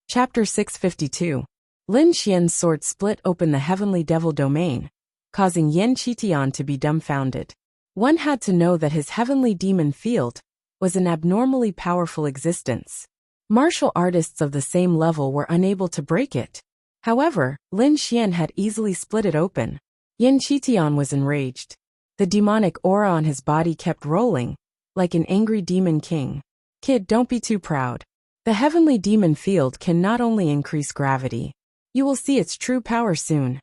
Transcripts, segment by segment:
Chapter 652. Lin Xian's sword split open the heavenly devil domain, causing Yan Qitian to be dumbfounded. One had to know that his heavenly demon field was an abnormally powerful existence. Martial artists of the same level were unable to break it. However, Lin Xian had easily split it open. Yan Qitian was enraged. The demonic aura on his body kept rolling, like an angry demon king. Kid, don't be too proud. The heavenly demon field can not only increase gravity. You will see its true power soon.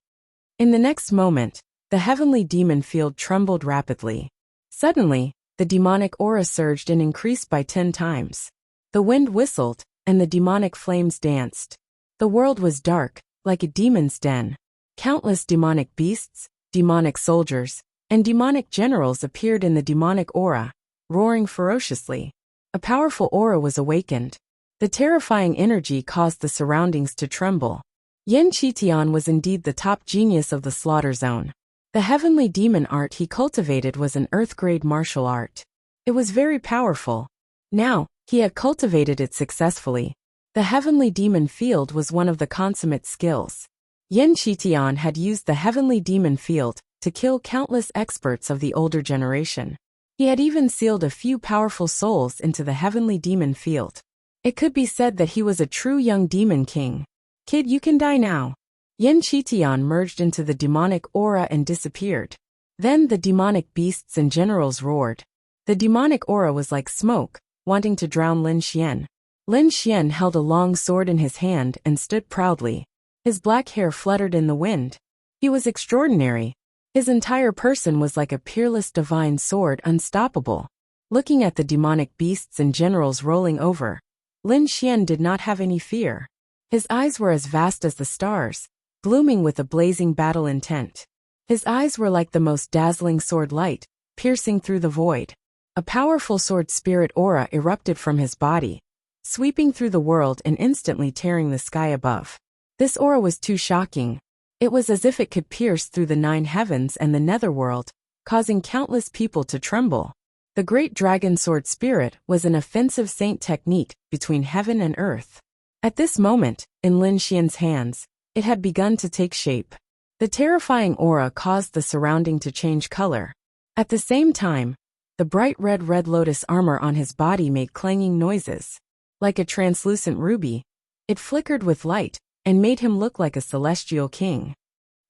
In the next moment, the heavenly demon field trembled rapidly. Suddenly, the demonic aura surged and increased by 10 times. The wind whistled, and the demonic flames danced. The world was dark, like a demon's den. Countless demonic beasts, demonic soldiers, and demonic generals appeared in the demonic aura, roaring ferociously. A powerful aura was awakened. The terrifying energy caused the surroundings to tremble. Yan Qitian was indeed the top genius of the slaughter zone. The heavenly demon art he cultivated was an earth-grade martial art. It was very powerful. Now, he had cultivated it successfully. The heavenly demon field was one of the consummate skills. Yan Qitian had used the heavenly demon field to kill countless experts of the older generation. He had even sealed a few powerful souls into the heavenly demon field. It could be said that he was a true young demon king. Kid, you can die now. Yan Qitian merged into the demonic aura and disappeared. Then the demonic beasts and generals roared. The demonic aura was like smoke, wanting to drown Lin Xian. Lin Xian held a long sword in his hand and stood proudly. His black hair fluttered in the wind. He was extraordinary. His entire person was like a peerless divine sword, unstoppable. Looking at the demonic beasts and generals rolling over, Lin Xian did not have any fear. His eyes were as vast as the stars, blooming with a blazing battle intent. His eyes were like the most dazzling sword light, piercing through the void. A powerful sword spirit aura erupted from his body, sweeping through the world and instantly tearing the sky above. This aura was too shocking. It was as if it could pierce through the 9 heavens and the netherworld, causing countless people to tremble. The great dragon sword spirit was an offensive saint technique between heaven and earth. At this moment, in Lin Xian's hands, it had begun to take shape. The terrifying aura caused the surrounding to change color. At the same time, the bright red lotus armor on his body made clanging noises. Like a translucent ruby, it flickered with light and made him look like a celestial king.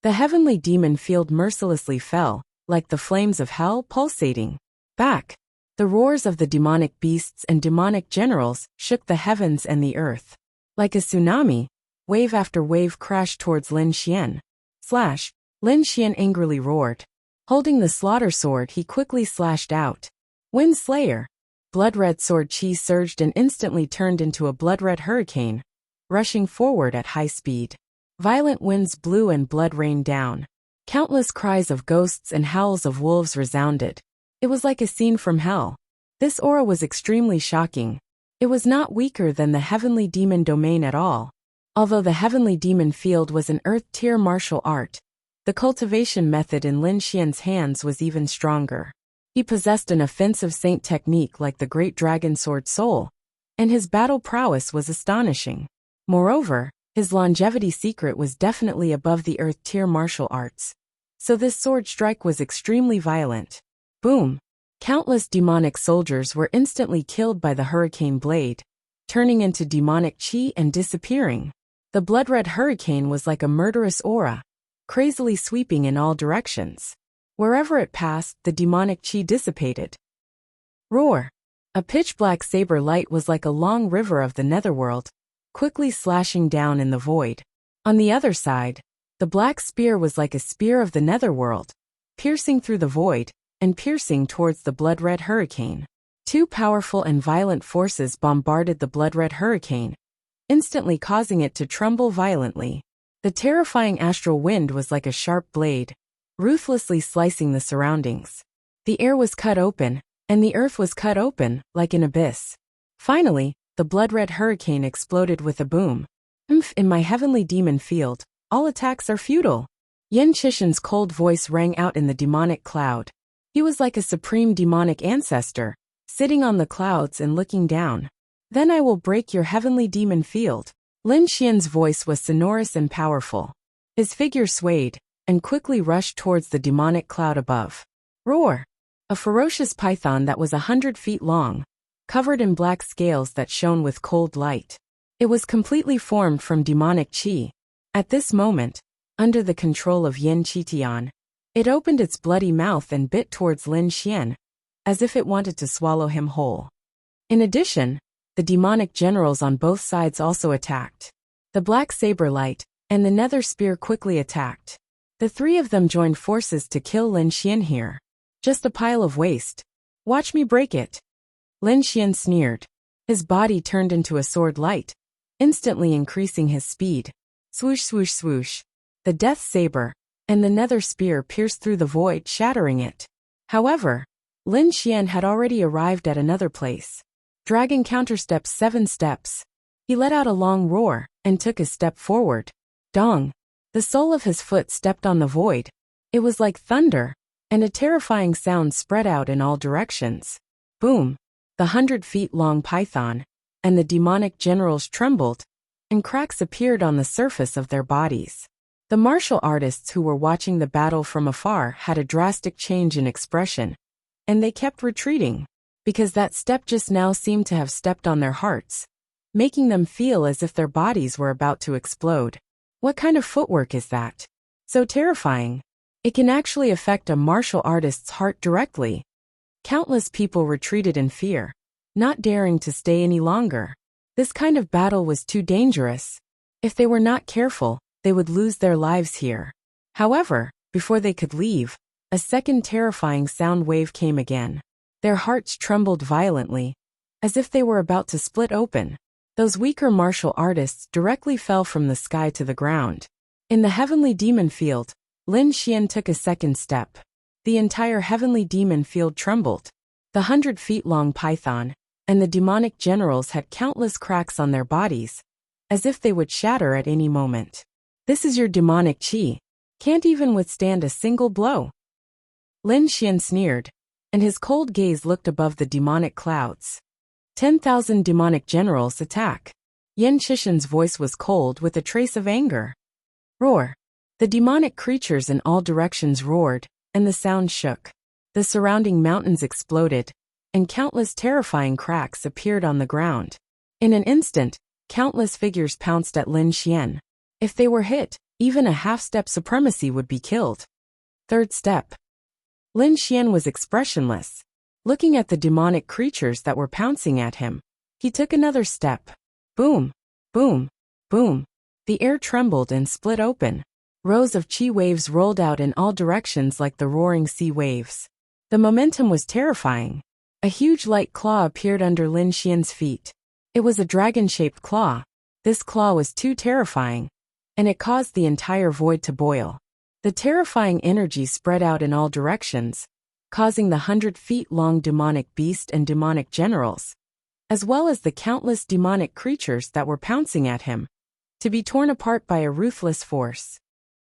The heavenly demon field mercilessly fell, like the flames of hell pulsating. Back! The roars of the demonic beasts and demonic generals shook the heavens and the earth. Like a tsunami, wave after wave crashed towards Lin Xian. Slash! Lin Xian angrily roared. Holding the slaughter sword, he quickly slashed out. Wind Slayer! Blood-red sword chi surged and instantly turned into a blood-red hurricane, rushing forward at high speed. Violent winds blew and blood rained down. Countless cries of ghosts and howls of wolves resounded. It was like a scene from hell. This aura was extremely shocking. It was not weaker than the heavenly demon domain at all. Although the heavenly demon field was an earth-tier martial art, the cultivation method in Lin Xian's hands was even stronger. He possessed an offensive saint technique like the great dragon sword soul, and his battle prowess was astonishing. Moreover, his longevity secret was definitely above the earth-tier martial arts. So this sword strike was extremely violent. Boom! Countless demonic soldiers were instantly killed by the hurricane blade, turning into demonic chi and disappearing. The blood-red hurricane was like a murderous aura, crazily sweeping in all directions. Wherever it passed, the demonic chi dissipated. Roar! A pitch-black saber light was like a long river of the netherworld, quickly slashing down in the void. On the other side, the black spear was like a spear of the netherworld, piercing through the void, and piercing towards the blood-red hurricane. 2 powerful and violent forces bombarded the blood-red hurricane, instantly causing it to tremble violently. The terrifying astral wind was like a sharp blade, ruthlessly slicing the surroundings. The air was cut open, and the earth was cut open, like an abyss. Finally, the blood-red hurricane exploded with a boom. In my heavenly demon field, all attacks are futile. Yan Qitian's cold voice rang out in the demonic cloud. He was like a supreme demonic ancestor, sitting on the clouds and looking down. Then I will break your heavenly demon field. Lin Xian's voice was sonorous and powerful. His figure swayed and quickly rushed towards the demonic cloud above. Roar! A ferocious python that was 100 feet long, covered in black scales that shone with cold light. It was completely formed from demonic qi. At this moment, under the control of Yin Qitian, it opened its bloody mouth and bit towards Lin Xian, as if it wanted to swallow him whole. In addition, the demonic generals on both sides also attacked. The black saber light and the nether spear quickly attacked. The three of them joined forces to kill Lin Xian here. Just a pile of waste. Watch me break it. Lin Xian sneered. His body turned into a sword light, instantly increasing his speed. Swoosh swoosh swoosh. The death saber and the nether spear pierced through the void, shattering it. However, Lin Xian had already arrived at another place. Dragon countersteps 7 steps. He let out a long roar and took a step forward. Dong! The sole of his foot stepped on the void. It was like thunder, and a terrifying sound spread out in all directions. Boom! The 100 feet long python and the demonic generals trembled, and cracks appeared on the surface of their bodies. The martial artists who were watching the battle from afar had a drastic change in expression, and they kept retreating, because that step just now seemed to have stepped on their hearts, making them feel as if their bodies were about to explode. What kind of footwork is that? So terrifying. It can actually affect a martial artist's heart directly. Countless people retreated in fear, not daring to stay any longer. This kind of battle was too dangerous. If they were not careful, they would lose their lives here. However, before they could leave, a second terrifying sound wave came again. Their hearts trembled violently, as if they were about to split open. Those weaker martial artists directly fell from the sky to the ground. In the heavenly demon field, Lin Xian took a second step. The entire heavenly demon field trembled. The 100 feet long python and the demonic generals had countless cracks on their bodies, as if they would shatter at any moment. This is your demonic qi. Can't even withstand a single blow. Lin Xian sneered, and his cold gaze looked above the demonic clouds. 10,000 demonic generals attack. Yin Qishan's voice was cold with a trace of anger. Roar! The demonic creatures in all directions roared, and the sound shook. The surrounding mountains exploded, and countless terrifying cracks appeared on the ground. In an instant, countless figures pounced at Lin Xian. If they were hit, even a half-step supremacy would be killed. Third step. Lin Xian was expressionless, looking at the demonic creatures that were pouncing at him. He took another step. Boom! Boom! Boom! The air trembled and split open. Rows of qi waves rolled out in all directions like the roaring sea waves. The momentum was terrifying. A huge light claw appeared under Lin Xian's feet. It was a dragon-shaped claw. This claw was too terrifying, and it caused the entire void to boil. The terrifying energy spread out in all directions, causing the 100 feet long demonic beast and demonic generals, as well as the countless demonic creatures that were pouncing at him, to be torn apart by a ruthless force.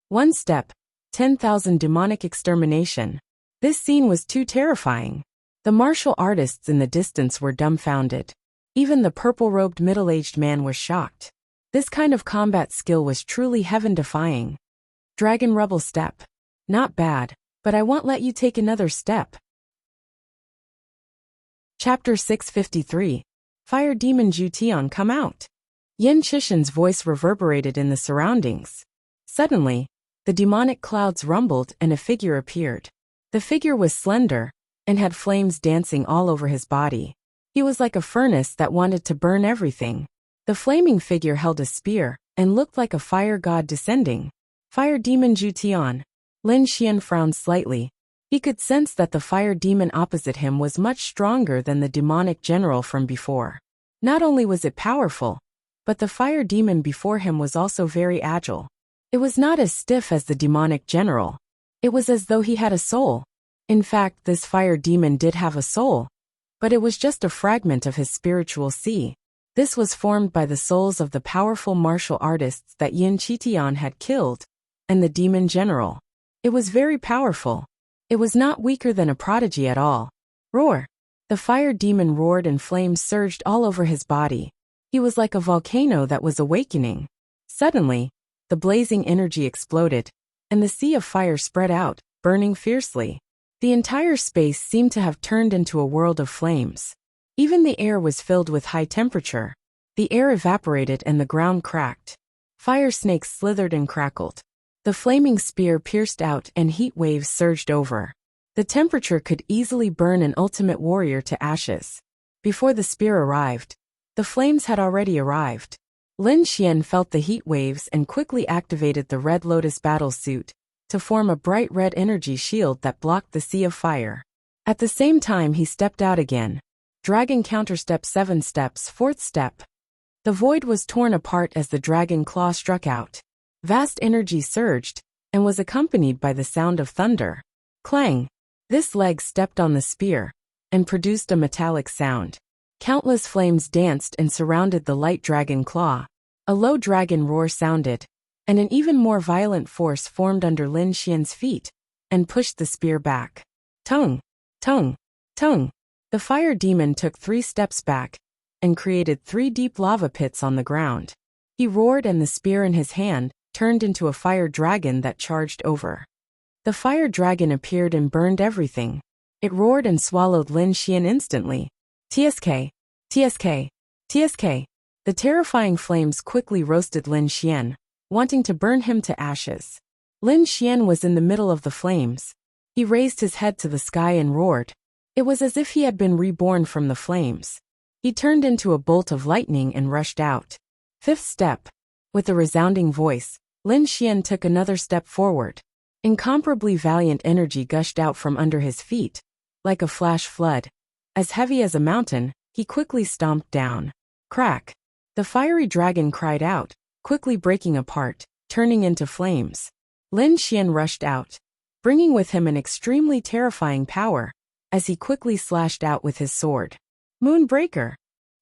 One step, 10,000 demonic extermination. This scene was too terrifying. The martial artists in the distance were dumbfounded. Even the purple-robed middle-aged man was shocked. This kind of combat skill was truly heaven-defying. Dragon Rebel step. Not bad, but I won't let you take another step. Chapter 653. Fire Demon Zhu Tian come out. Yin Qishan's voice reverberated in the surroundings. Suddenly, the demonic clouds rumbled and a figure appeared. The figure was slender and had flames dancing all over his body. He was like a furnace that wanted to burn everything. The flaming figure held a spear and looked like a fire god descending. Fire Demon Zhu Tian. Lin Xian frowned slightly. He could sense that the fire demon opposite him was much stronger than the demonic general from before. Not only was it powerful, but the fire demon before him was also very agile. It was not as stiff as the demonic general. It was as though he had a soul. In fact, this fire demon did have a soul, but it was just a fragment of his spiritual sea. This was formed by the souls of the powerful martial artists that Yin Qitian had killed, and the demon general. It was very powerful. It was not weaker than a prodigy at all. Roar! The fire demon roared and flames surged all over his body. He was like a volcano that was awakening. Suddenly, the blazing energy exploded, and the sea of fire spread out, burning fiercely. The entire space seemed to have turned into a world of flames. Even the air was filled with high temperature. The air evaporated and the ground cracked. Fire snakes slithered and crackled. The flaming spear pierced out and heat waves surged over. The temperature could easily burn an ultimate warrior to ashes. Before the spear arrived, the flames had already arrived. Lin Xian felt the heat waves and quickly activated the Red Lotus battle suit to form a bright red energy shield that blocked the sea of fire. At the same time he stepped out again. Dragon counterstep 7 steps 4th step. The void was torn apart as the dragon claw struck out. Vast energy surged, and was accompanied by the sound of thunder. Clang! This leg stepped on the spear, and produced a metallic sound. Countless flames danced and surrounded the light dragon claw. A low dragon roar sounded, and an even more violent force formed under Lin Xian's feet, and pushed the spear back. Tung! Tung! Tung! The fire demon took 3 steps back, and created 3 deep lava pits on the ground. He roared and the spear in his hand turned into a fire dragon that charged over. The fire dragon appeared and burned everything. It roared and swallowed Lin Xian instantly. TSK! TSK! TSK! The terrifying flames quickly roasted Lin Xian, wanting to burn him to ashes. Lin Xian was in the middle of the flames. He raised his head to the sky and roared. It was as if he had been reborn from the flames. He turned into a bolt of lightning and rushed out. 5th step. With a resounding voice, Lin Xian took another step forward. Incomparably valiant energy gushed out from under his feet, like a flash flood. As heavy as a mountain, he quickly stomped down. Crack! The fiery dragon cried out, quickly breaking apart, turning into flames. Lin Xian rushed out, bringing with him an extremely terrifying power, as he quickly slashed out with his sword. Moonbreaker!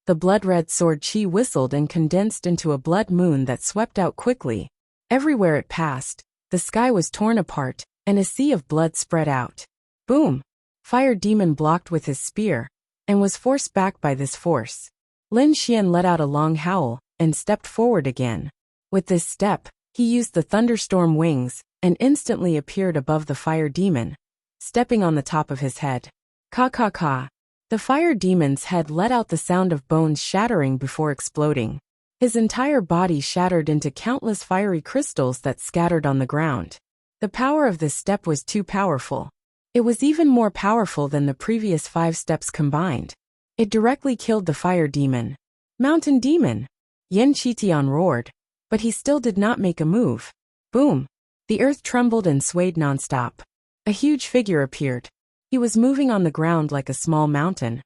The blood-red sword chi whistled and condensed into a blood moon that swept out quickly. Everywhere it passed, the sky was torn apart, and a sea of blood spread out. Boom! Fire demon blocked with his spear, and was forced back by this force. Lin Xian let out a long howl, and stepped forward again. With this step, he used the thunderstorm wings, and instantly appeared above the fire demon, stepping on the top of his head. Ka ka ka! The fire demon's head let out the sound of bones shattering before exploding. His entire body shattered into countless fiery crystals that scattered on the ground. The power of this step was too powerful. It was even more powerful than the previous 5 steps combined. It directly killed the fire demon. Mountain demon! Yan Qitian roared, but he still did not make a move. Boom! The earth trembled and swayed nonstop. A huge figure appeared. He was moving on the ground like a small mountain.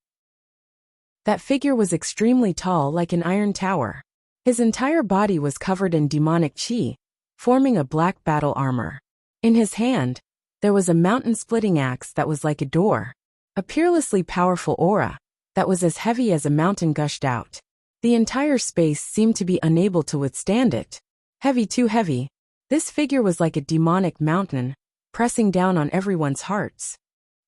That figure was extremely tall, like an iron tower. His entire body was covered in demonic chi, forming a black battle armor. In his hand, there was a mountain-splitting axe that was like a door. A peerlessly powerful aura that was as heavy as a mountain gushed out. The entire space seemed to be unable to withstand it. Heavy, too heavy. This figure was like a demonic mountain, pressing down on everyone's hearts.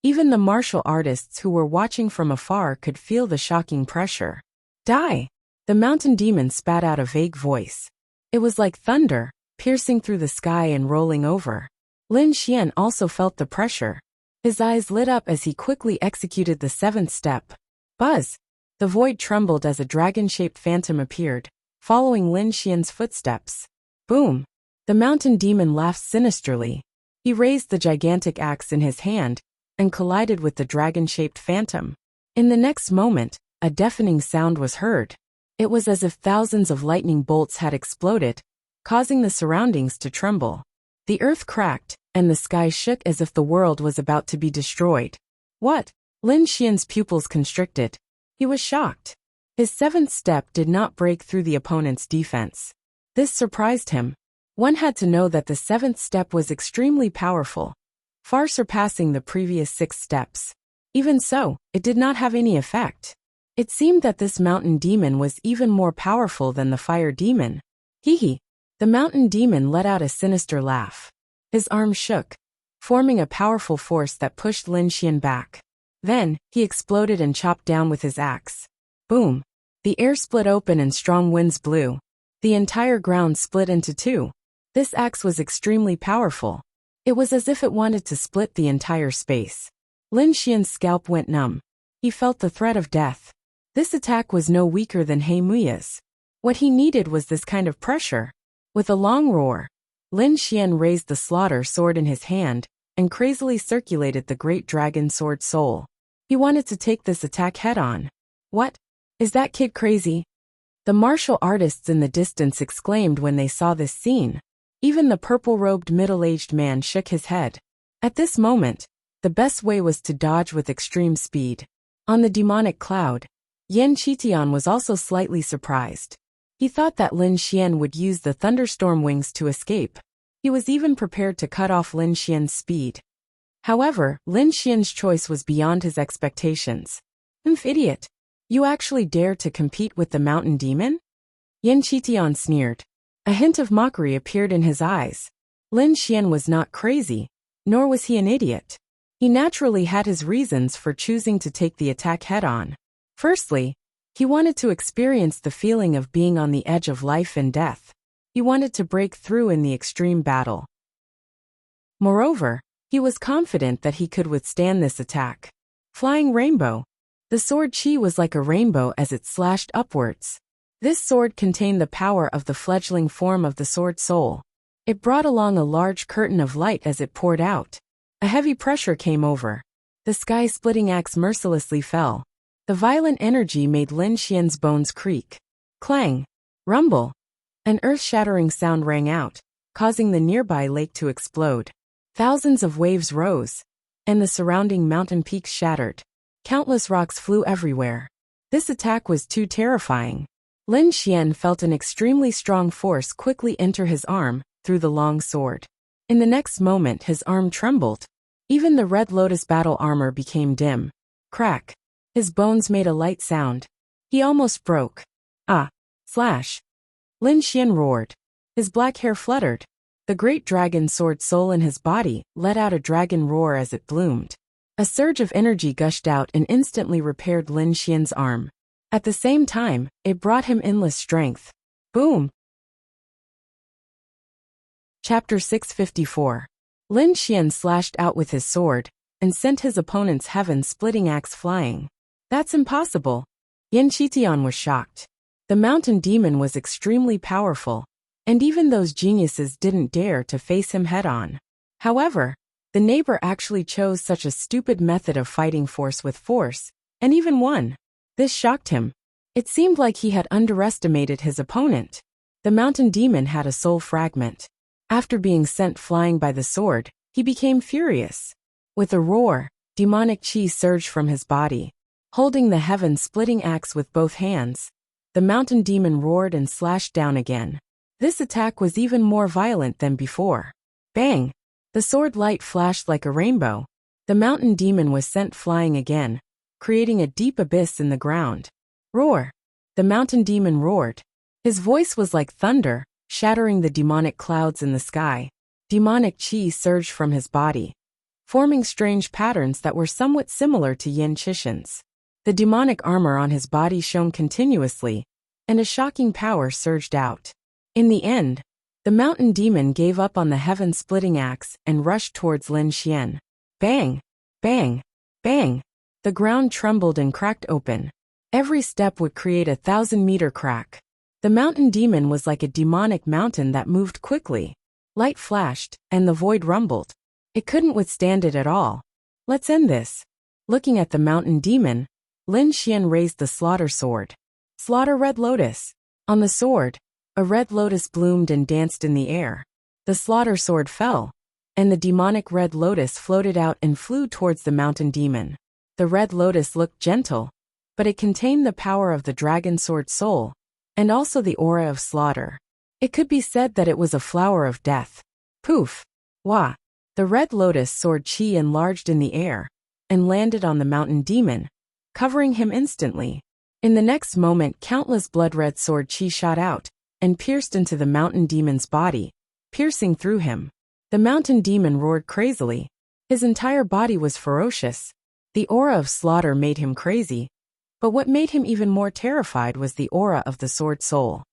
Even the martial artists who were watching from afar could feel the shocking pressure. Die! The mountain demon spat out a vague voice. It was like thunder, piercing through the sky and rolling over. Lin Xian also felt the pressure. His eyes lit up as he quickly executed the 7th step. Buzz! The void trembled as a dragon-shaped phantom appeared, following Lin Xian's footsteps. Boom! The mountain demon laughed sinisterly. He raised the gigantic axe in his hand, and collided with the dragon-shaped phantom. In the next moment, a deafening sound was heard. It was as if thousands of lightning bolts had exploded, causing the surroundings to tremble. The earth cracked, and the sky shook as if the world was about to be destroyed. What? Lin Xian's pupils constricted. He was shocked. His 7th step did not break through the opponent's defense. This surprised him. One had to know that the 7th step was extremely powerful, far surpassing the previous 6 steps. Even so, it did not have any effect. It seemed that this mountain demon was even more powerful than the fire demon. Hee. The mountain demon let out a sinister laugh. His arm shook, forming a powerful force that pushed Lin Xian back. Then, he exploded and chopped down with his axe. Boom! The air split open and strong winds blew. The entire ground split into two. This axe was extremely powerful. It was as if it wanted to split the entire space. Lin Xian's scalp went numb. He felt the threat of death. This attack was no weaker than He Muya's. What he needed was this kind of pressure. With a long roar, Lin Xian raised the slaughter sword in his hand and crazily circulated the great dragon sword soul. He wanted to take this attack head-on. What? Is that kid crazy? The martial artists in the distance exclaimed when they saw this scene. Even the purple-robed middle-aged man shook his head. At this moment, the best way was to dodge with extreme speed. On the demonic cloud, Yan Qitian was also slightly surprised. He thought that Lin Xian would use the thunderstorm wings to escape. He was even prepared to cut off Lin Xian's speed. However, Lin Xian's choice was beyond his expectations. Idiot! You actually dare to compete with the mountain demon? Yan Qitian sneered. A hint of mockery appeared in his eyes. Lin Xian was not crazy, nor was he an idiot. He naturally had his reasons for choosing to take the attack head-on. Firstly, he wanted to experience the feeling of being on the edge of life and death. He wanted to break through in the extreme battle. Moreover, he was confident that he could withstand this attack. Flying rainbow. The sword chi was like a rainbow as it slashed upwards. This sword contained the power of the fledgling form of the sword soul. It brought along a large curtain of light as it poured out. A heavy pressure came over. The sky-splitting axe mercilessly fell. The violent energy made Lin Xian's bones creak. Clang! Rumble! An earth-shattering sound rang out, causing the nearby lake to explode. Thousands of waves rose, and the surrounding mountain peaks shattered. Countless rocks flew everywhere. This attack was too terrifying. Lin Xian felt an extremely strong force quickly enter his arm through the long sword. In the next moment his arm trembled. Even the red lotus battle armor became dim. Crack! His bones made a light sound. He almost broke. Ah! Slash! Lin Xian roared. His black hair fluttered. The great dragon sword soul in his body let out a dragon roar as it bloomed. A surge of energy gushed out and instantly repaired Lin Xian's arm. At the same time, it brought him endless strength. Boom! Chapter 654. Lin Xian slashed out with his sword and sent his opponent's heaven-splitting axe flying. That's impossible. Yan Qitian was shocked. The mountain demon was extremely powerful, and even those geniuses didn't dare to face him head-on. However, the neighbor actually chose such a stupid method of fighting force with force, and even won. This shocked him. It seemed like he had underestimated his opponent. The mountain demon had a soul fragment. After being sent flying by the sword, he became furious. With a roar, demonic chi surged from his body. Holding the heaven-splitting axe with both hands, the mountain demon roared and slashed down again. This attack was even more violent than before. Bang! The sword light flashed like a rainbow. The mountain demon was sent flying again, creating a deep abyss in the ground. Roar! The mountain demon roared. His voice was like thunder, shattering the demonic clouds in the sky. Demonic chi surged from his body, forming strange patterns that were somewhat similar to Yan Qitian's. The demonic armor on his body shone continuously, and a shocking power surged out. In the end, the mountain demon gave up on the heaven-splitting axe and rushed towards Lin Xian. Bang! Bang! Bang! The ground trembled and cracked open. Every step would create a 1,000-meter crack. The mountain demon was like a demonic mountain that moved quickly. Light flashed, and the void rumbled. It couldn't withstand it at all. Let's end this. Looking at the mountain demon, Lin Xian raised the slaughter sword. Slaughter red lotus. On the sword, a red lotus bloomed and danced in the air. The slaughter sword fell, and the demonic red lotus floated out and flew towards the mountain demon. The red lotus looked gentle, but it contained the power of the dragon sword soul, and also the aura of slaughter. It could be said that it was a flower of death. Poof! Wah! The red lotus sword chi enlarged in the air, and landed on the mountain demon, covering him instantly. In the next moment countless blood-red sword chi shot out, and pierced into the mountain demon's body, piercing through him. The mountain demon roared crazily. His entire body was ferocious. The aura of slaughter made him crazy. But what made him even more terrified was the aura of the sword soul.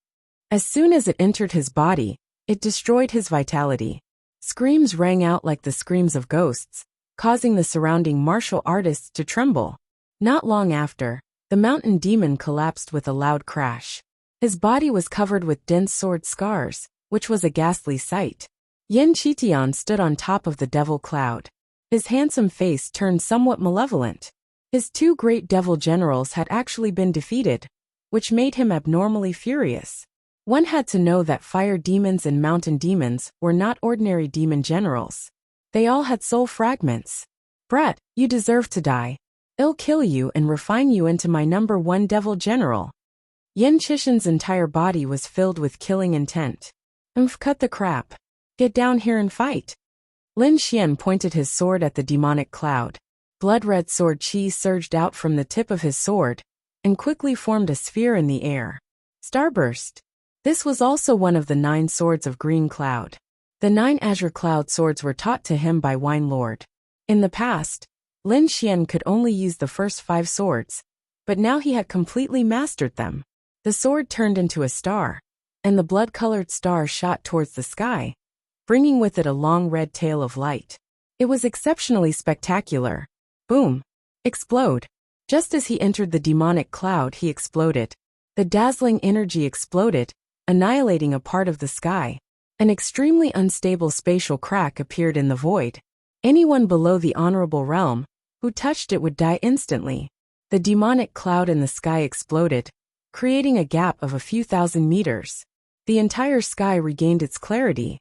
As soon as it entered his body, it destroyed his vitality. Screams rang out like the screams of ghosts, causing the surrounding martial artists to tremble. Not long after, the mountain demon collapsed with a loud crash. His body was covered with dense sword scars, which was a ghastly sight. Yen Qitian stood on top of the devil cloud. His handsome face turned somewhat malevolent. His two great devil generals had actually been defeated, which made him abnormally furious. One had to know that fire demons and mountain demons were not ordinary demon generals. They all had soul fragments. Brat, you deserve to die. I'll kill you and refine you into my #1 devil general. Yen Qishan's entire body was filled with killing intent. Cut the crap. Get down here and fight. Lin Xian pointed his sword at the demonic cloud. Blood-red sword chi surged out from the tip of his sword and quickly formed a sphere in the air. Starburst. This was also one of the 9 swords of Green Cloud. The 9 Azure Cloud swords were taught to him by Wine Lord. In the past, Lin Xian could only use the first 5 swords, but now he had completely mastered them. The sword turned into a star, and the blood-colored star shot towards the sky, bringing with it a long red tail of light. It was exceptionally spectacular. Boom! Explode! Just as he entered the demonic cloud, he exploded. The dazzling energy exploded, annihilating a part of the sky. An extremely unstable spatial crack appeared in the void. Anyone below the honorable realm who touched it would die instantly. The demonic cloud in the sky exploded, creating a gap of a few thousand meters. The entire sky regained its clarity.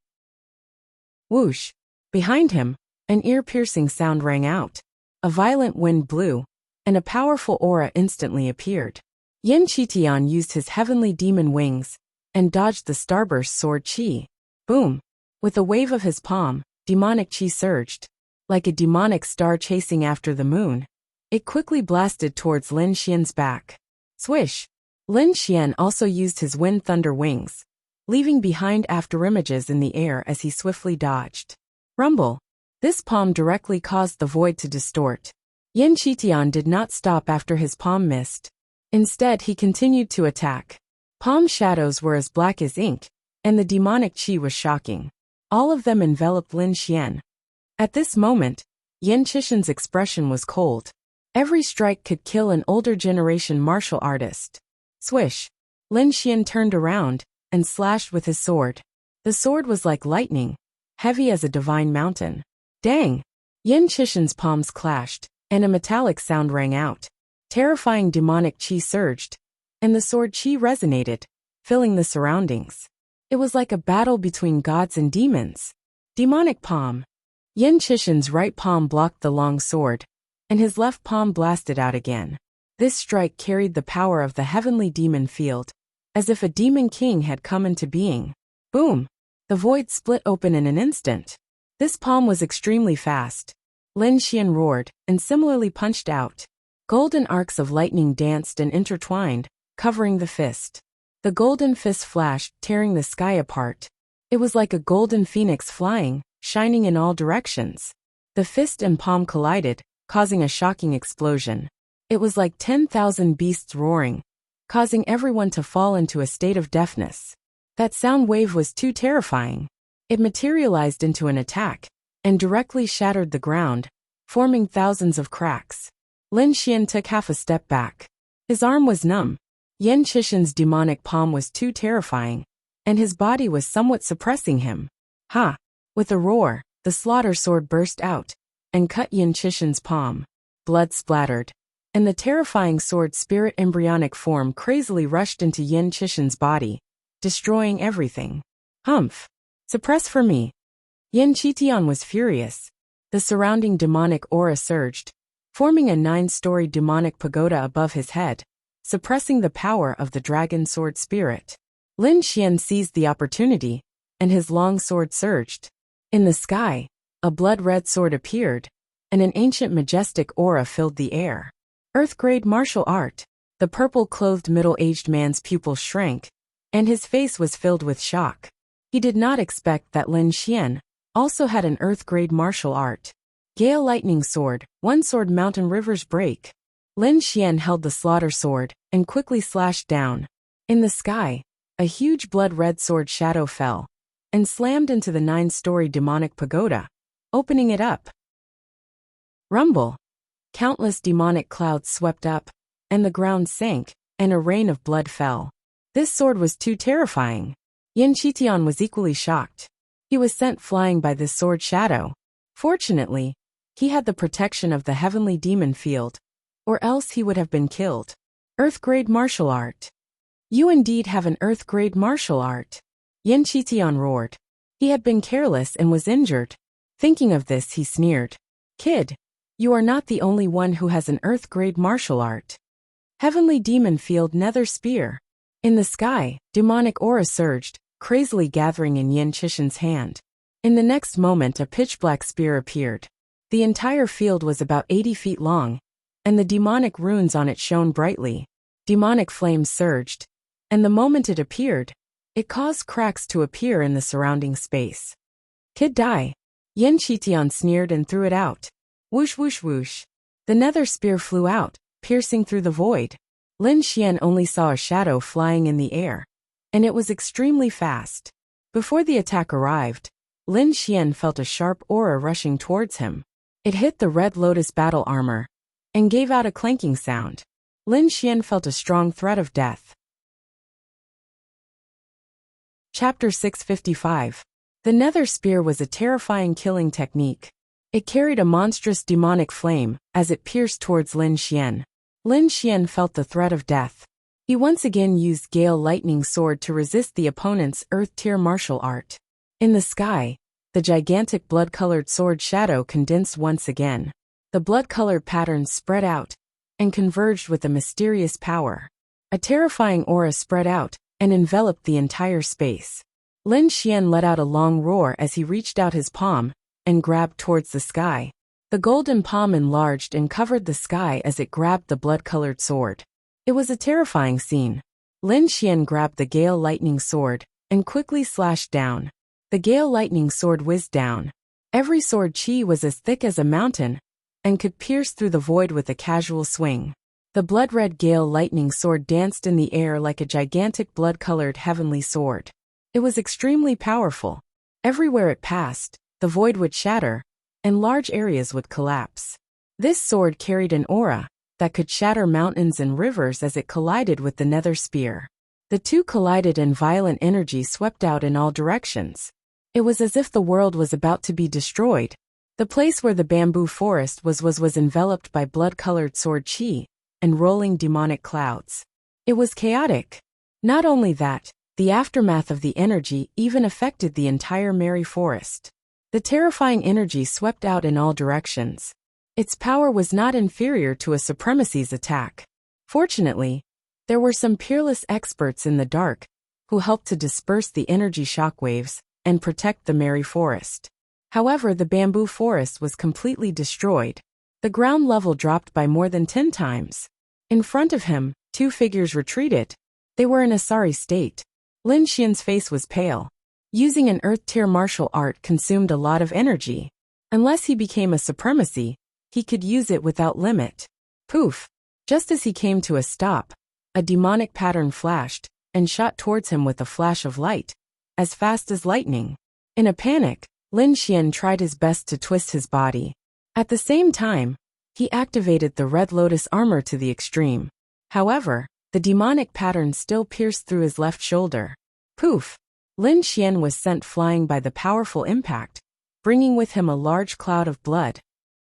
Whoosh! Behind him, an ear-piercing sound rang out. A violent wind blew, and a powerful aura instantly appeared. Yen Qitian used his heavenly demon wings and dodged the starburst sword chi. Boom! With a wave of his palm, demonic chi surged. Like a demonic star chasing after the moon, it quickly blasted towards Lin Xian's back. Swish! Lin Xian also used his wind thunder wings, leaving behind afterimages in the air as he swiftly dodged. Rumble! This palm directly caused the void to distort. Yen Qitian did not stop after his palm missed. Instead, he continued to attack. Palm shadows were as black as ink, and the demonic chi was shocking. All of them enveloped Lin Xian. At this moment, Yen Qishan's expression was cold. Every strike could kill an older generation martial artist. Swish! Lin Xian turned around and slashed with his sword. The sword was like lightning, heavy as a divine mountain. Dang! Yen Qishan's palms clashed, and a metallic sound rang out. Terrifying demonic chi surged, and the sword chi resonated, filling the surroundings. It was like a battle between gods and demons. Demonic palm. Yen Qishan's right palm blocked the long sword, and his left palm blasted out again. This strike carried the power of the heavenly demon field, as if a demon king had come into being. Boom! The void split open in an instant. This palm was extremely fast. Lin Xian roared, and similarly punched out. Golden arcs of lightning danced and intertwined, covering the fist. The golden fist flashed, tearing the sky apart. It was like a golden phoenix flying, shining in all directions. The fist and palm collided, causing a shocking explosion. It was like 10,000 beasts roaring, causing everyone to fall into a state of deafness. That sound wave was too terrifying. It materialized into an attack, and directly shattered the ground, forming thousands of cracks. Lin Xian took half a step back. His arm was numb. Yen Qishan's demonic palm was too terrifying, and his body was somewhat suppressing him. Ha! With a roar, the slaughter sword burst out, and cut Yen Qishan's palm. Blood splattered, and the terrifying sword spirit embryonic form crazily rushed into Yen Qishan's body, destroying everything. Humph! Suppress for me. Yen Qitian was furious. The surrounding demonic aura surged, forming a 9-story demonic pagoda above his head, suppressing the power of the dragon sword spirit. Lin Xian seized the opportunity, and his long sword surged. In the sky, a blood-red sword appeared, and an ancient majestic aura filled the air. Earth-grade martial art. The purple-clothed middle-aged man's pupils shrank, and his face was filled with shock. He did not expect that Lin Xian also had an earth-grade martial art. Gale lightning sword, one sword mountain rivers break. Lin Xian held the slaughter sword and quickly slashed down. In the sky, a huge blood-red sword shadow fell and slammed into the 9-story demonic pagoda, opening it up. Rumble. Countless demonic clouds swept up, and the ground sank, and a rain of blood fell. This sword was too terrifying. Yan Qitian was equally shocked. He was sent flying by this sword shadow. Fortunately, he had the protection of the heavenly demon field, or else he would have been killed. Earth-grade martial art. You indeed have an earth-grade martial art. Yan Qitian roared. He had been careless and was injured. Thinking of this, he sneered. Kid, you are not the only one who has an earth-grade martial art. Heavenly demon field nether spear. In the sky, demonic aura surged, crazily gathering in Yan Qitian's hand. In the next moment, a pitch-black spear appeared. The entire field was about 80 feet long, and the demonic runes on it shone brightly. Demonic flames surged, and the moment it appeared, it caused cracks to appear in the surrounding space. Kid die. Yan Qitian sneered and threw it out. Whoosh whoosh whoosh. The nether spear flew out, piercing through the void. Lin Xian only saw a shadow flying in the air, and it was extremely fast. Before the attack arrived, Lin Xian felt a sharp aura rushing towards him. It hit the red lotus battle armor, and gave out a clanking sound. Lin Xian felt a strong threat of death. Chapter 655. The nether spear was a terrifying killing technique. It carried a monstrous demonic flame as it pierced towards Lin Xian. Lin Xian felt the threat of death. He once again used Gale Lightning Sword to resist the opponent's Earth-tier martial art. In the sky, the gigantic blood-colored sword shadow condensed once again. The blood-colored patterns spread out and converged with a mysterious power. A terrifying aura spread out and enveloped the entire space. Lin Xian let out a long roar as he reached out his palm and grabbed towards the sky. The golden palm enlarged and covered the sky as it grabbed the blood-colored sword. It was a terrifying scene. Lin Xian grabbed the Gale Lightning Sword and quickly slashed down. The Gale Lightning Sword whizzed down. Every sword chi was as thick as a mountain and could pierce through the void with a casual swing. The blood-red Gale Lightning Sword danced in the air like a gigantic blood-colored heavenly sword. It was extremely powerful. Everywhere it passed, the void would shatter, and large areas would collapse. This sword carried an aura that could shatter mountains and rivers as it collided with the nether spear. The two collided and violent energy swept out in all directions. It was as if the world was about to be destroyed. The place where the bamboo forest was enveloped by blood-colored sword chi and rolling demonic clouds. It was chaotic. Not only that, the aftermath of the energy even affected the entire merry forest. The terrifying energy swept out in all directions. Its power was not inferior to a supremacy's attack. Fortunately, there were some peerless experts in the dark who helped to disperse the energy shockwaves and protect the merry forest. However, the bamboo forest was completely destroyed. The ground level dropped by more than 10 times. In front of him, two figures retreated. They were in a sorry state. Lin Xian's face was pale. Using an earth-tier martial art consumed a lot of energy. Unless he became a supremacy, he could use it without limit. Poof! Just as he came to a stop, a demonic pattern flashed and shot towards him with a flash of light, as fast as lightning. In a panic, Lin Xian tried his best to twist his body. At the same time, he activated the red lotus armor to the extreme. However, the demonic pattern still pierced through his left shoulder. Poof! Lin Xian was sent flying by the powerful impact, bringing with him a large cloud of blood.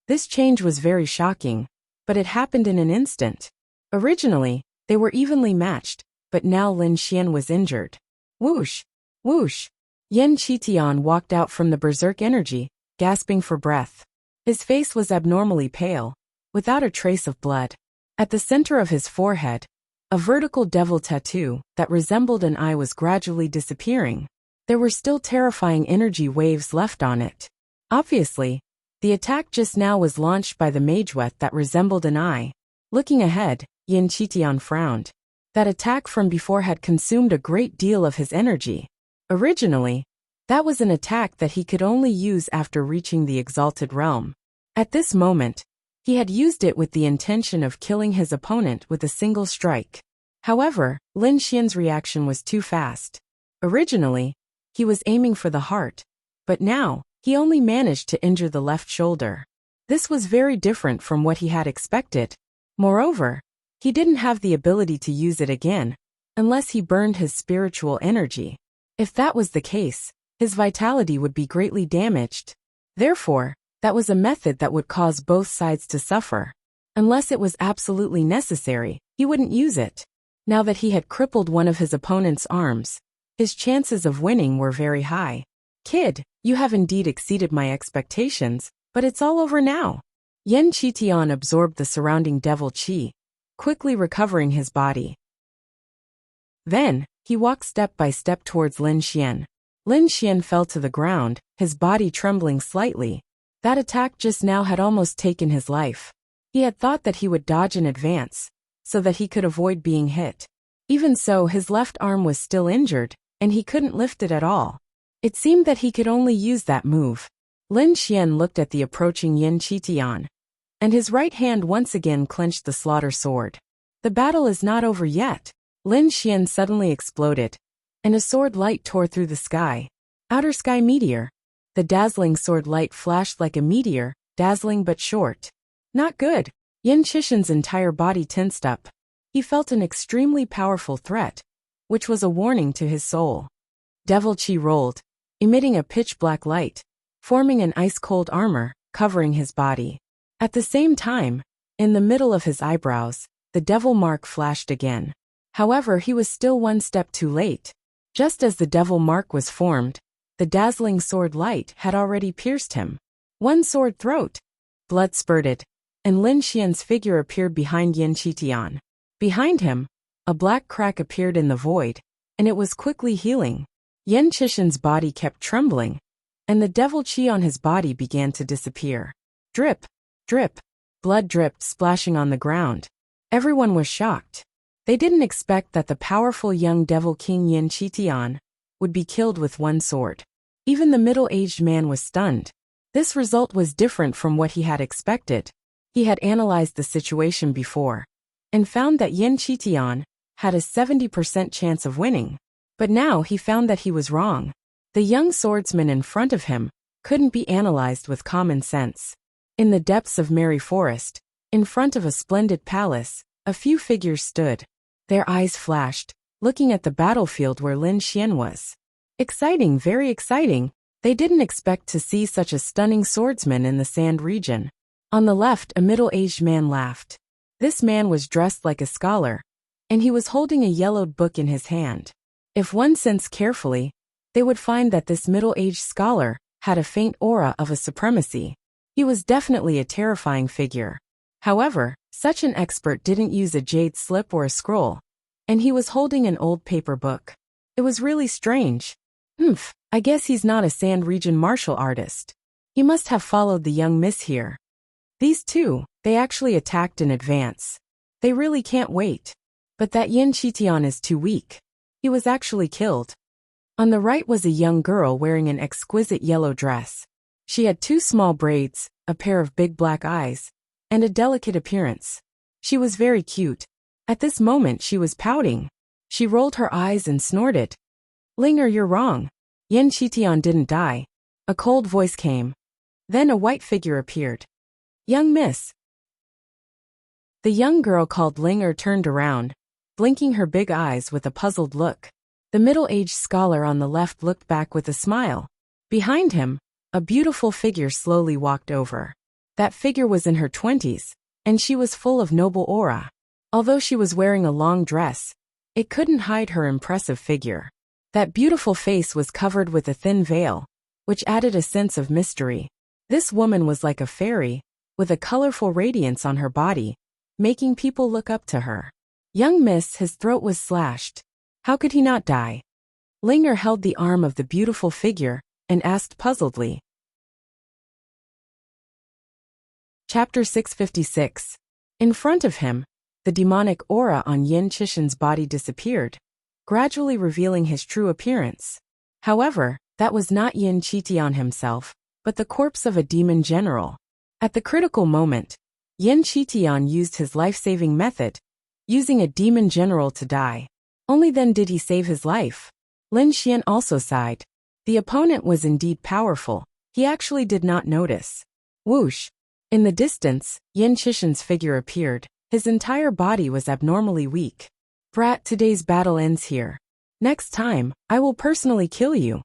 This change was very shocking, but it happened in an instant. Originally, they were evenly matched, but now Lin Xian was injured. Whoosh! Whoosh! Yan Qitian walked out from the berserk energy, gasping for breath. His face was abnormally pale, without a trace of blood. At the center of his forehead, a vertical devil tattoo that resembled an eye was gradually disappearing. There were still terrifying energy waves left on it. Obviously, the attack just now was launched by the magewet that resembled an eye. Looking ahead, Yan Qitian frowned. That attack from before had consumed a great deal of his energy. Originally, that was an attack that he could only use after reaching the exalted realm. At this moment, He had used it with the intention of killing his opponent with a single strike. However, Lin Xian's reaction was too fast. Originally, he was aiming for the heart, but now, he only managed to injure the left shoulder. This was very different from what he had expected. Moreover, he didn't have the ability to use it again, unless he burned his spiritual energy. If that was the case, his vitality would be greatly damaged. Therefore, that was a method that would cause both sides to suffer. Unless it was absolutely necessary, he wouldn't use it. Now that he had crippled one of his opponent's arms, his chances of winning were very high. Kid, you have indeed exceeded my expectations, but it's all over now. Yan Qitian absorbed the surrounding devil qi, quickly recovering his body. Then, he walked step by step towards Lin Xian. Lin Xian fell to the ground, his body trembling slightly. That attack just now had almost taken his life. He had thought that he would dodge in advance, so that he could avoid being hit. Even so, his left arm was still injured, and he couldn't lift it at all. It seemed that he could only use that move. Lin Xian looked at the approaching Yan Qitian, and his right hand once again clenched the slaughter sword. The battle is not over yet. Lin Xian suddenly exploded, and a sword light tore through the sky. Outer sky meteor. The dazzling sword light flashed like a meteor, dazzling but short. Not good. Yan Qitian's entire body tensed up. He felt an extremely powerful threat, which was a warning to his soul. Devil Qi rolled, emitting a pitch-black light, forming an ice-cold armor, covering his body. At the same time, in the middle of his eyebrows, the devil mark flashed again. However, he was still one step too late. Just as the devil mark was formed, the dazzling sword light had already pierced him. One sword throat. Blood spurted, and Lin Xian's figure appeared behind Yan Qitian. Behind him, a black crack appeared in the void, and it was quickly healing. Yan Qitian's body kept trembling, and the devil qi on his body began to disappear. Drip, drip, blood dripped, splashing on the ground. Everyone was shocked. They didn't expect that the powerful young devil king Yan Qitian would be killed with one sword. Even the middle-aged man was stunned. This result was different from what he had expected. He had analyzed the situation before, and found that Yan Qitian had a 70% chance of winning. But now he found that he was wrong. The young swordsman in front of him couldn't be analyzed with common sense. In the depths of Merry Forest, in front of a splendid palace, a few figures stood. Their eyes flashed, looking at the battlefield where Lin Xian was. Exciting, very exciting. They didn't expect to see such a stunning swordsman in the sand region. On the left, a middle-aged man laughed. This man was dressed like a scholar, and he was holding a yellowed book in his hand. If one sensed carefully, they would find that this middle-aged scholar had a faint aura of a supremacy. He was definitely a terrifying figure. However, such an expert didn't use a jade slip or a scroll, and he was holding an old paper book. It was really strange. I guess he's not a sand region martial artist. He must have followed the young miss here. These two, they actually attacked in advance. They really can't wait. But that Yan Qitian is too weak. He was actually killed. On the right was a young girl wearing an exquisite yellow dress. She had 2 small braids, a pair of big black eyes, and a delicate appearance. She was very cute. At this moment she was pouting. She rolled her eyes and snorted. "Linger, you're wrong. Yan Qitian didn't die." A cold voice came. Then a white figure appeared. "Young miss." The young girl called Linger turned around, blinking her big eyes with a puzzled look. The middle-aged scholar on the left looked back with a smile. Behind him, a beautiful figure slowly walked over. That figure was in her 20s, and she was full of noble aura. Although she was wearing a long dress, it couldn't hide her impressive figure. That beautiful face was covered with a thin veil, which added a sense of mystery. This woman was like a fairy, with a colorful radiance on her body, making people look up to her. Young miss, his throat was slashed. How could he not die? Linger held the arm of the beautiful figure and asked puzzledly. Chapter 656. In front of him, the demonic aura on Yan Qitian's body disappeared, gradually revealing his true appearance. However, that was not Yan Qitian himself, but the corpse of a demon general. At the critical moment, Yan Qitian used his life-saving method, using a demon general to die. Only then did he save his life. Lin Xian also sighed. The opponent was indeed powerful. He actually did not notice. Whoosh! In the distance, Yan Qishan's figure appeared. His entire body was abnormally weak. Brat, today's battle ends here. Next time, I will personally kill you.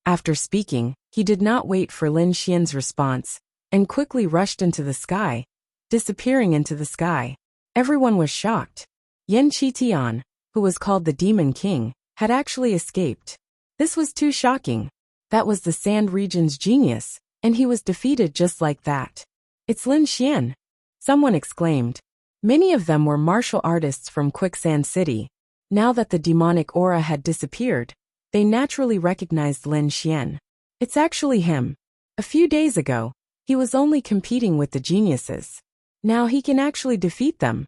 After speaking, he did not wait for Lin Xian's response, and quickly rushed into the sky, disappearing into the sky. Everyone was shocked. Yan Qitian, who was called the Demon King, had actually escaped. This was too shocking. That was the Sand Region's genius, and he was defeated just like that. It's Lin Xian! Someone exclaimed. Many of them were martial artists from Quicksand City. Now that the demonic aura had disappeared, they naturally recognized Lin Xian. It's actually him. A few days ago, he was only competing with the geniuses. Now he can actually defeat them.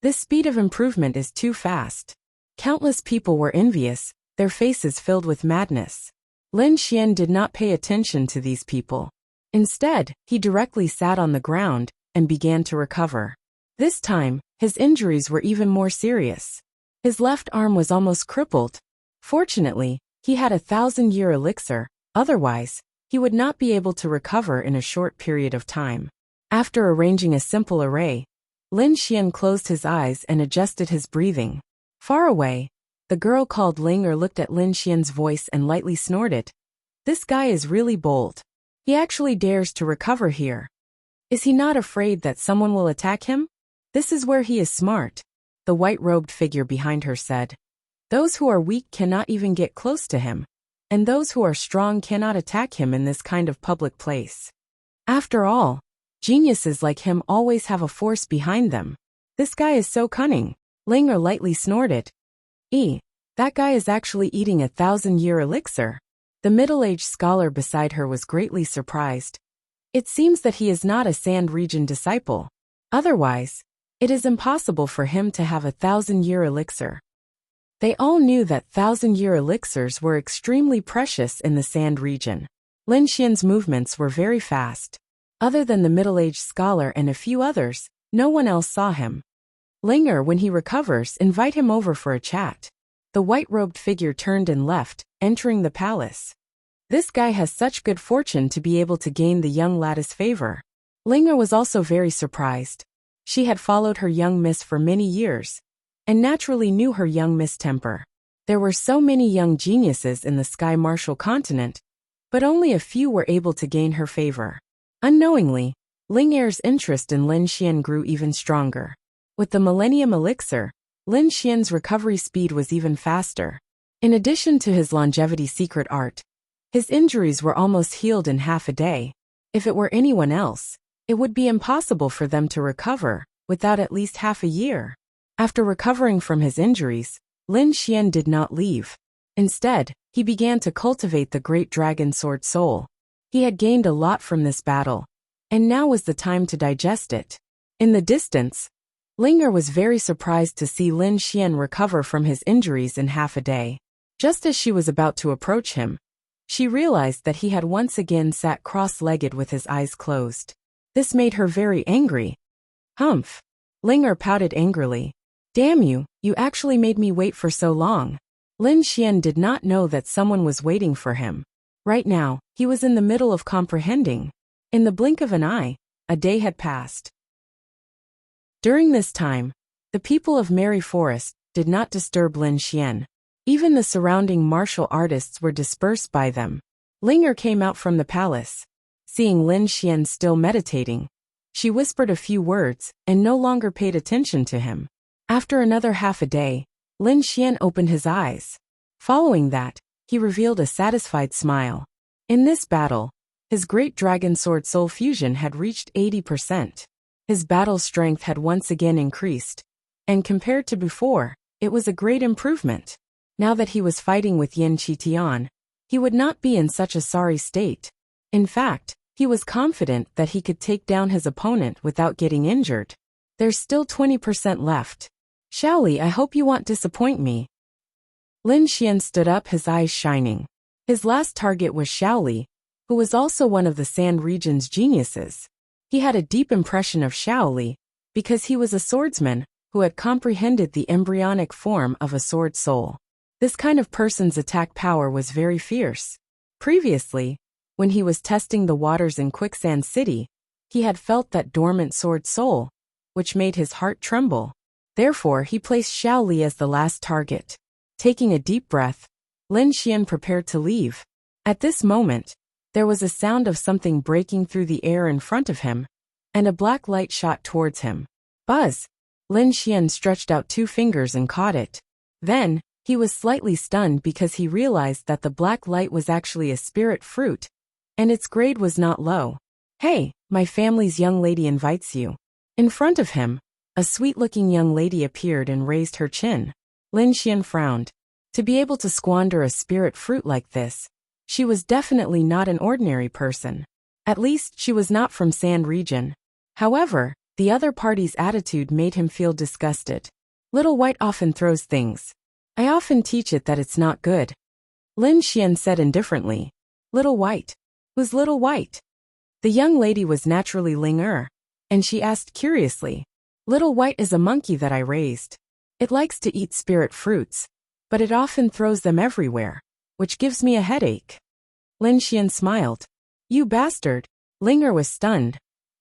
This speed of improvement is too fast. Countless people were envious, their faces filled with madness. Lin Xian did not pay attention to these people. Instead, he directly sat on the ground and began to recover. This time, his injuries were even more serious. His left arm was almost crippled. Fortunately, he had 1,000-year elixir, otherwise, he would not be able to recover in a short period of time. After arranging a simple array, Lin Xian closed his eyes and adjusted his breathing. Far away, the girl called Ling looked at Lin Xian's voice and lightly snorted. This guy is really bold. He actually dares to recover here. Is he not afraid that someone will attack him? This is where he is smart. The white-robed figure behind her said. Those who are weak cannot even get close to him, and those who are strong cannot attack him in this kind of public place. After all, geniuses like him always have a force behind them. This guy is so cunning. Ling lightly snorted. That guy is actually eating 1,000-year elixir. The middle-aged scholar beside her was greatly surprised. It seems that he is not a Sand Region disciple. Otherwise, it is impossible for him to have 1,000-year elixir. They all knew that 1,000-year elixirs were extremely precious in the Sand Region. Lin Xian's movements were very fast. Other than the middle-aged scholar and a few others, no one else saw him. Linger, when he recovers, invite him over for a chat. The white-robed figure turned and left, entering the palace. This guy has such good fortune to be able to gain the young lad's favor. Linger was also very surprised. She had followed her young miss for many years, and naturally knew her young miss temper. There were so many young geniuses in the Sky Martial continent, but only a few were able to gain her favor. Unknowingly, Linger's interest in Lin Xian grew even stronger. With the Millennium Elixir, Lin Xian's recovery speed was even faster. In addition to his longevity secret art, his injuries were almost healed in half a day. If it were anyone else, it would be impossible for them to recover without at least half a year. After recovering from his injuries, Lin Xian did not leave. Instead, he began to cultivate the great dragon sword soul. He had gained a lot from this battle, and now was the time to digest it. In the distance, Linger was very surprised to see Lin Xian recover from his injuries in half a day. Just as she was about to approach him, she realized that he had once again sat cross-legged with his eyes closed. This made her very angry. Humph! Linger pouted angrily. Damn you, you actually made me wait for so long. Lin Xian did not know that someone was waiting for him. Right now, he was in the middle of comprehending. In the blink of an eye, a day had passed. During this time, the people of Merry Forest did not disturb Lin Xian. Even the surrounding martial artists were dispersed by them. Linger came out from the palace. Seeing Lin Xian still meditating, she whispered a few words and no longer paid attention to him. After another half a day, Lin Xian opened his eyes. Following that, he revealed a satisfied smile. In this battle, his great dragon sword soul fusion had reached 80%. His battle strength had once again increased, and compared to before, it was a great improvement. Now that he was fighting with Yan Qitian, he would not be in such a sorry state. In fact, he was confident that he could take down his opponent without getting injured. There's still 20% left. Shaoli, I hope you won't disappoint me. Lin Xian stood up, his eyes shining. His last target was Shaoli, who was also one of the Sand Region's geniuses. He had a deep impression of Shaoli, because he was a swordsman who had comprehended the embryonic form of a sword soul. This kind of person's attack power was very fierce. Previously, when he was testing the waters in Quicksand City, he had felt that dormant sword soul, which made his heart tremble. Therefore, he placed Shaoli as the last target. Taking a deep breath, Lin Xian prepared to leave. At this moment, there was a sound of something breaking through the air in front of him, and a black light shot towards him. Buzz! Lin Xian stretched out 2 fingers and caught it. Then, he was slightly stunned because he realized that the black light was actually a spirit fruit, and its grade was not low. Hey, my family's young lady invites you. In front of him, a sweet-looking young lady appeared and raised her chin. Lin Xian frowned. To be able to squander a spirit fruit like this, she was definitely not an ordinary person. At least, she was not from Sand region. However, the other party's attitude made him feel disgusted. Little White often throws things. I often teach it that it's not good. Lin Xian said indifferently. Little White? Who's Little White? The young lady was naturally Ling Er, and she asked curiously. Little White is a monkey that I raised. It likes to eat spirit fruits, but it often throws them everywhere, which gives me a headache. Lin Xian smiled. You bastard! Ling Er was stunned.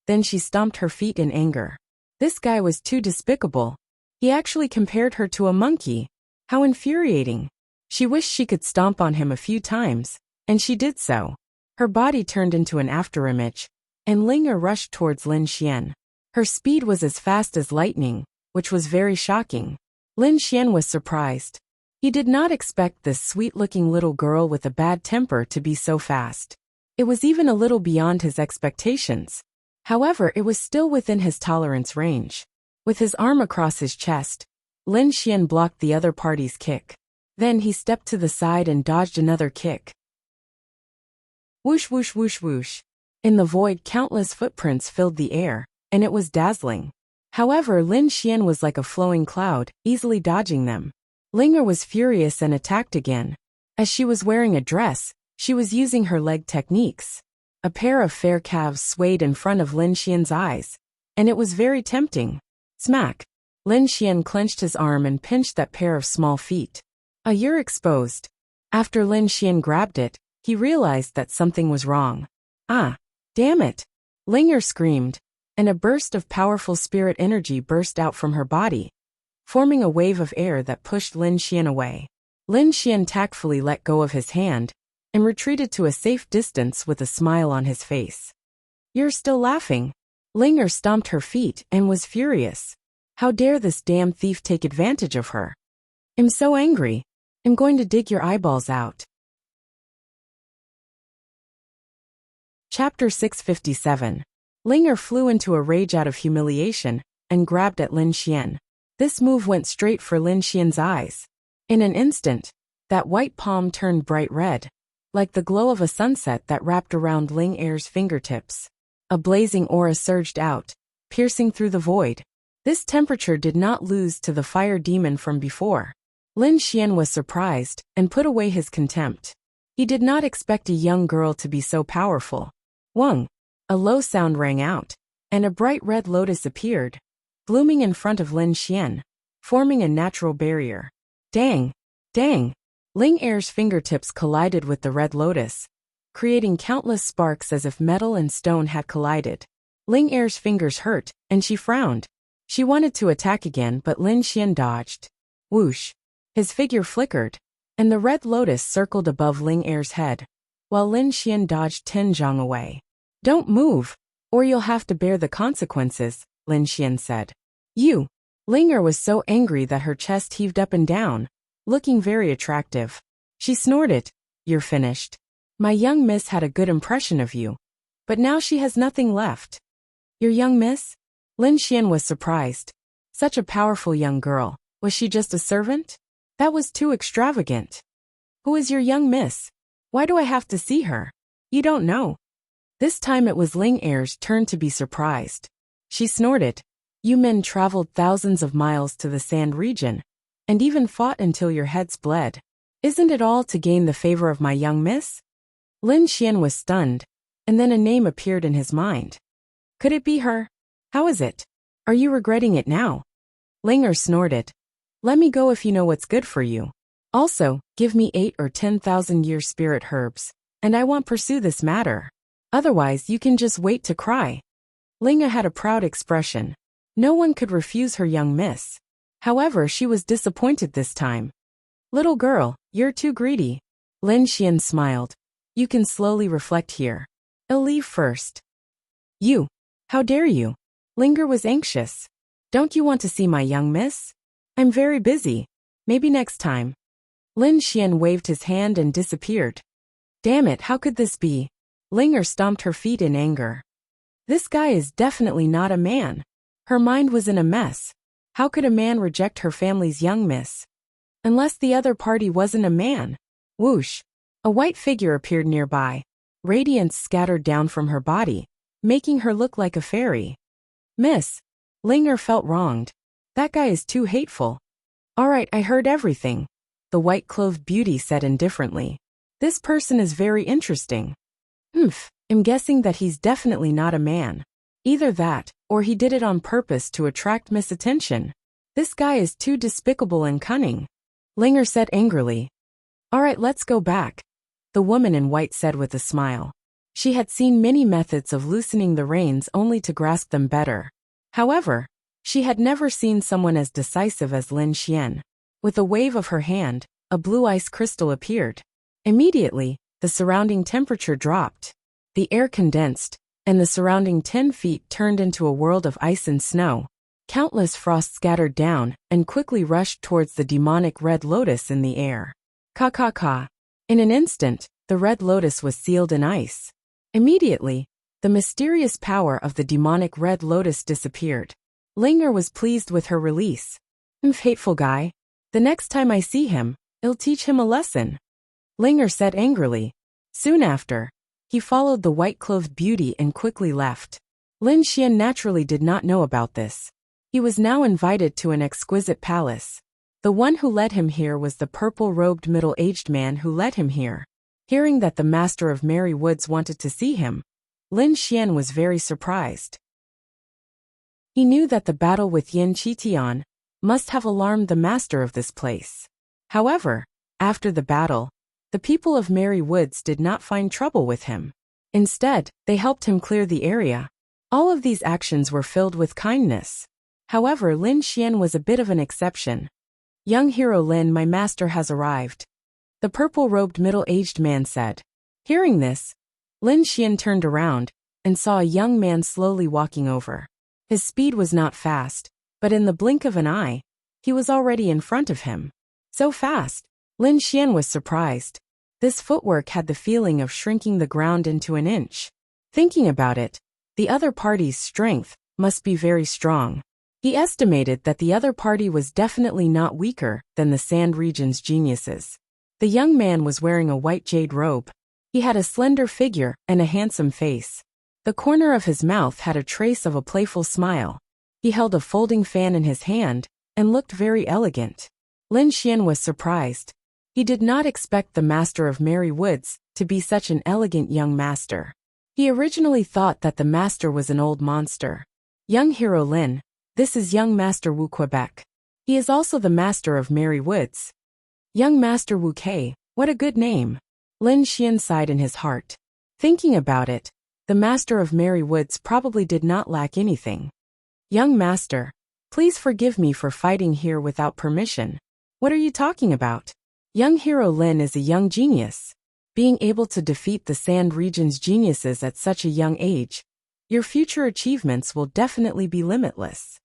Then she stomped her feet in anger. This guy was too despicable. He actually compared her to a monkey. How infuriating. She wished she could stomp on him a few times, and she did so. Her body turned into an afterimage, and Ling Er rushed towards Lin Xian. Her speed was as fast as lightning, which was very shocking. Lin Xian was surprised. He did not expect this sweet-looking little girl with a bad temper to be so fast. It was even a little beyond his expectations. However, it was still within his tolerance range. With his arm across his chest, Lin Xian blocked the other party's kick. Then he stepped to the side and dodged another kick. Whoosh whoosh whoosh whoosh. In the void, countless footprints filled the air, and it was dazzling. However, Lin Xian was like a flowing cloud, easily dodging them. Ling Er was furious and attacked again. As she was wearing a dress, she was using her leg techniques. A pair of fair calves swayed in front of Lin Xian's eyes, and it was very tempting. Smack! Lin Xian clenched his arm and pinched that pair of small feet. You're exposed. After Lin Xian grabbed it, he realized that something was wrong. Ah! Damn it! Ling Er screamed, and a burst of powerful spirit energy burst out from her body, forming a wave of air that pushed Lin Xian away. Lin Xian tactfully let go of his hand, and retreated to a safe distance with a smile on his face. You're still laughing? Ling Er stomped her feet and was furious. How dare this damn thief take advantage of her? I'm so angry. I'm going to dig your eyeballs out. Chapter 657. Ling Er flew into a rage out of humiliation and grabbed at Lin Xian. This move went straight for Lin Xian's eyes. In an instant, that white palm turned bright red, like the glow of a sunset that wrapped around Ling Er's fingertips. A blazing aura surged out, piercing through the void. This temperature did not lose to the fire demon from before. Lin Xian was surprised and put away his contempt. He did not expect a young girl to be so powerful. Wang! A low sound rang out, and a bright red lotus appeared, blooming in front of Lin Xian, forming a natural barrier. Dang! Dang! Ling Er's fingertips collided with the red lotus, creating countless sparks as if metal and stone had collided. Ling Er's fingers hurt, and she frowned. She wanted to attack again, but Lin Xian dodged. Whoosh! His figure flickered, and the red lotus circled above Ling Er's head, while Lin Xian dodged Zhang away. Don't move, or you'll have to bear the consequences, Lin Xian said. You! Ling Er was so angry that her chest heaved up and down, looking very attractive. She snorted. You're finished. My young miss had a good impression of you, but now she has nothing left. Your young miss? Lin Xian was surprised. Such a powerful young girl. Was she just a servant? That was too extravagant. Who is your young miss? Why do I have to see her? You don't know. This time it was Ling Er's turn to be surprised. She snorted. You men traveled thousands of miles to the Sand region, and even fought until your heads bled. Isn't it all to gain the favor of my young miss? Lin Xian was stunned, and then a name appeared in his mind. Could it be her? How is it? Are you regretting it now? Linger snorted. Let me go if you know what's good for you. Also, give me 8 or 10,000 year spirit herbs, and I won't pursue this matter. Otherwise, you can just wait to cry. Linga had a proud expression. No one could refuse her young miss. However, she was disappointed this time. Little girl, you're too greedy. Lin Xian smiled. You can slowly reflect here. I'll leave first. You. How dare you? Linger was anxious. Don't you want to see my young miss? I'm very busy. Maybe next time. Lin Xian waved his hand and disappeared. Damn it, how could this be? Linger stomped her feet in anger. This guy is definitely not a man. Her mind was in a mess. How could a man reject her family's young miss? Unless the other party wasn't a man. Whoosh! A white figure appeared nearby. Radiance scattered down from her body, making her look like a fairy. Miss. Linger felt wronged. That guy is too hateful. Alright, I heard everything. The white-clothed beauty said indifferently. This person is very interesting. I'm guessing that he's definitely not a man. Either that, or he did it on purpose to attract Miss attention. This guy is too despicable and cunning. Linger said angrily. Alright, let's go back. The woman in white said with a smile. She had seen many methods of loosening the reins only to grasp them better. However, she had never seen someone as decisive as Lin Xian. With a wave of her hand, a blue ice crystal appeared. Immediately, the surrounding temperature dropped. The air condensed, and the surrounding 10 feet turned into a world of ice and snow. Countless frosts scattered down and quickly rushed towards the demonic red lotus in the air. Ka. In an instant, the red lotus was sealed in ice. Immediately, the mysterious power of the demonic red lotus disappeared. Linger was pleased with her release. Hateful guy. The next time I see him, I'll teach him a lesson. Linger said angrily. Soon after, he followed the white-clothed beauty and quickly left. Lin Xian naturally did not know about this. He was now invited to an exquisite palace. The one who led him here was the purple-robed middle-aged man who led him here. Hearing that the master of Merry Woods wanted to see him, Lin Xian was very surprised. He knew that the battle with Yin Qitian must have alarmed the master of this place. However, after the battle, the people of Merry Woods did not find trouble with him. Instead, they helped him clear the area. All of these actions were filled with kindness. However, Lin Xian was a bit of an exception. Young hero Lin, my master has arrived. The purple-robed middle-aged man said. Hearing this, Lin Xian turned around and saw a young man slowly walking over. His speed was not fast, but in the blink of an eye, he was already in front of him. So fast, Lin Xian was surprised. This footwork had the feeling of shrinking the ground into an inch. Thinking about it, the other party's strength must be very strong. He estimated that the other party was definitely not weaker than the Sand Region's geniuses. The young man was wearing a white jade robe. He had a slender figure and a handsome face. The corner of his mouth had a trace of a playful smile. He held a folding fan in his hand and looked very elegant. Lin Xian was surprised. He did not expect the master of Merry Woods to be such an elegant young master. He originally thought that the master was an old monster. Young hero Lin, this is young master Wu Quebec. He is also the master of Merry Woods. Young master Wu Kei, what a good name. Lin Xian sighed in his heart. Thinking about it, the master of Merry Woods probably did not lack anything. Young master, please forgive me for fighting here without permission. What are you talking about? Young hero Lin is a young genius. Being able to defeat the Sand Region's geniuses at such a young age, your future achievements will definitely be limitless.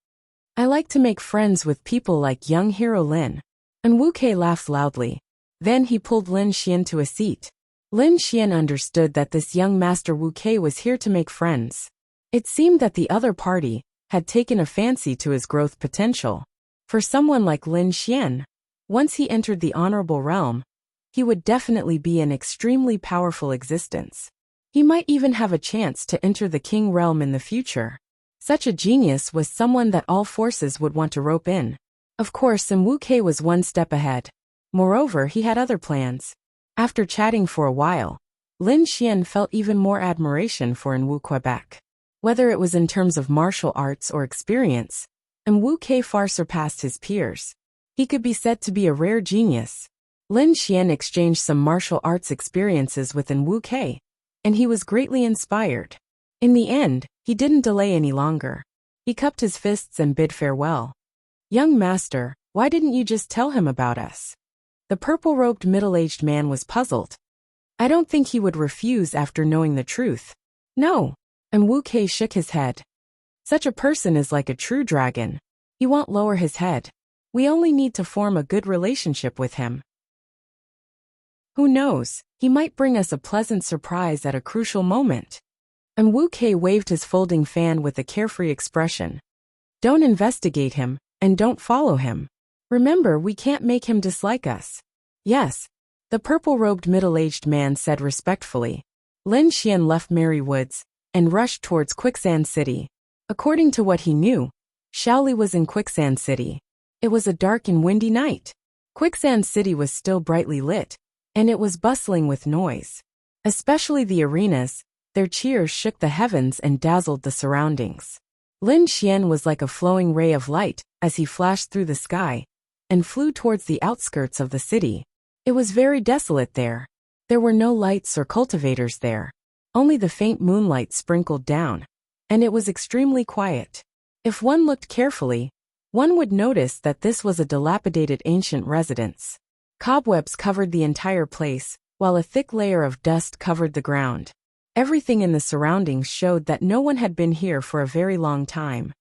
I like to make friends with people like young hero Lin. And Wu Kei laughed loudly. Then he pulled Lin Xian to a seat. Lin Xian understood that this young master Wu Kei was here to make friends. It seemed that the other party had taken a fancy to his growth potential. For someone like Lin Xian, once he entered the honorable realm, he would definitely be an extremely powerful existence. He might even have a chance to enter the king realm in the future. Such a genius was someone that all forces would want to rope in. Of course, Wu Kei was one step ahead. Moreover, he had other plans. After chatting for a while, Lin Xian felt even more admiration for Wu Quebec. Whether it was in terms of martial arts or experience, and Wu Kei far surpassed his peers. He could be said to be a rare genius. Lin Xian exchanged some martial arts experiences with Wu Kei, and he was greatly inspired. In the end, he didn't delay any longer. He cupped his fists and bid farewell. "Young master, why didn't you just tell him about us?" The purple-robed middle-aged man was puzzled. "I don't think he would refuse after knowing the truth." "No." And Wu Kei shook his head. "Such a person is like a true dragon. He won't lower his head. We only need to form a good relationship with him. Who knows, he might bring us a pleasant surprise at a crucial moment." And Wu Kei waved his folding fan with a carefree expression. "Don't investigate him, and don't follow him. Remember, we can't make him dislike us." "Yes," the purple-robed middle-aged man said respectfully. Lin Xian left Merry Woods and rushed towards Quicksand City. According to what he knew, Shaoli was in Quicksand City. It was a dark and windy night. Quicksand City was still brightly lit, and it was bustling with noise. Especially the arenas, their cheers shook the heavens and dazzled the surroundings. Lin Xian was like a flowing ray of light as he flashed through the sky and flew towards the outskirts of the city. It was very desolate there. There were no lights or cultivators there. Only the faint moonlight sprinkled down, and it was extremely quiet. If one looked carefully, one would notice that this was a dilapidated ancient residence. Cobwebs covered the entire place, while a thick layer of dust covered the ground. Everything in the surroundings showed that no one had been here for a very long time.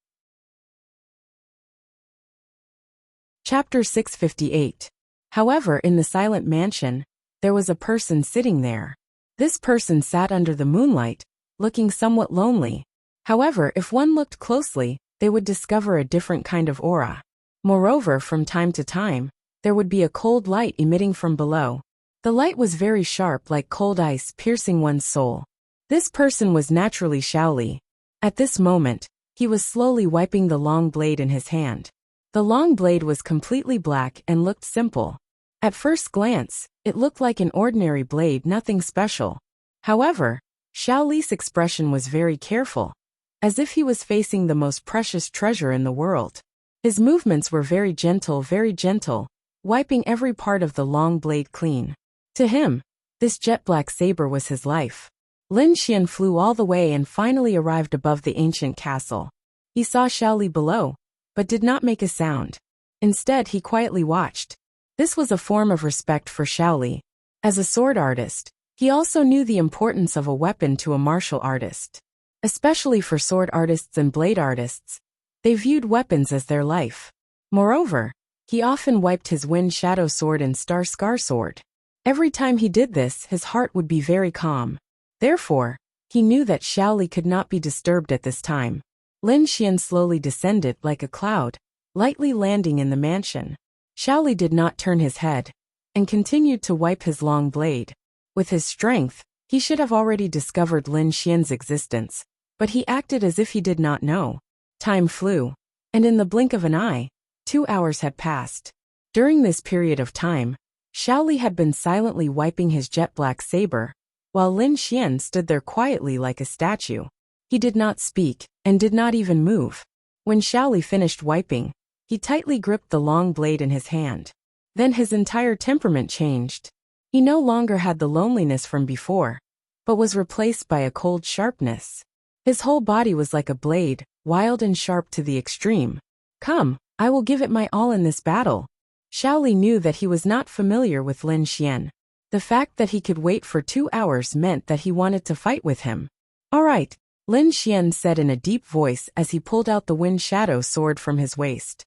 Chapter 658. However, in the silent mansion, there was a person sitting there. This person sat under the moonlight, looking somewhat lonely. However, if one looked closely, they would discover a different kind of aura. Moreover, from time to time, there would be a cold light emitting from below. The light was very sharp, like cold ice piercing one's soul. This person was naturally Shaoli. At this moment, he was slowly wiping the long blade in his hand. The long blade was completely black and looked simple. At first glance, it looked like an ordinary blade, nothing special. However, Shaoli's expression was very careful, as if he was facing the most precious treasure in the world. His movements were very gentle, wiping every part of the long blade clean. To him, this jet-black saber was his life. Lin Xian flew all the way and finally arrived above the ancient castle. He saw Shaoli below, but did not make a sound. Instead, he quietly watched. This was a form of respect for Shaoli. As a sword artist, he also knew the importance of a weapon to a martial artist. Especially for sword artists and blade artists, they viewed weapons as their life. Moreover, he often wiped his wind shadow sword and star scar sword. Every time he did this, his heart would be very calm. Therefore, he knew that Shaoli could not be disturbed at this time. Lin Xian slowly descended like a cloud, lightly landing in the mansion. Shaoli did not turn his head, and continued to wipe his long blade. With his strength, he should have already discovered Lin Xian's existence, but he acted as if he did not know. Time flew, and in the blink of an eye, 2 hours had passed. During this period of time, Shaoli had been silently wiping his jet-black saber, while Lin Xian stood there quietly like a statue. He did not speak, and did not even move. When Shaoli finished wiping, he tightly gripped the long blade in his hand. Then his entire temperament changed. He no longer had the loneliness from before, but was replaced by a cold sharpness. His whole body was like a blade, wild and sharp to the extreme. "Come, I will give it my all in this battle." Shaoli knew that he was not familiar with Lin Xian. The fact that he could wait for 2 hours meant that he wanted to fight with him. "All right," Lin Xian said in a deep voice as he pulled out the wind shadow sword from his waist.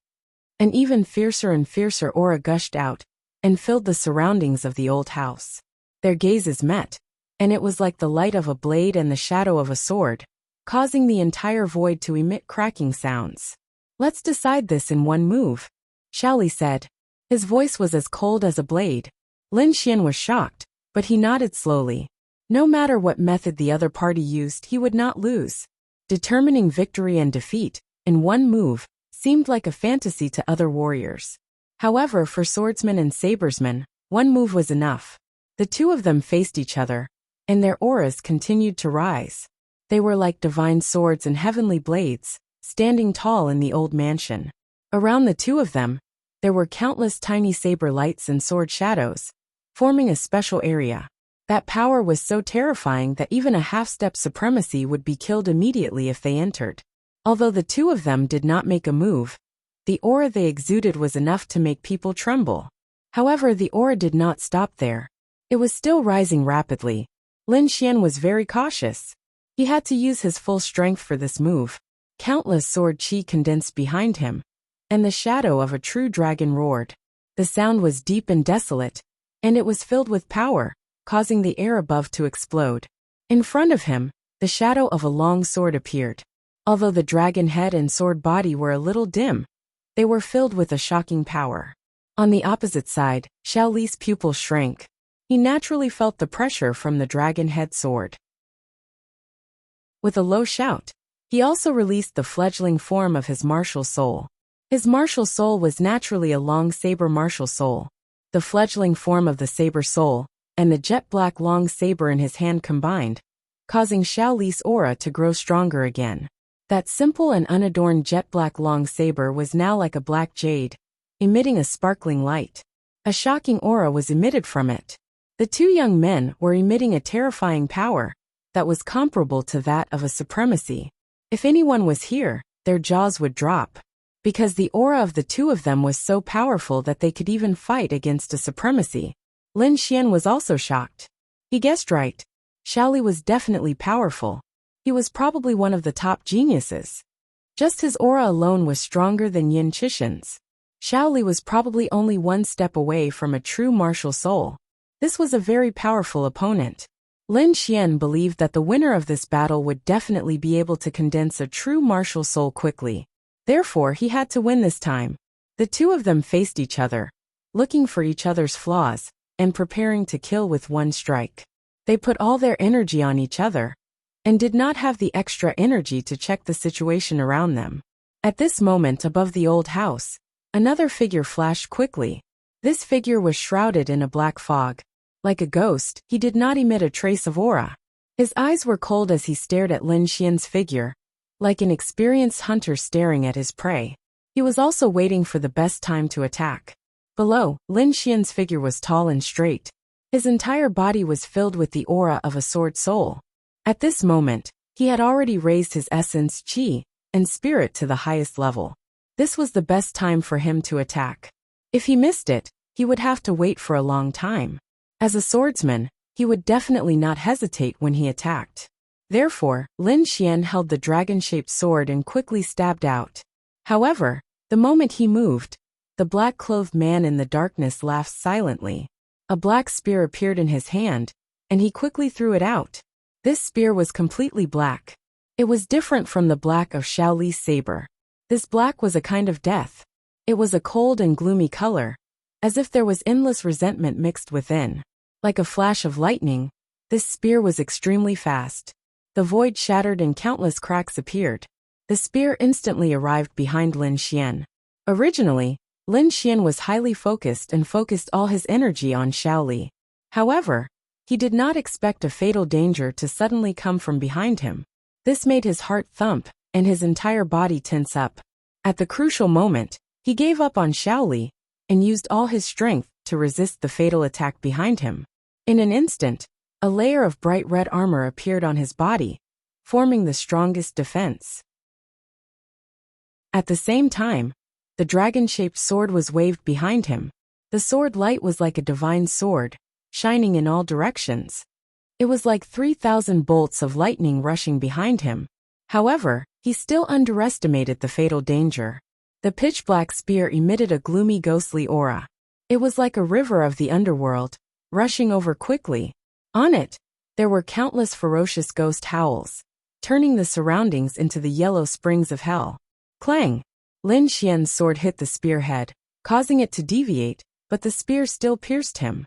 An even fiercer and fiercer aura gushed out, and filled the surroundings of the old house. Their gazes met, and it was like the light of a blade and the shadow of a sword, causing the entire void to emit cracking sounds. "Let's decide this in one move," Shaoli said. His voice was as cold as a blade. Lin Xian was shocked, but he nodded slowly. No matter what method the other party used, he would not lose. Determining victory and defeat, in one move, seemed like a fantasy to other warriors. However, for swordsmen and sabersmen, one move was enough. The two of them faced each other, and their auras continued to rise. They were like divine swords and heavenly blades, standing tall in the old mansion. Around the two of them, there were countless tiny saber lights and sword shadows, forming a special area. That power was so terrifying that even a half-step supremacy would be killed immediately if they entered. Although the two of them did not make a move, the aura they exuded was enough to make people tremble. However, the aura did not stop there. It was still rising rapidly. Lin Xian was very cautious. He had to use his full strength for this move. Countless sword chi condensed behind him, and the shadow of a true dragon roared. The sound was deep and desolate, and it was filled with power, causing the air above to explode. In front of him, the shadow of a long sword appeared. Although the dragon head and sword body were a little dim, they were filled with a shocking power. On the opposite side, Xiao Li's pupil shrank. He naturally felt the pressure from the dragon head sword. With a low shout, he also released the fledgling form of his martial soul. His martial soul was naturally a long saber martial soul. The fledgling form of the saber soul and the jet-black long saber in his hand combined, causing Xiao Li's aura to grow stronger again. That simple and unadorned jet-black long saber was now like a black jade, emitting a sparkling light. A shocking aura was emitted from it. The two young men were emitting a terrifying power that was comparable to that of a supremacy. If anyone was here, their jaws would drop, because the aura of the two of them was so powerful that they could even fight against a supremacy. Lin Xian was also shocked. He guessed right. Xiao Li was definitely powerful. He was probably one of the top geniuses. Just his aura alone was stronger than Yin Qixin's. Xiao Li was probably only one step away from a true martial soul. This was a very powerful opponent. Lin Xian believed that the winner of this battle would definitely be able to condense a true martial soul quickly. Therefore, he had to win this time. The two of them faced each other, looking for each other's flaws, and preparing to kill with one strike. They put all their energy on each other, and did not have the extra energy to check the situation around them. At this moment above the old house, another figure flashed quickly. This figure was shrouded in a black fog. Like a ghost, he did not emit a trace of aura. His eyes were cold as he stared at Lin Xian's figure, like an experienced hunter staring at his prey. He was also waiting for the best time to attack. Below, Lin Xian's figure was tall and straight. His entire body was filled with the aura of a sword soul. At this moment, he had already raised his essence, qi, and spirit to the highest level. This was the best time for him to attack. If he missed it, he would have to wait for a long time. As a swordsman, he would definitely not hesitate when he attacked. Therefore, Lin Xian held the dragon-shaped sword and quickly stabbed out. However, the moment he moved, the black-clothed man in the darkness laughed silently. A black spear appeared in his hand, and he quickly threw it out. This spear was completely black. It was different from the black of Xiao Li's saber. This black was a kind of death. It was a cold and gloomy color, as if there was endless resentment mixed within. Like a flash of lightning, this spear was extremely fast. The void shattered and countless cracks appeared. The spear instantly arrived behind Lin Xian. Originally, Lin Xian was highly focused and focused all his energy on Xiao Li. However, he did not expect a fatal danger to suddenly come from behind him. This made his heart thump, and his entire body tense up. At the crucial moment, he gave up on Xiao Li, and used all his strength to resist the fatal attack behind him. In an instant, a layer of bright red armor appeared on his body, forming the strongest defense. At the same time, the dragon-shaped sword was waved behind him. The sword light was like a divine sword, shining in all directions. It was like 3,000 bolts of lightning rushing behind him. However, he still underestimated the fatal danger. The pitch-black spear emitted a gloomy ghostly aura. It was like a river of the underworld, rushing over quickly. On it, there were countless ferocious ghost howls, turning the surroundings into the yellow springs of hell. Clang! Lin Xian's sword hit the spearhead, causing it to deviate, but the spear still pierced him.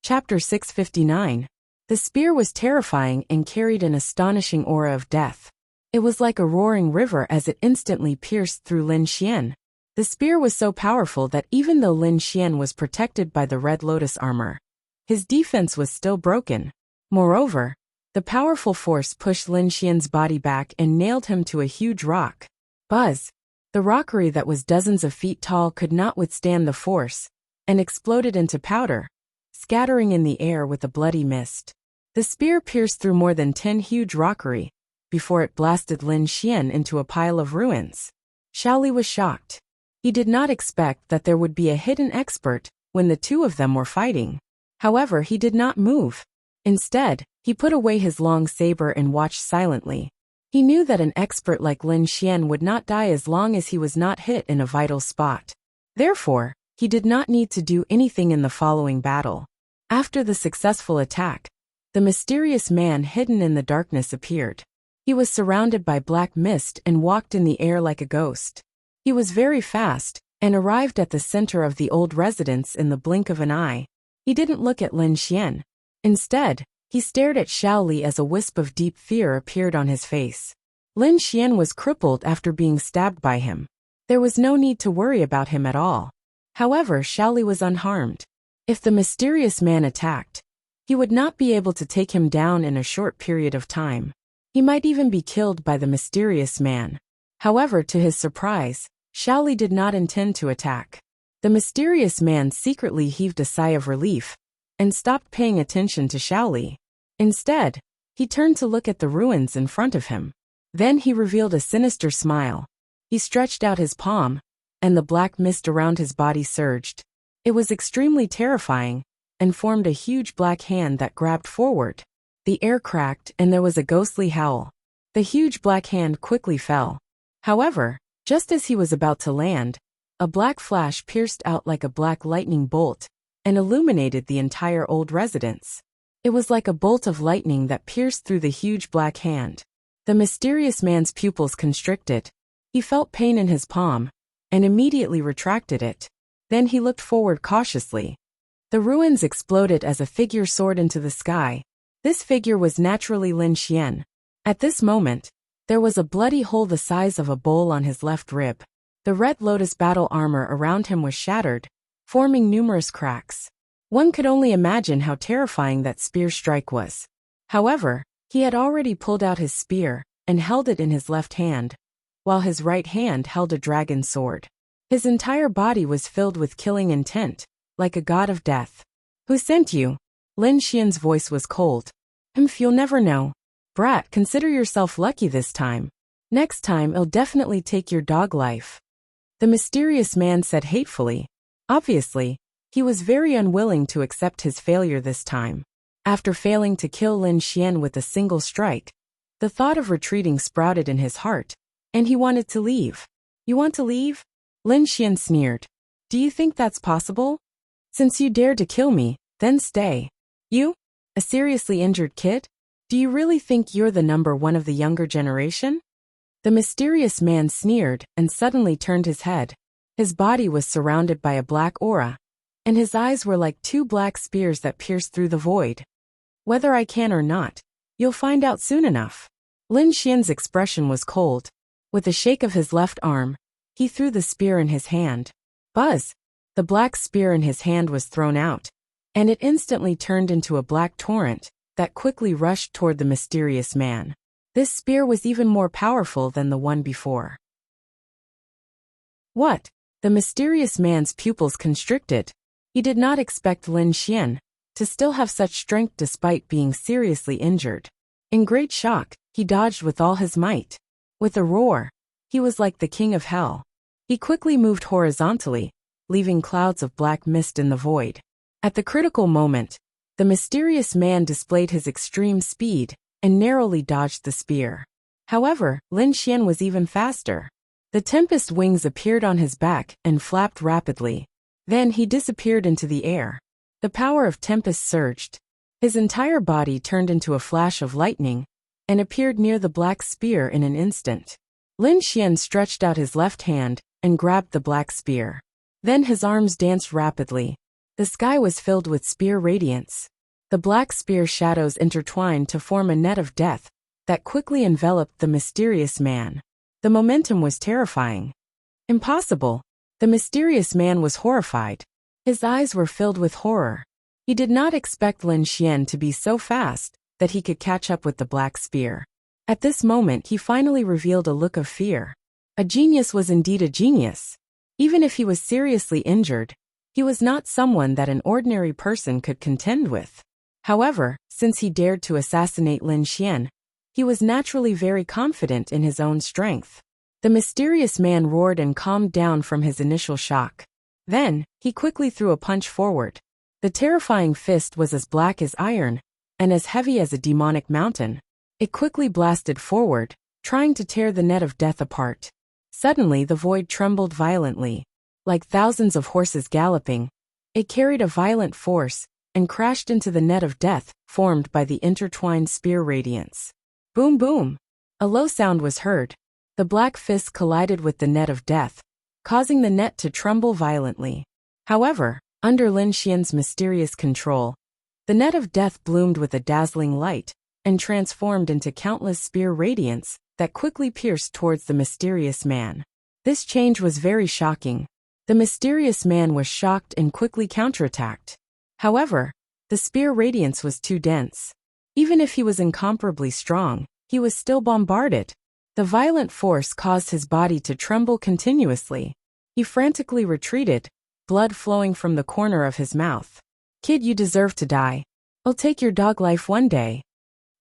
Chapter 659. The spear was terrifying and carried an astonishing aura of death. It was like a roaring river as it instantly pierced through Lin Xian. The spear was so powerful that even though Lin Xian was protected by the Red Lotus armor, his defense was still broken. Moreover, the powerful force pushed Lin Xian's body back and nailed him to a huge rock. Buzz! The rockery that was dozens of feet tall could not withstand the force, and exploded into powder, scattering in the air with a bloody mist. The spear pierced through more than 10 huge rockery, before it blasted Lin Xian into a pile of ruins. Shaoli was shocked. He did not expect that there would be a hidden expert when the two of them were fighting. However, he did not move. Instead, he put away his long saber and watched silently. He knew that an expert like Lin Xian would not die as long as he was not hit in a vital spot. Therefore, he did not need to do anything in the following battle. After the successful attack, the mysterious man hidden in the darkness appeared. He was surrounded by black mist and walked in the air like a ghost. He was very fast, and arrived at the center of the old residence in the blink of an eye. He didn't look at Lin Xian. Instead, he stared at Shaoli as a wisp of deep fear appeared on his face. Lin Xian was crippled after being stabbed by him. There was no need to worry about him at all. However, Shaoli was unharmed. If the mysterious man attacked, he would not be able to take him down in a short period of time. He might even be killed by the mysterious man. However, to his surprise, Shaoli did not intend to attack. The mysterious man secretly heaved a sigh of relief and stopped paying attention to Shaoli. Instead, he turned to look at the ruins in front of him. Then he revealed a sinister smile. He stretched out his palm, and the black mist around his body surged. It was extremely terrifying, and formed a huge black hand that grabbed forward. The air cracked and there was a ghostly howl. The huge black hand quickly fell. However, just as he was about to land, a black flash pierced out like a black lightning bolt and illuminated the entire old residence. It was like a bolt of lightning that pierced through the huge black hand. The mysterious man's pupils constricted. He felt pain in his palm and immediately retracted it. Then he looked forward cautiously. The ruins exploded as a figure soared into the sky. This figure was naturally Lin Xian. At this moment, there was a bloody hole the size of a bowl on his left rib. The red lotus battle armor around him was shattered, forming numerous cracks. One could only imagine how terrifying that spear strike was. However, he had already pulled out his spear and held it in his left hand, while his right hand held a dragon sword. His entire body was filled with killing intent, like a god of death. "Who sent you?" Lin Xian's voice was cold. You'll never know. Brat, consider yourself lucky this time. Next time I'll definitely take your dog life." The mysterious man said hatefully. Obviously, he was very unwilling to accept his failure this time. After failing to kill Lin Xian with a single strike, the thought of retreating sprouted in his heart, and he wanted to leave. "You want to leave?" Lin Xian sneered. "Do you think that's possible? Since you dared to kill me, then stay. You? A seriously injured kid? Do you really think you're the number one of the younger generation?" The mysterious man sneered and suddenly turned his head. His body was surrounded by a black aura, and his eyes were like two black spears that pierced through the void. "Whether I can or not, you'll find out soon enough." Lin Xian's expression was cold. With a shake of his left arm, he threw the spear in his hand. Buzz! The black spear in his hand was thrown out, and it instantly turned into a black torrent that quickly rushed toward the mysterious man. This spear was even more powerful than the one before. What? The mysterious man's pupils constricted. He did not expect Lin Xian to still have such strength despite being seriously injured. In great shock, he dodged with all his might. With a roar, he was like the king of hell. He quickly moved horizontally, leaving clouds of black mist in the void. At the critical moment, the mysterious man displayed his extreme speed and narrowly dodged the spear. However, Lin Xian was even faster. The tempest wings appeared on his back and flapped rapidly. Then he disappeared into the air. The power of tempest surged. His entire body turned into a flash of lightning and appeared near the black spear in an instant. Lin Xian stretched out his left hand and grabbed the black spear. Then his arms danced rapidly. The sky was filled with spear radiance. The black spear shadows intertwined to form a net of death that quickly enveloped the mysterious man. The momentum was terrifying. Impossible. The mysterious man was horrified. His eyes were filled with horror. He did not expect Lin Xian to be so fast that he could catch up with the black spear. At this moment he finally revealed a look of fear. A genius was indeed a genius. Even if he was seriously injured, he was not someone that an ordinary person could contend with. However, since he dared to assassinate Lin Xian, he was naturally very confident in his own strength. The mysterious man roared and calmed down from his initial shock. Then, he quickly threw a punch forward. The terrifying fist was as black as iron, and as heavy as a demonic mountain. It quickly blasted forward, trying to tear the net of death apart. Suddenly the void trembled violently. Like thousands of horses galloping, it carried a violent force, and crashed into the net of death, formed by the intertwined spear radiance. Boom boom! A low sound was heard. The black fist collided with the net of death, causing the net to tremble violently. However, under Lin Xian's mysterious control, the net of death bloomed with a dazzling light, and transformed into countless spear radiance that quickly pierced towards the mysterious man. This change was very shocking. The mysterious man was shocked and quickly counterattacked. However, the spear radiance was too dense. Even if he was incomparably strong, he was still bombarded. The violent force caused his body to tremble continuously. He frantically retreated, blood flowing from the corner of his mouth. "Kid, you deserve to die. I'll take your dog life one day."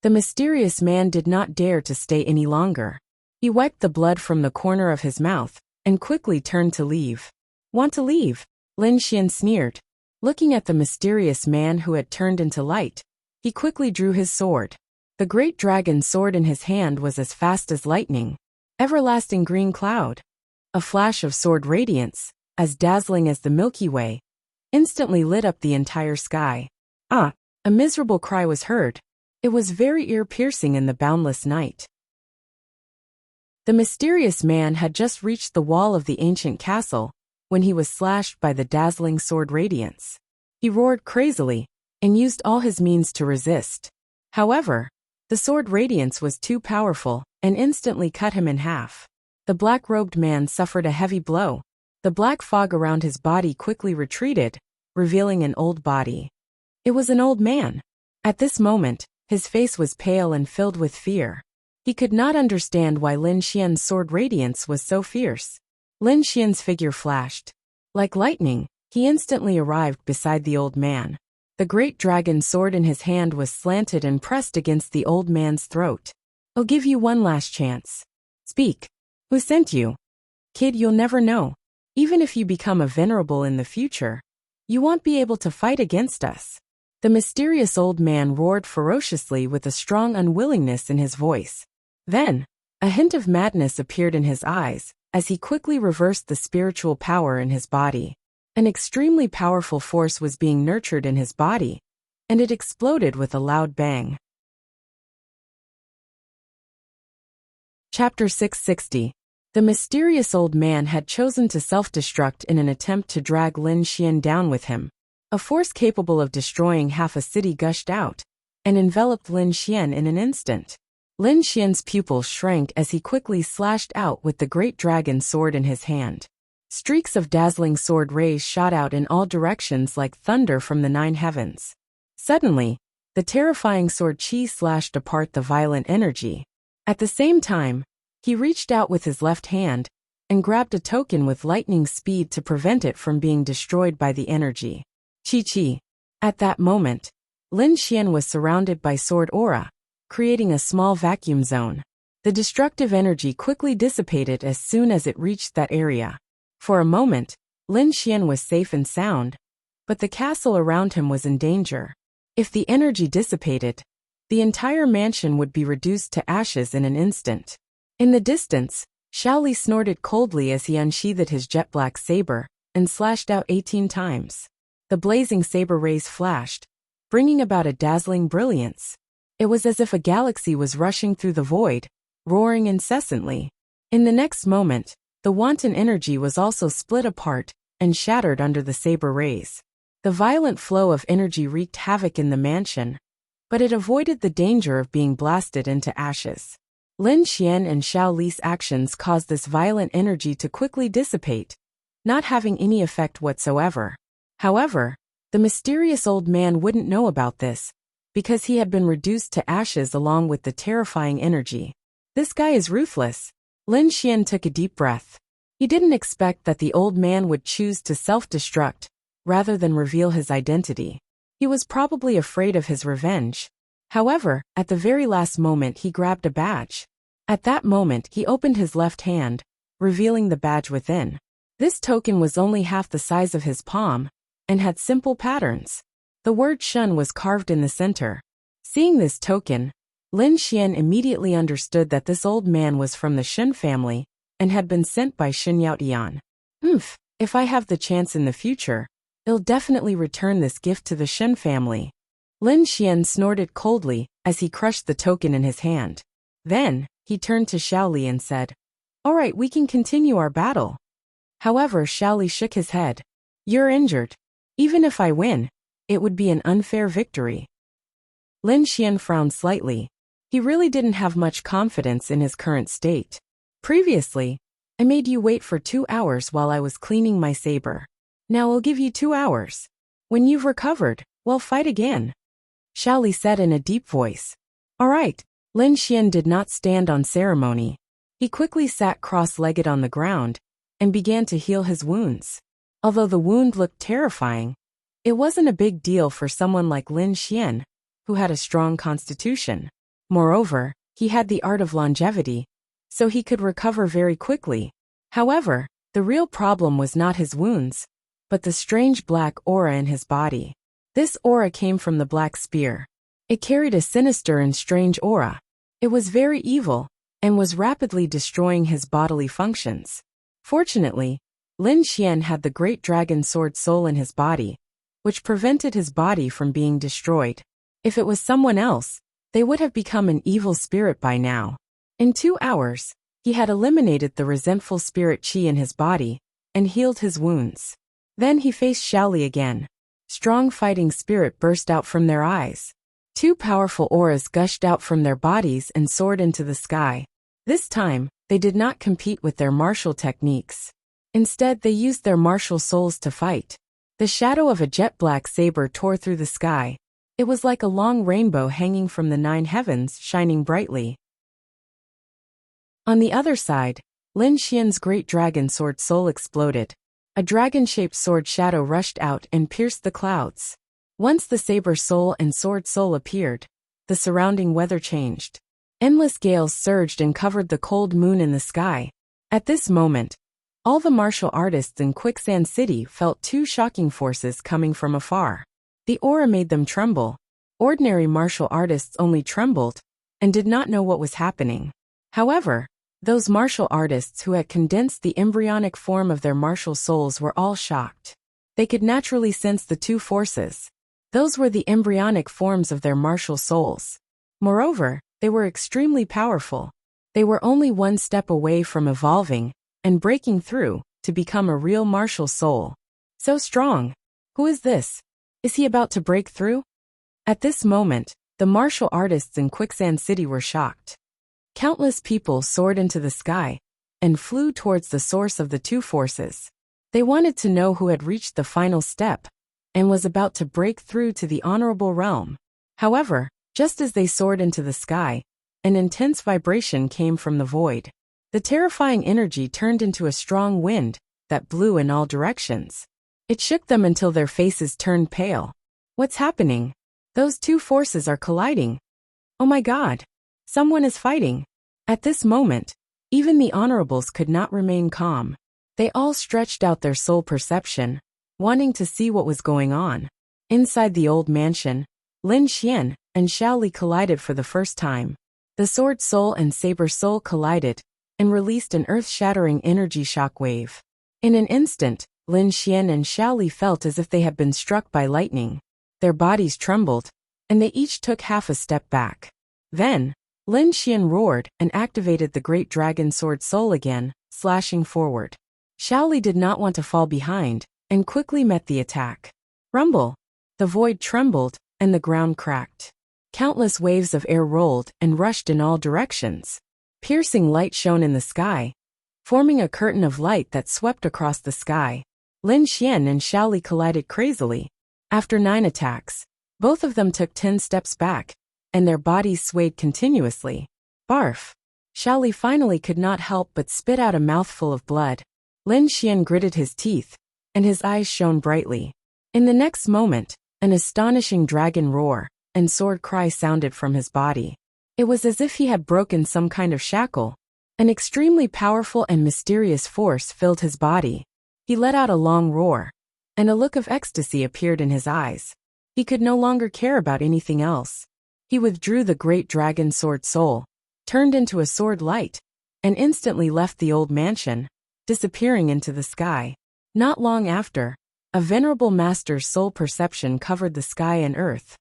The mysterious man did not dare to stay any longer. He wiped the blood from the corner of his mouth, and quickly turned to leave. "Want to leave?" Lin Xian sneered. Looking at the mysterious man who had turned into light, he quickly drew his sword. The great dragon sword in his hand was as fast as lightning. Everlasting green cloud. A flash of sword radiance, as dazzling as the Milky Way, instantly lit up the entire sky. Ah! A miserable cry was heard. It was very ear-piercing in the boundless night. The mysterious man had just reached the wall of the ancient castle when he was slashed by the dazzling sword radiance. He roared crazily and used all his means to resist. However, the sword radiance was too powerful and instantly cut him in half. The black-robed man suffered a heavy blow. The black fog around his body quickly retreated, revealing an old body. It was an old man. At this moment, his face was pale and filled with fear. He could not understand why Lin Xian's sword radiance was so fierce. Lin Xian's figure flashed. Like lightning, he instantly arrived beside the old man. The great dragon sword in his hand was slanted and pressed against the old man's throat. "I'll give you one last chance. Speak. Who sent you?" "Kid, you'll never know. Even if you become a venerable in the future, you won't be able to fight against us." The mysterious old man roared ferociously with a strong unwillingness in his voice. Then, a hint of madness appeared in his eyes, as he quickly reversed the spiritual power in his body. An extremely powerful force was being nurtured in his body, and it exploded with a loud bang. Chapter 660. The mysterious old man had chosen to self-destruct in an attempt to drag Lin Xian down with him. A force capable of destroying half a city gushed out, and enveloped Lin Xian in an instant. Lin Xian's pupils shrank as he quickly slashed out with the great dragon sword in his hand. Streaks of dazzling sword rays shot out in all directions like thunder from the 9 heavens. Suddenly, the terrifying sword chi slashed apart the violent energy. At the same time, he reached out with his left hand, and grabbed a token with lightning speed to prevent it from being destroyed by the energy. Chi. At that moment, Lin Xian was surrounded by sword aura, creating a small vacuum zone. The destructive energy quickly dissipated as soon as it reached that area. For a moment, Lin Xian was safe and sound, but the castle around him was in danger. If the energy dissipated, the entire mansion would be reduced to ashes in an instant. In the distance, Xiaoli snorted coldly as he unsheathed his jet-black saber and slashed out 18 times. The blazing saber rays flashed, bringing about a dazzling brilliance. It was as if a galaxy was rushing through the void, roaring incessantly. In the next moment, the wanton energy was also split apart and shattered under the saber rays. The violent flow of energy wreaked havoc in the mansion, but it avoided the danger of being blasted into ashes. Lin Xian and Xiao Li's actions caused this violent energy to quickly dissipate, not having any effect whatsoever. However, The mysterious old man wouldn't know about this, because he had been reduced to ashes along with the terrifying energy. This guy is ruthless. Lin Xian took a deep breath. He didn't expect that the old man would choose to self-destruct, rather than reveal his identity. He was probably afraid of his revenge. However, at the very last moment he grabbed a badge. At that moment he opened his left hand, revealing the badge within. This token was only half the size of his palm, and had simple patterns. The word Shun was carved in the center. Seeing this token, Lin Xian immediately understood that this old man was from the Shun family, and had been sent by Shun Yaotian. If I have the chance in the future, I'll definitely return this gift to the Shun family. Lin Xian snorted coldly as he crushed the token in his hand. Then, he turned to Xiaoli and said, "Alright, we can continue our battle." However, Xiaoli shook his head. "You're injured. Even if I win, it would be an unfair victory." Lin Xian frowned slightly. He really didn't have much confidence in his current state. Previously, I made you wait for 2 hours while I was cleaning my saber. Now I'll give you 2 hours. When you've recovered, we'll fight again. Xiaoli said in a deep voice. Alright. Lin Xian did not stand on ceremony. He quickly sat cross-legged on the ground, and began to heal his wounds. Although the wound looked terrifying, it wasn't a big deal for someone like Lin Xian, who had a strong constitution. Moreover, he had the art of longevity, so he could recover very quickly. However, the real problem was not his wounds, but the strange black aura in his body. This aura came from the black spear. It carried a sinister and strange aura. It was very evil, and was rapidly destroying his bodily functions. Fortunately, Lin Xian had the great dragon sword soul in his body, which prevented his body from being destroyed. If it was someone else, they would have become an evil spirit by now. In 2 hours, he had eliminated the resentful spirit qi in his body, and healed his wounds. Then he faced Xiaoli again. Strong fighting spirit burst out from their eyes. 2 powerful auras gushed out from their bodies and soared into the sky. This time, they did not compete with their martial techniques. Instead, they used their martial souls to fight. The shadow of a jet-black saber tore through the sky. It was like a long rainbow hanging from the 9 heavens, shining brightly. On the other side, Lin Xian's great dragon sword soul exploded. A dragon-shaped sword shadow rushed out and pierced the clouds. Once the saber soul and sword soul appeared, the surrounding weather changed. Endless gales surged and covered the cold moon in the sky. At this moment, all the martial artists in Quicksand City felt 2 shocking forces coming from afar. The aura made them tremble. Ordinary martial artists only trembled, and did not know what was happening. However, those martial artists who had condensed the embryonic form of their martial souls were all shocked. They could naturally sense the 2 forces. Those were the embryonic forms of their martial souls. Moreover, they were extremely powerful. They were only 1 step away from evolving and breaking through to become a real martial soul. So strong. Who is this? Is he about to break through? At this moment, the martial artists in Quicksand City were shocked. Countless people soared into the sky and flew towards the source of the 2 forces. They wanted to know who had reached the final step and was about to break through to the honorable realm. However, just as they soared into the sky, an intense vibration came from the void. The terrifying energy turned into a strong wind that blew in all directions. It shook them until their faces turned pale. What's happening? Those 2 forces are colliding. Oh my God! Someone is fighting. At this moment, even the honorables could not remain calm. They all stretched out their soul perception, wanting to see what was going on. Inside the old mansion, Lin Xian and Xiaoli collided for the first time. The sword soul and saber soul collided, and released an earth-shattering energy shockwave. In an instant, Lin Xian and Xiaoli felt as if they had been struck by lightning. Their bodies trembled, and they each took half a step back. Then, Lin Xian roared and activated the great dragon sword soul again, slashing forward. Xiaoli did not want to fall behind, and quickly met the attack. Rumble! The void trembled, and the ground cracked. Countless waves of air rolled and rushed in all directions. Piercing light shone in the sky, forming a curtain of light that swept across the sky. Lin Xian and Xiaoli collided crazily. After 9 attacks, both of them took 10 steps back, and their bodies swayed continuously. Barf! Xiaoli finally could not help but spit out a mouthful of blood. Lin Xian gritted his teeth, and his eyes shone brightly. In the next moment, an astonishing dragon roar and sword cry sounded from his body. It was as if he had broken some kind of shackle. An extremely powerful and mysterious force filled his body. He let out a long roar, and a look of ecstasy appeared in his eyes. He could no longer care about anything else. He withdrew the great dragon sword soul, turned into a sword light, and instantly left the old mansion, disappearing into the sky. Not long after, a venerable master's soul perception covered the sky and earth.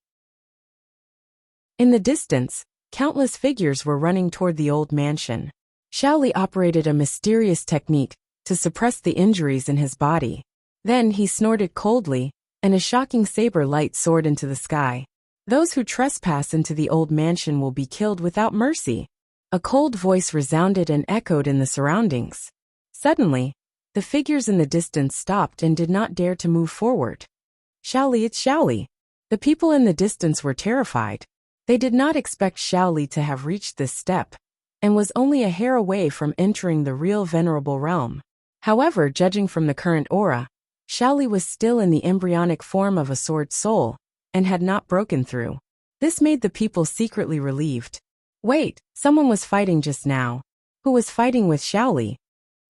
In the distance, countless figures were running toward the old mansion. Xiaoli operated a mysterious technique to suppress the injuries in his body. Then he snorted coldly, and a shocking saber light soared into the sky. Those who trespass into the old mansion will be killed without mercy. A cold voice resounded and echoed in the surroundings. Suddenly, the figures in the distance stopped and did not dare to move forward. Xiaoli, it's Xiaoli. The people in the distance were terrified. They did not expect Xiaoli to have reached this step, and was only a hair away from entering the real venerable realm. However, judging from the current aura, Xiaoli was still in the embryonic form of a sword soul, and had not broken through. This made the people secretly relieved. Wait, someone was fighting just now. Who was fighting with Xiaoli?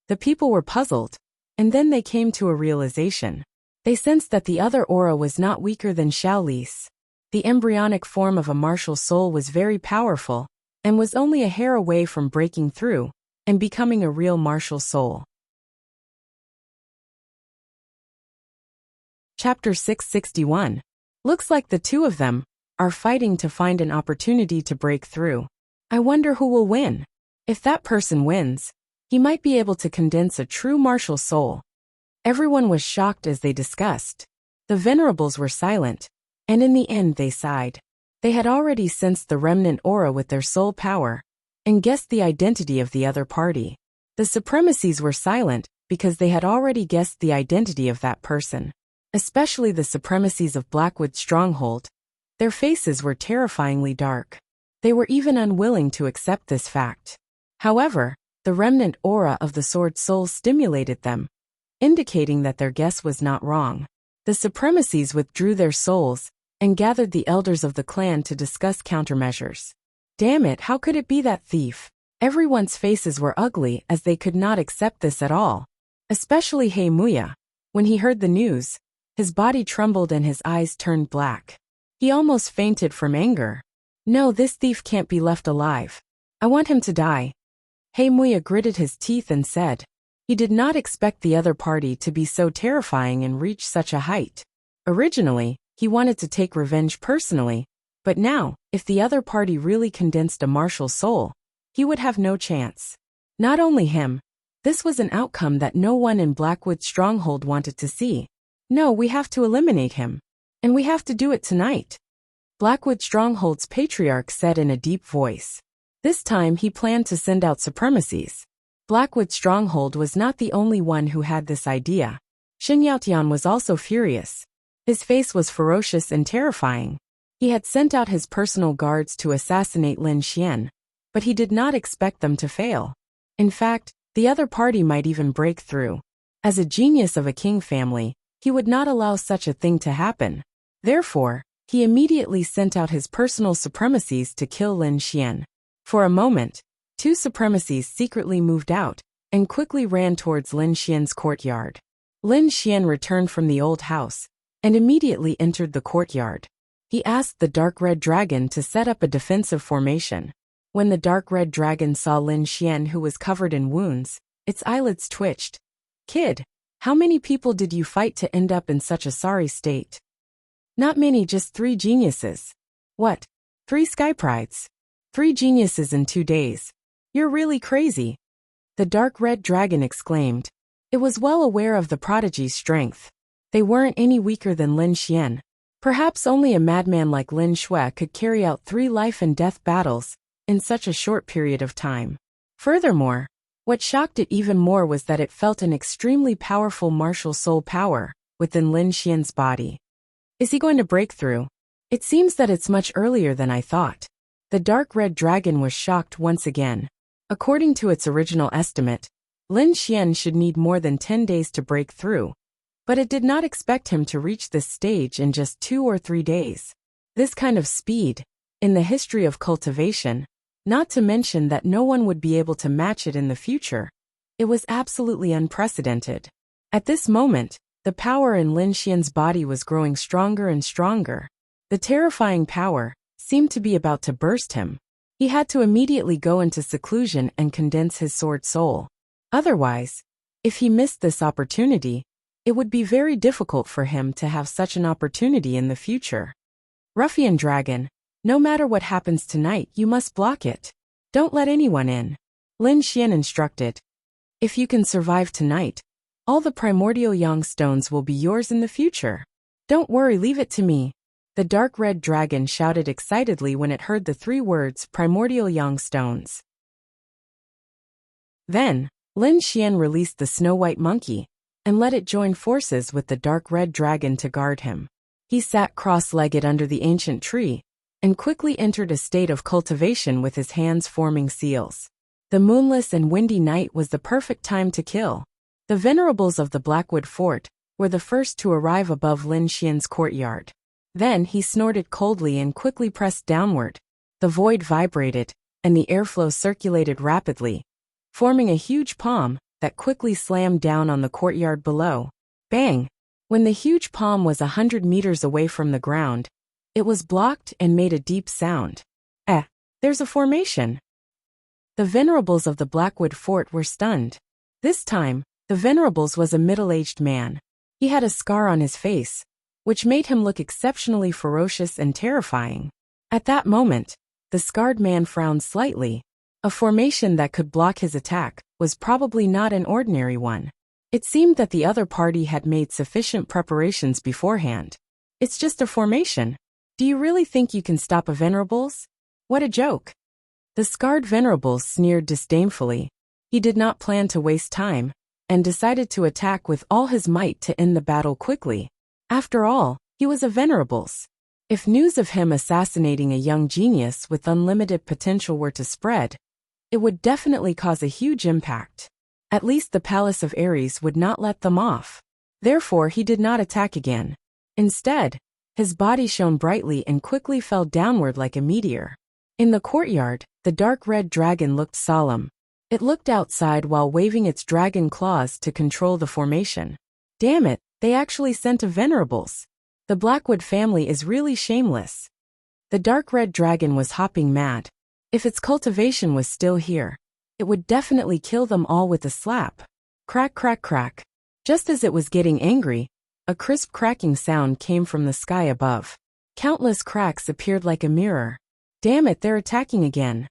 The people were puzzled, and then they came to a realization. They sensed that the other aura was not weaker than Xiaoli's. The embryonic form of a martial soul was very powerful, and was only a hair away from breaking through, and becoming a real martial soul. Chapter 661. Looks like the two of them are fighting to find an opportunity to break through. I wonder who will win. If that person wins, he might be able to condense a true martial soul. Everyone was shocked as they discussed. The venerables were silent, and in the end they sighed. They had already sensed the remnant aura with their soul power, and guessed the identity of the other party. The supremacies were silent because they had already guessed the identity of that person. Especially the supremacies of Blackwood Stronghold. Their faces were terrifyingly dark. They were even unwilling to accept this fact. However, the remnant aura of the sword soul stimulated them, indicating that their guess was not wrong. The supremacies withdrew their souls, and gathered the elders of the clan to discuss countermeasures. Damn it, how could it be that thief? Everyone's faces were ugly as they could not accept this at all. Especially He Muya. When he heard the news, his body trembled and his eyes turned black. He almost fainted from anger. No, this thief can't be left alive. I want him to die. He Muya gritted his teeth and said. He did not expect the other party to be so terrifying and reach such a height. Originally, he wanted to take revenge personally, but now, if the other party really condensed a martial soul, he would have no chance. Not only him, this was an outcome that no one in Blackwood Stronghold wanted to see. No, we have to eliminate him. And we have to do it tonight. Blackwood Stronghold's patriarch said in a deep voice. This time he planned to send out supremacies. Blackwood Stronghold was not the only one who had this idea. Xin Yaotian was also furious. His face was ferocious and terrifying. He had sent out his personal guards to assassinate Lin Xian, but he did not expect them to fail. In fact, the other party might even break through. As a genius of a king family, he would not allow such a thing to happen. Therefore, he immediately sent out his personal supremacies to kill Lin Xian. For a moment, two supremacies secretly moved out and quickly ran towards Lin Xian's courtyard. Lin Xian returned from the old house and immediately entered the courtyard. He asked the dark red dragon to set up a defensive formation. When the dark red dragon saw Lin Xian, who was covered in wounds, its eyelids twitched. Kid, how many people did you fight to end up in such a sorry state? Not many, just 3 geniuses. What? 3 sky prides? 3 geniuses in 2 days. You're really crazy. The dark red dragon exclaimed. It was well aware of the prodigy's strength. They weren't any weaker than Lin Xian. Perhaps only a madman like Lin Shui could carry out 3 life and death battles in such a short period of time. Furthermore, what shocked it even more was that it felt an extremely powerful martial soul power within Lin Xian's body. Is he going to break through? It seems that it's much earlier than I thought. The dark red dragon was shocked once again. According to its original estimate, Lin Xian should need more than 10 days to break through, but it did not expect him to reach this stage in just 2 or 3 days. This kind of speed, in the history of cultivation, not to mention that no one would be able to match it in the future, it was absolutely unprecedented. At this moment, the power in Lin Xian's body was growing stronger and stronger. The terrifying power seemed to be about to burst him. He had to immediately go into seclusion and condense his sword soul. Otherwise, if he missed this opportunity, it would be very difficult for him to have such an opportunity in the future. Ruffian dragon, no matter what happens tonight, you must block it. Don't let anyone in. Lin Xian instructed. If you can survive tonight, all the primordial yang stones will be yours in the future. Don't worry, leave it to me. The dark red dragon shouted excitedly when it heard the 3 words primordial yang stones. Then, Lin Xian released the snow-white monkey and let it join forces with the dark red dragon to guard him. He sat cross-legged under the ancient tree and quickly entered a state of cultivation with his hands forming seals. The moonless and windy night was the perfect time to kill. The venerables of the Blackwood Fort were the first to arrive above Lin Xian's courtyard. Then he snorted coldly and quickly pressed downward. The void vibrated, and the airflow circulated rapidly, forming a huge palm that quickly slammed down on the courtyard below. Bang! When the huge palm was 100 meters away from the ground, it was blocked and made a deep sound. There's a formation. The venerables of the Blackwood Fort were stunned. This time, the venerables was a middle-aged man. He had a scar on his face, which made him look exceptionally ferocious and terrifying. At that moment, the scarred man frowned slightly. A formation that could block his attack was probably not an ordinary one. It seemed that the other party had made sufficient preparations beforehand. It's just a formation. Do you really think you can stop a venerables? What a joke. The scarred venerables sneered disdainfully. He did not plan to waste time, and decided to attack with all his might to end the battle quickly. After all, he was a venerables. If news of him assassinating a young genius with unlimited potential were to spread, it would definitely cause a huge impact. At least the Palace of Ares would not let them off. Therefore, he did not attack again. Instead, his body shone brightly and quickly fell downward like a meteor. In the courtyard, the dark red dragon looked solemn. It looked outside while waving its dragon claws to control the formation. Damn it, they actually sent a venerables. The Blackwood family is really shameless. The dark red dragon was hopping mad. If its cultivation was still here, it would definitely kill them all with a slap. Crack, crack, crack. Just as it was getting angry, a crisp cracking sound came from the sky above. Countless cracks appeared like a mirror. Damn it, they're attacking again.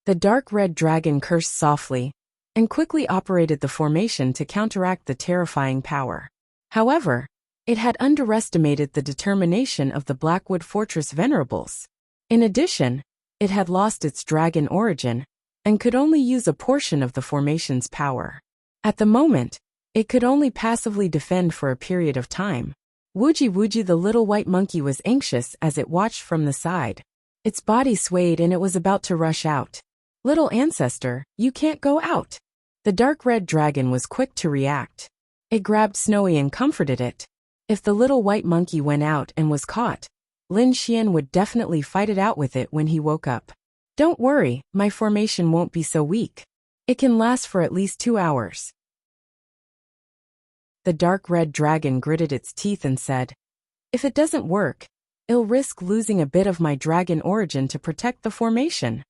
The dark red dragon cursed softly and quickly operated the formation to counteract the terrifying power. However, it had underestimated the determination of the Blackwood Fortress venerables. In addition, it had lost its dragon origin and could only use a portion of the formation's power. At the moment, it could only passively defend for a period of time. Wuji the little white monkey was anxious as it watched from the side. Its body swayed and it was about to rush out. Little ancestor, you can't go out. The dark red dragon was quick to react. It grabbed Snowy and comforted it. If the little white monkey went out and was caught, Lin Xian would definitely fight it out with it when he woke up. Don't worry, my formation won't be so weak. It can last for at least 2 hours. The dark red dragon gritted its teeth and said, if it doesn't work, it'll risk losing a bit of my dragon origin to protect the formation.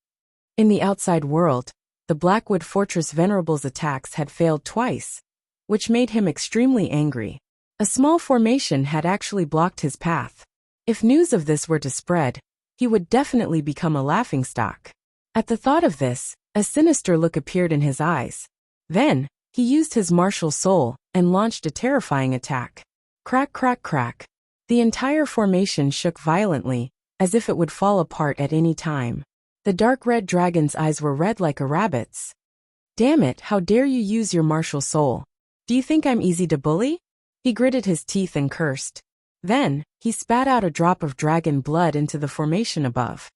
In the outside world, the Blackwood Fortress venerables' attacks had failed twice, which made him extremely angry. A small formation had actually blocked his path. If news of this were to spread, he would definitely become a laughingstock. At the thought of this, a sinister look appeared in his eyes. Then, he used his martial soul and launched a terrifying attack. Crack, crack, crack. The entire formation shook violently, as if it would fall apart at any time. The dark red dragon's eyes were red like a rabbit's. Damn it, how dare you use your martial soul? Do you think I'm easy to bully? He gritted his teeth and cursed. Then, he spat out a drop of dragon blood into the formation above.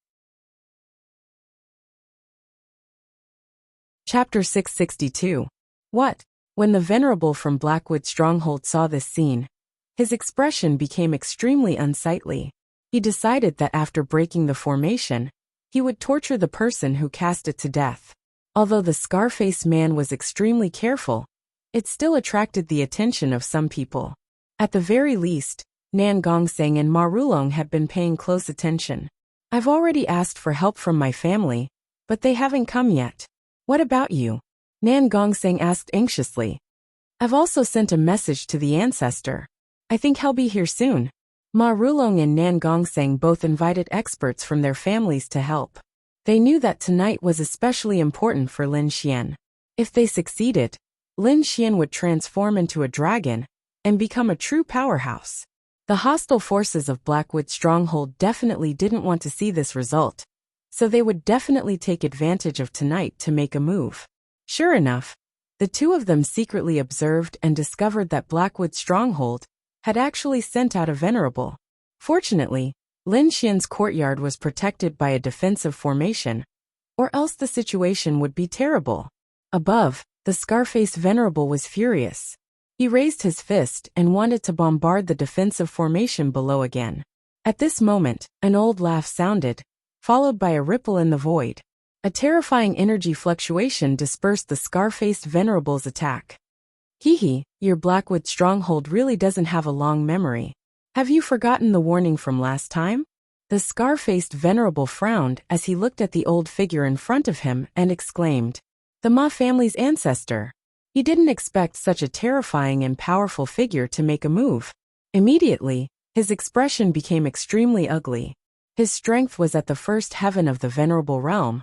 Chapter 662. What? When the Venerable from Blackwood Stronghold saw this scene, his expression became extremely unsightly. He decided that after breaking the formation, he would torture the person who cast it to death. Although the Scarface man was extremely careful, it still attracted the attention of some people. At the very least, Nan Gongseng and Ma Rulong had been paying close attention. I've already asked for help from my family, but they haven't come yet. What about you? Nan Gongseng asked anxiously. I've also sent a message to the ancestor. I think he'll be here soon. Ma Rulong and Nan Gongseng both invited experts from their families to help. They knew that tonight was especially important for Lin Xian. If they succeeded, Lin Xian would transform into a dragon and become a true powerhouse. The hostile forces of Blackwood Stronghold definitely didn't want to see this result, so they would definitely take advantage of tonight to make a move. Sure enough, the two of them secretly observed and discovered that Blackwood Stronghold had actually sent out a venerable. Fortunately, Lin Xian's courtyard was protected by a defensive formation, or else the situation would be terrible. Above, the Scarface Venerable was furious. He raised his fist and wanted to bombard the defensive formation below again. At this moment, an old laugh sounded, followed by a ripple in the void. A terrifying energy fluctuation dispersed the Scar-faced Venerable's attack. Hee, your Blackwood Stronghold really doesn't have a long memory. Have you forgotten the warning from last time? The Scar-faced Venerable frowned as he looked at the old figure in front of him and exclaimed, "The Ma family's ancestor." He didn't expect such a terrifying and powerful figure to make a move. Immediately, his expression became extremely ugly. His strength was at the first heaven of the Venerable Realm,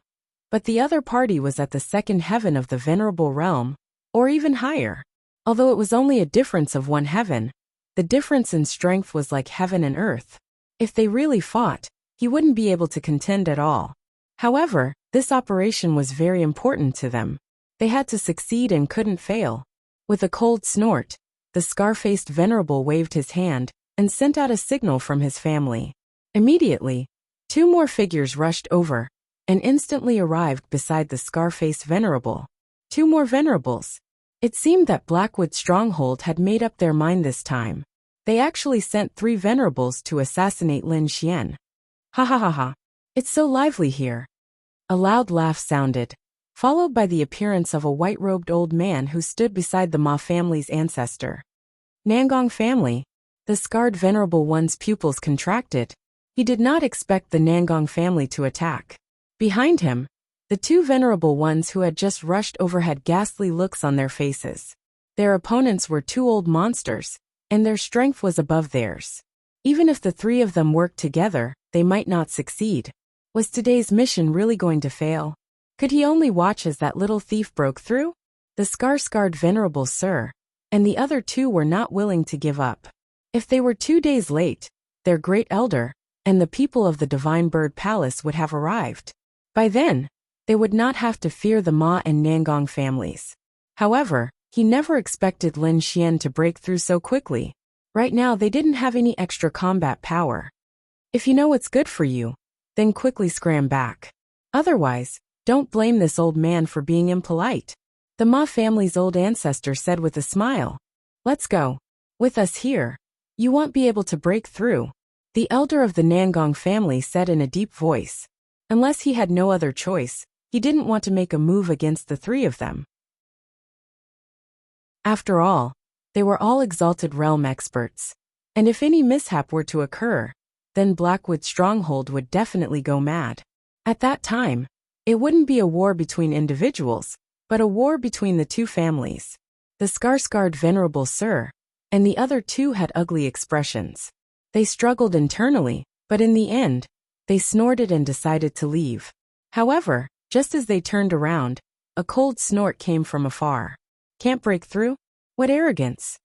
but the other party was at the second heaven of the Venerable Realm, or even higher. Although it was only a difference of one heaven, the difference in strength was like heaven and earth. If they really fought, he wouldn't be able to contend at all. However, this operation was very important to them. They had to succeed and couldn't fail. With a cold snort, the scar-faced Venerable waved his hand and sent out a signal from his family. Immediately, two more figures rushed over and instantly arrived beside the scar-faced Venerable. Two more Venerables. It seemed that Blackwood Stronghold had made up their mind this time. They actually sent 3 Venerables to assassinate Lin Xian. Ha ha ha ha. It's so lively here. A loud laugh sounded, followed by the appearance of a white-robed old man who stood beside the Ma family's ancestor. Nangong family. The scarred Venerable One's pupils contracted. He did not expect the Nangong family to attack. Behind him, the 2 Venerable Ones who had just rushed over had ghastly looks on their faces. Their opponents were 2 old monsters, and their strength was above theirs. Even if the 3 of them worked together, they might not succeed. Was today's mission really going to fail? Could he only watch as that little thief broke through? The scarred Venerable Sir, and the other 2 were not willing to give up. If they were 2 days late, their great elder, and the people of the Divine Bird Palace would have arrived. By then, they would not have to fear the Ma and Nangong families. However, he never expected Lin Xian to break through so quickly. Right now they didn't have any extra combat power. If you know what's good for you, then quickly scram back. Otherwise, don't blame this old man for being impolite. The Ma family's old ancestor said with a smile. Let's go. With us here, you won't be able to break through. The elder of the Nangong family said in a deep voice. Unless he had no other choice, he didn't want to make a move against the 3 of them. After all, they were all exalted realm experts. And if any mishap were to occur, then Blackwood Stronghold would definitely go mad. At that time, it wouldn't be a war between individuals, but a war between the 2 families. The scarred Venerable Sir, and the other 2 had ugly expressions. They struggled internally, but in the end, they snorted and decided to leave. However, just as they turned around, a cold snort came from afar. Can't break through? What arrogance!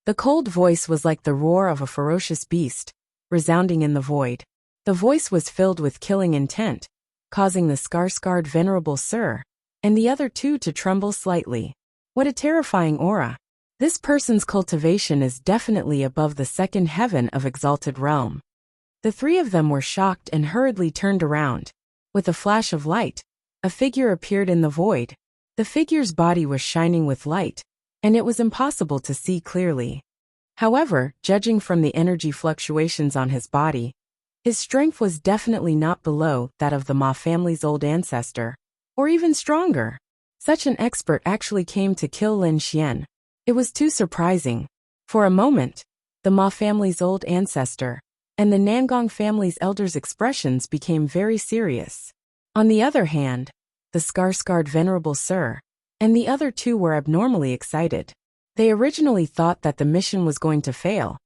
The cold voice was like the roar of a ferocious beast, resounding in the void. The voice was filled with killing intent, causing the scarred Venerable Sir, and the other 2 to tremble slightly. What a terrifying aura! This person's cultivation is definitely above the second heaven of exalted realm. The three of them were shocked and hurriedly turned around. With a flash of light, a figure appeared in the void. The figure's body was shining with light, and it was impossible to see clearly. However, judging from the energy fluctuations on his body, his strength was definitely not below that of the Ma family's old ancestor, or even stronger. Such an expert actually came to kill Lin Xian. It was too surprising. For a moment, the Ma family's old ancestor and the Nangong family's elders' expressions became very serious. On the other hand, the scar-scarred venerable sir and the other two were abnormally excited. They originally thought that the mission was going to fail,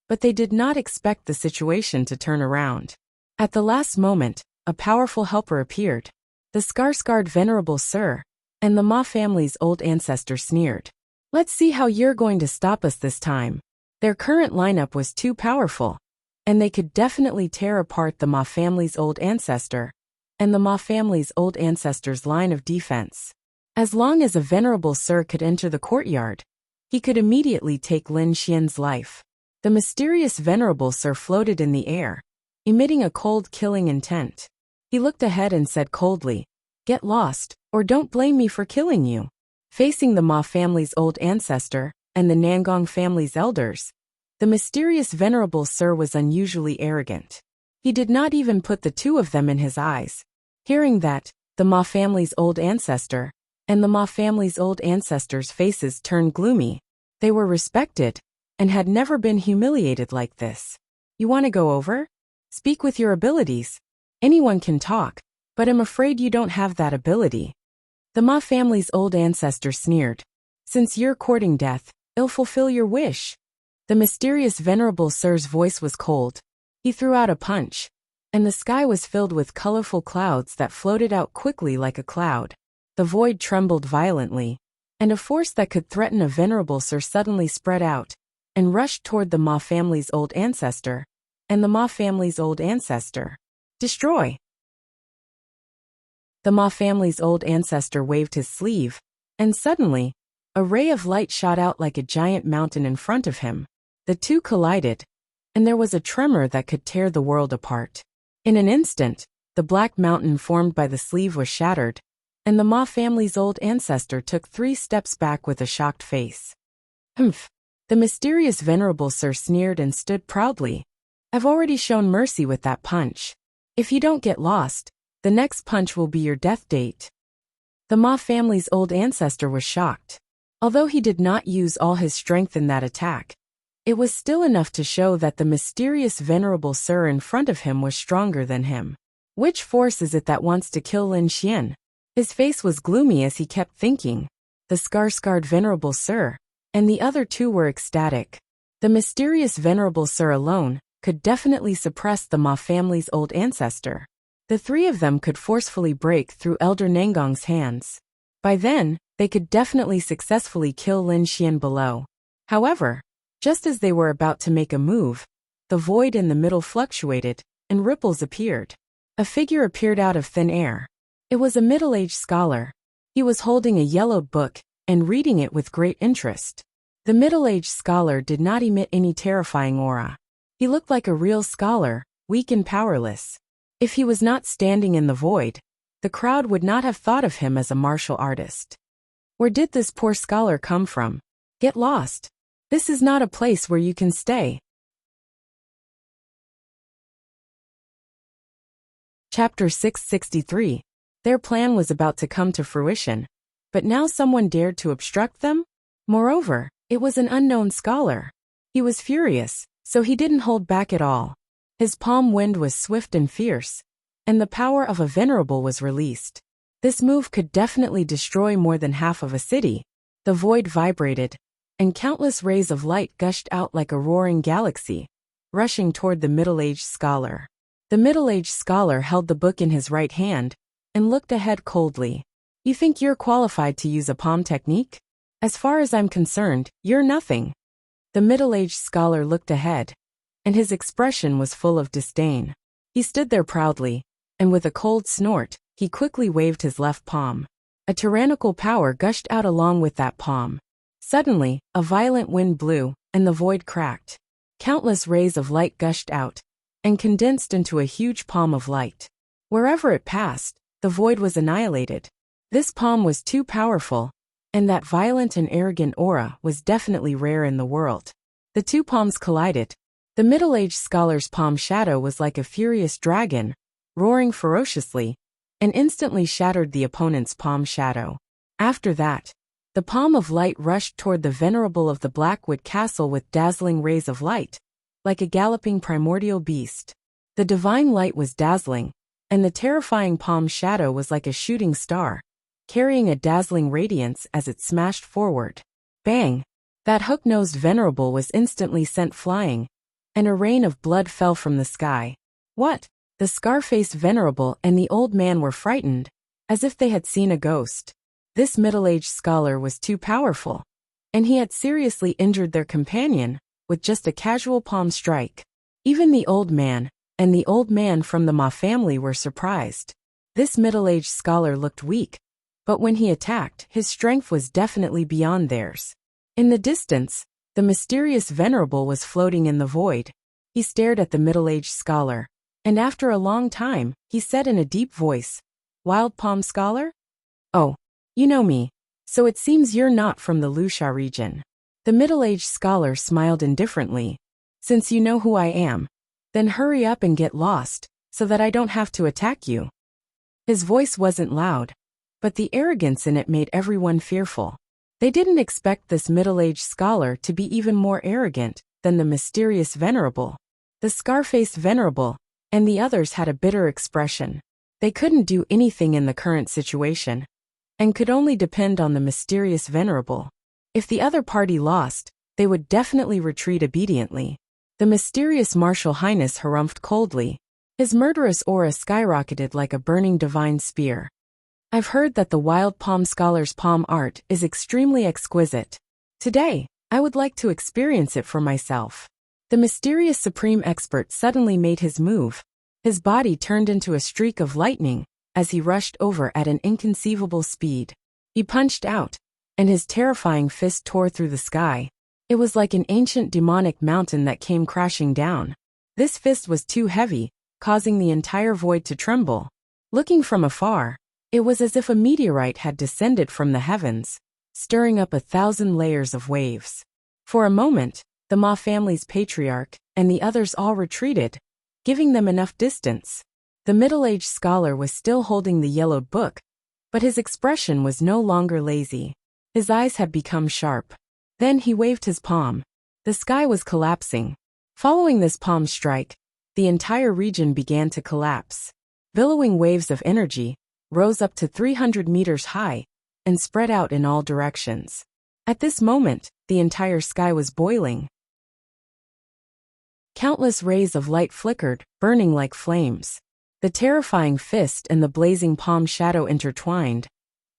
but they did not expect the situation to turn around. At the last moment, a powerful helper appeared. The scar-scarred venerable sir and the Ma family's old ancestor sneered. "Let's see how you're going to stop us this time." Their current lineup was too powerful, and they could definitely tear apart the Ma family's old ancestor and the Ma family's old ancestor's line of defense. As long as a venerable sir could enter the courtyard, he could immediately take Lin Xian's life. The mysterious venerable sir floated in the air, emitting a cold killing intent. He looked ahead and said coldly, "Get lost, or don't blame me for killing you." Facing the Ma family's old ancestor and the Nangong family's elders, the mysterious venerable sir was unusually arrogant. He did not even put the two of them in his eyes. Hearing that, the Ma family's old ancestor and the Ma family's old ancestors' faces turned gloomy. They were respected and had never been humiliated like this. "You want to go over? Speak with your abilities. Anyone can talk, but I'm afraid you don't have that ability." The Ma family's old ancestor sneered. "Since you're courting death, I'll fulfill your wish." The mysterious venerable sir's voice was cold. He threw out a punch, and the sky was filled with colorful clouds that floated out quickly like a cloud. The void trembled violently, and a force that could threaten a venerable sir suddenly spread out and rushed toward the Ma family's old ancestor and the Ma family's old ancestor. "Destroy!" The Ma family's old ancestor waved his sleeve, and suddenly, a ray of light shot out like a giant mountain in front of him. The two collided, and there was a tremor that could tear the world apart. In an instant, the black mountain formed by the sleeve was shattered, and the Ma family's old ancestor took 3 steps back with a shocked face. "Humph!" The mysterious venerable sir sneered and stood proudly. "I've already shown mercy with that punch. If you don't get lost, the next punch will be your death date." The Ma family's old ancestor was shocked. Although he did not use all his strength in that attack, it was still enough to show that the mysterious venerable sir in front of him was stronger than him. Which force is it that wants to kill Lin Xian? His face was gloomy as he kept thinking. The scar-scarred venerable sir and the other two were ecstatic. The mysterious venerable sir alone could definitely suppress the Ma family's old ancestor. The three of them could forcefully break through Elder Nangong's hands. By then, they could definitely successfully kill Lin Xian below. However, just as they were about to make a move, the void in the middle fluctuated, and ripples appeared. A figure appeared out of thin air. It was a middle-aged scholar. He was holding a yellowed book and reading it with great interest. The middle-aged scholar did not emit any terrifying aura. He looked like a real scholar, weak and powerless. If he was not standing in the void, the crowd would not have thought of him as a martial artist. Where did this poor scholar come from? Get lost. This is not a place where you can stay. Chapter 663. Their plan was about to come to fruition, but now someone dared to obstruct them? Moreover, it was an unknown scholar. He was furious, so he didn't hold back at all. His palm wind was swift and fierce, and the power of a venerable was released. This move could definitely destroy more than half of a city. The void vibrated, and countless rays of light gushed out like a roaring galaxy, rushing toward the middle-aged scholar. The middle-aged scholar held the book in his right hand and looked ahead coldly. "You think you're qualified to use a palm technique? As far as I'm concerned, you're nothing." The middle-aged scholar looked ahead, and his expression was full of disdain. He stood there proudly, and with a cold snort, he quickly waved his left palm. A tyrannical power gushed out along with that palm. Suddenly, a violent wind blew, and the void cracked. Countless rays of light gushed out, and condensed into a huge palm of light. Wherever it passed, the void was annihilated. This palm was too powerful, and that violent and arrogant aura was definitely rare in the world. The two palms collided. The middle-aged scholar's palm shadow was like a furious dragon, roaring ferociously, and instantly shattered the opponent's palm shadow. After that, the palm of light rushed toward the venerable of the Blackwood Castle with dazzling rays of light, like a galloping primordial beast. The divine light was dazzling, and the terrifying palm shadow was like a shooting star, carrying a dazzling radiance as it smashed forward. Bang! That hook-nosed venerable was instantly sent flying, and a rain of blood fell from the sky. What? The scar-faced venerable and the old man were frightened, as if they had seen a ghost. This middle-aged scholar was too powerful, and he had seriously injured their companion with just a casual palm strike. Even the old man and the old man from the Ma family were surprised. This middle-aged scholar looked weak, but when he attacked, his strength was definitely beyond theirs. In the distance, the mysterious venerable was floating in the void. He stared at the middle-aged scholar, and after a long time, he said in a deep voice, "Wild Palm Scholar? Oh, you know me, so it seems you're not from the Wuxia region." The middle-aged scholar smiled indifferently. "Since you know who I am, then hurry up and get lost, so that I don't have to attack you." His voice wasn't loud, but the arrogance in it made everyone fearful. They didn't expect this middle-aged scholar to be even more arrogant than the mysterious venerable. The scar-faced venerable and the others had a bitter expression. They couldn't do anything in the current situation, and could only depend on the mysterious venerable. If the other party lost, they would definitely retreat obediently. The mysterious Martial Highness harumphed coldly. His murderous aura skyrocketed like a burning divine spear. "I've heard that the Wild Palm Scholar's palm art is extremely exquisite. Today, I would like to experience it for myself." The mysterious supreme expert suddenly made his move. His body turned into a streak of lightning as he rushed over at an inconceivable speed. He punched out, and his terrifying fist tore through the sky. It was like an ancient demonic mountain that came crashing down. This fist was too heavy, causing the entire void to tremble. Looking from afar, it was as if a meteorite had descended from the heavens, stirring up 1,000 layers of waves. For a moment, the Ma family's patriarch and the others all retreated, giving them enough distance. The middle-aged scholar was still holding the yellowed book, but his expression was no longer lazy. His eyes had become sharp. Then he waved his palm. The sky was collapsing. Following this palm strike, the entire region began to collapse. Billowing waves of energy rose up to 300 meters high and spread out in all directions. At this moment, the entire sky was boiling. Countless rays of light flickered, burning like flames. The terrifying fist and the blazing palm shadow intertwined,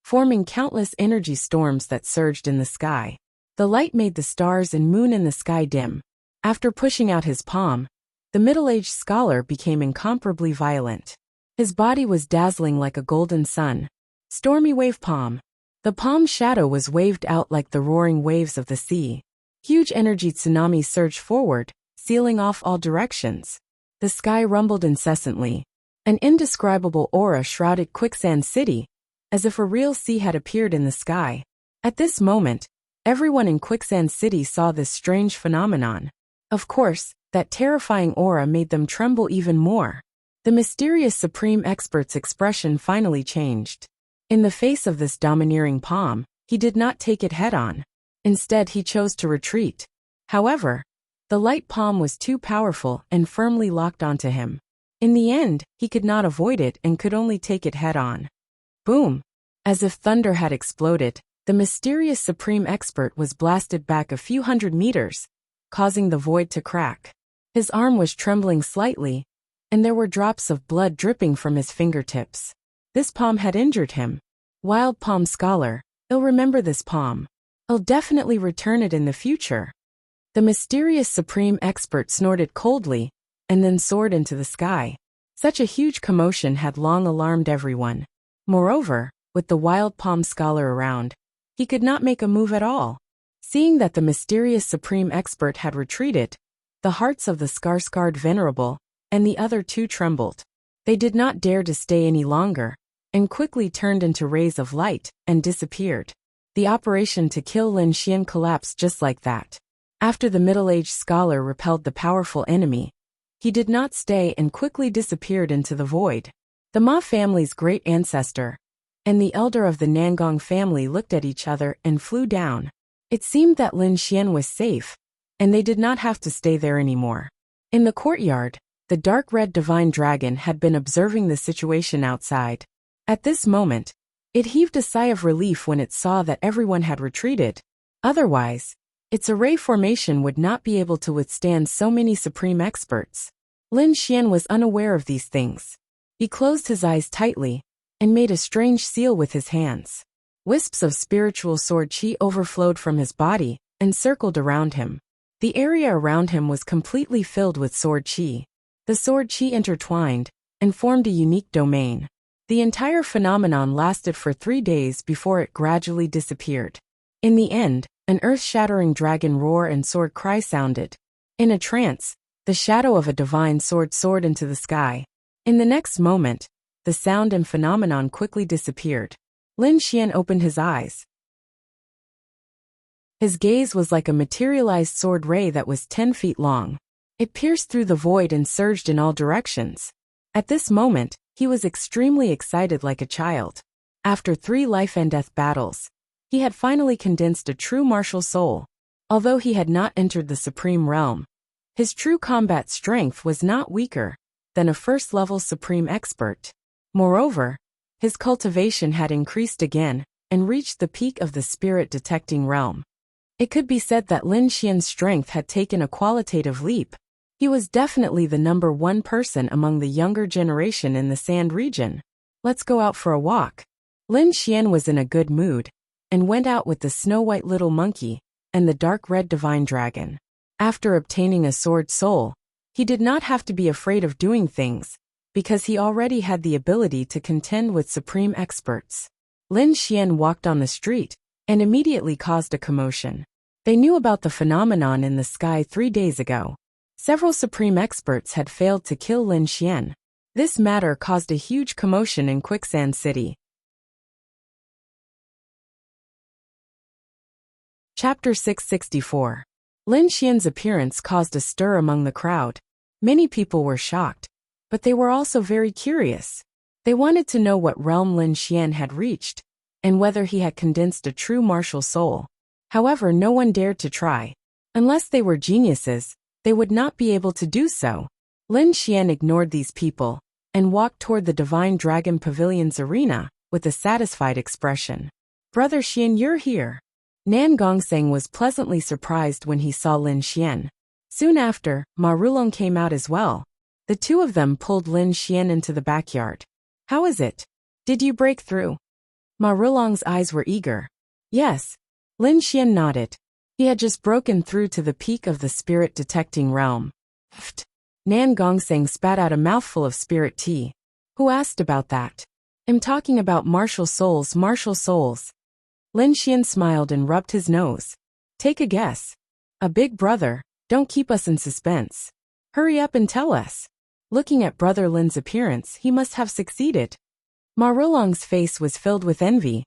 forming countless energy storms that surged in the sky. The light made the stars and moon in the sky dim. After pushing out his palm, the middle-aged scholar became incomparably violent. His body was dazzling like a golden sun. Stormy wave palm. The palm shadow was waved out like the roaring waves of the sea. Huge energy tsunamis surged forward, sealing off all directions. The sky rumbled incessantly. An indescribable aura shrouded Quicksand City, as if a real sea had appeared in the sky. At this moment, everyone in Quicksand City saw this strange phenomenon. Of course, that terrifying aura made them tremble even more. The mysterious supreme expert's expression finally changed. In the face of this domineering palm, he did not take it head-on. Instead, he chose to retreat. However, the light palm was too powerful and firmly locked onto him. In the end, he could not avoid it and could only take it head-on. Boom! As if thunder had exploded, the mysterious supreme expert was blasted back a few hundred meters, causing the void to crack. His arm was trembling slightly, and there were drops of blood dripping from his fingertips. This palm had injured him. Wild Palm Scholar, he'll remember this palm. He'll definitely return it in the future. The mysterious supreme expert snorted coldly, and then soared into the sky. Such a huge commotion had long alarmed everyone. Moreover, with the Wild Palm Scholar around, he could not make a move at all. Seeing that the mysterious supreme expert had retreated, the hearts of the scar-scarred venerable and the other two trembled. They did not dare to stay any longer, and quickly turned into rays of light and disappeared. The operation to kill Lin Xian collapsed just like that. After the middle-aged scholar repelled the powerful enemy, he did not stay and quickly disappeared into the void. The Ma family's great ancestor and the elder of the Nangong family looked at each other and flew down. It seemed that Lin Xian was safe, and they did not have to stay there anymore. In the courtyard, the dark red divine dragon had been observing the situation outside. At this moment, it heaved a sigh of relief when it saw that everyone had retreated. Otherwise, its array formation would not be able to withstand so many supreme experts. Lin Xian was unaware of these things. He closed his eyes tightly and made a strange seal with his hands. Wisps of spiritual sword qi overflowed from his body and circled around him. The area around him was completely filled with sword qi. The sword qi intertwined and formed a unique domain. The entire phenomenon lasted for 3 days before it gradually disappeared. In the end, an earth-shattering dragon roar and sword cry sounded. In a trance, the shadow of a divine sword soared into the sky. In the next moment, the sound and phenomenon quickly disappeared. Lin Xian opened his eyes. His gaze was like a materialized sword ray that was 10 feet long. It pierced through the void and surged in all directions. At this moment, he was extremely excited like a child. After 3 life-and-death battles, he had finally condensed a true martial soul. Although he had not entered the supreme realm, his true combat strength was not weaker than a first-level supreme expert. Moreover, his cultivation had increased again and reached the peak of the spirit-detecting realm. It could be said that Lin Xian's strength had taken a qualitative leap. He was definitely the number 1 person among the younger generation in the Sand region. Let's go out for a walk. Lin Xian was in a good mood and went out with the snow-white little monkey and the dark red divine dragon. After obtaining a sword soul, he did not have to be afraid of doing things, because he already had the ability to contend with supreme experts. Lin Xian walked on the street and immediately caused a commotion. They knew about the phenomenon in the sky 3 days ago. Several supreme experts had failed to kill Lin Xian. This matter caused a huge commotion in Quicksand City. Chapter 664. Lin Xian's appearance caused a stir among the crowd. Many people were shocked, but they were also very curious. They wanted to know what realm Lin Xian had reached, and whether he had condensed a true martial soul. However, no one dared to try. Unless they were geniuses, they would not be able to do so. Lin Xian ignored these people and walked toward the Divine Dragon Pavilion's arena with a satisfied expression. Brother Xian, you're here. Nan Gongseng was pleasantly surprised when he saw Lin Xian. Soon after, Ma Rulong came out as well. The two of them pulled Lin Xian into the backyard. How is it? Did you break through? Ma Rulong's eyes were eager. Yes. Lin Xian nodded. He had just broken through to the peak of the spirit-detecting realm. Pfft. Nan Gongseng spat out a mouthful of spirit tea. Who asked about that? I'm talking about martial souls, martial souls. Lin Xian smiled and rubbed his nose. Take a guess. A big brother, don't keep us in suspense. Hurry up and tell us. Looking at Brother Lin's appearance, he must have succeeded. Ma Rulong's face was filled with envy.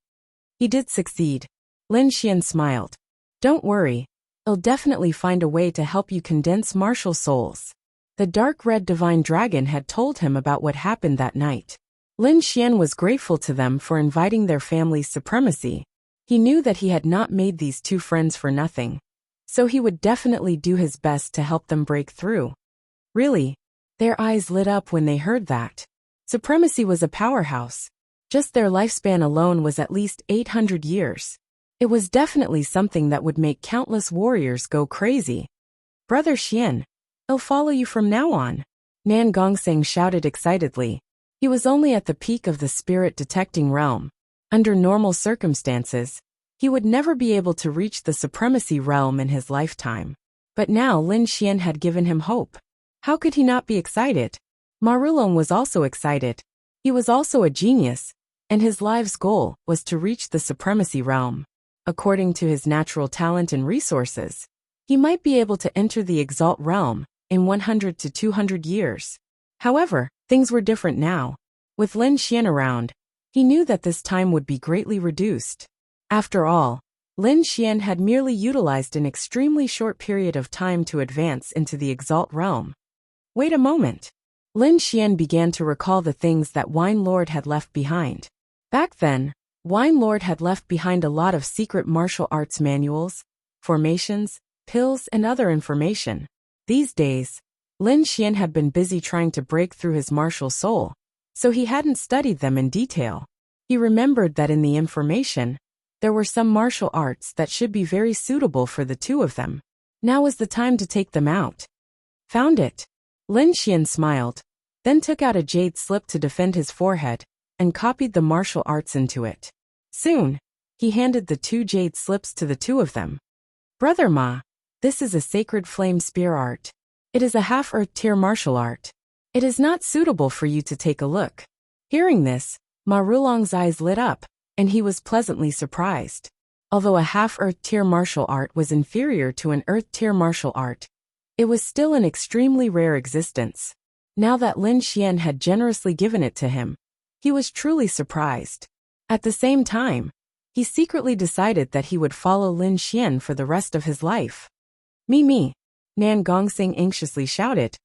He did succeed. Lin Xian smiled. Don't worry. I'll definitely find a way to help you condense martial souls. The dark red divine dragon had told him about what happened that night. Lin Xian was grateful to them for inviting their family's supremacy. He knew that he had not made these two friends for nothing, so he would definitely do his best to help them break through. Really? Their eyes lit up when they heard that. Supremacy was a powerhouse. Just their lifespan alone was at least 800 years. It was definitely something that would make countless warriors go crazy. Brother Xian, I'll follow you from now on. Nan Gongseng shouted excitedly. He was only at the peak of the spirit-detecting realm. Under normal circumstances, he would never be able to reach the supremacy realm in his lifetime. But now Lin Xian had given him hope. How could he not be excited? Ma Rulong was also excited. He was also a genius, and his life's goal was to reach the supremacy realm. according to his natural talent and resources, he might be able to enter the Exalt realm in 100 to 200 years. However, things were different now. With Lin Xian around, he knew that this time would be greatly reduced. After all, Lin Xian had merely utilized an extremely short period of time to advance into the Exalt realm. Wait a moment. Lin Xian began to recall the things that Wine Lord had left behind. Back then, Wine Lord had left behind a lot of secret martial arts manuals, formations, pills, and other information. These days, Lin Xian had been busy trying to break through his martial soul, so he hadn't studied them in detail. He remembered that in the information, there were some martial arts that should be very suitable for the two of them. Now was the time to take them out. Found it. Lin Xian smiled, then took out a jade slip to defend his forehead, and copied the martial arts into it. Soon, he handed the 2 jade slips to the two of them. Brother Ma, this is a sacred flame spear art. It is a half-earth tier martial art. It is not suitable for you to take a look. Hearing this, Ma Rulong's eyes lit up, and he was pleasantly surprised. Although a half-earth tier martial art was inferior to an earth tier martial art, it was still an extremely rare existence. Now that Lin Xian had generously given it to him, he was truly surprised. At the same time, he secretly decided that he would follow Lin Xian for the rest of his life. Me, Nan Gongsing anxiously shouted.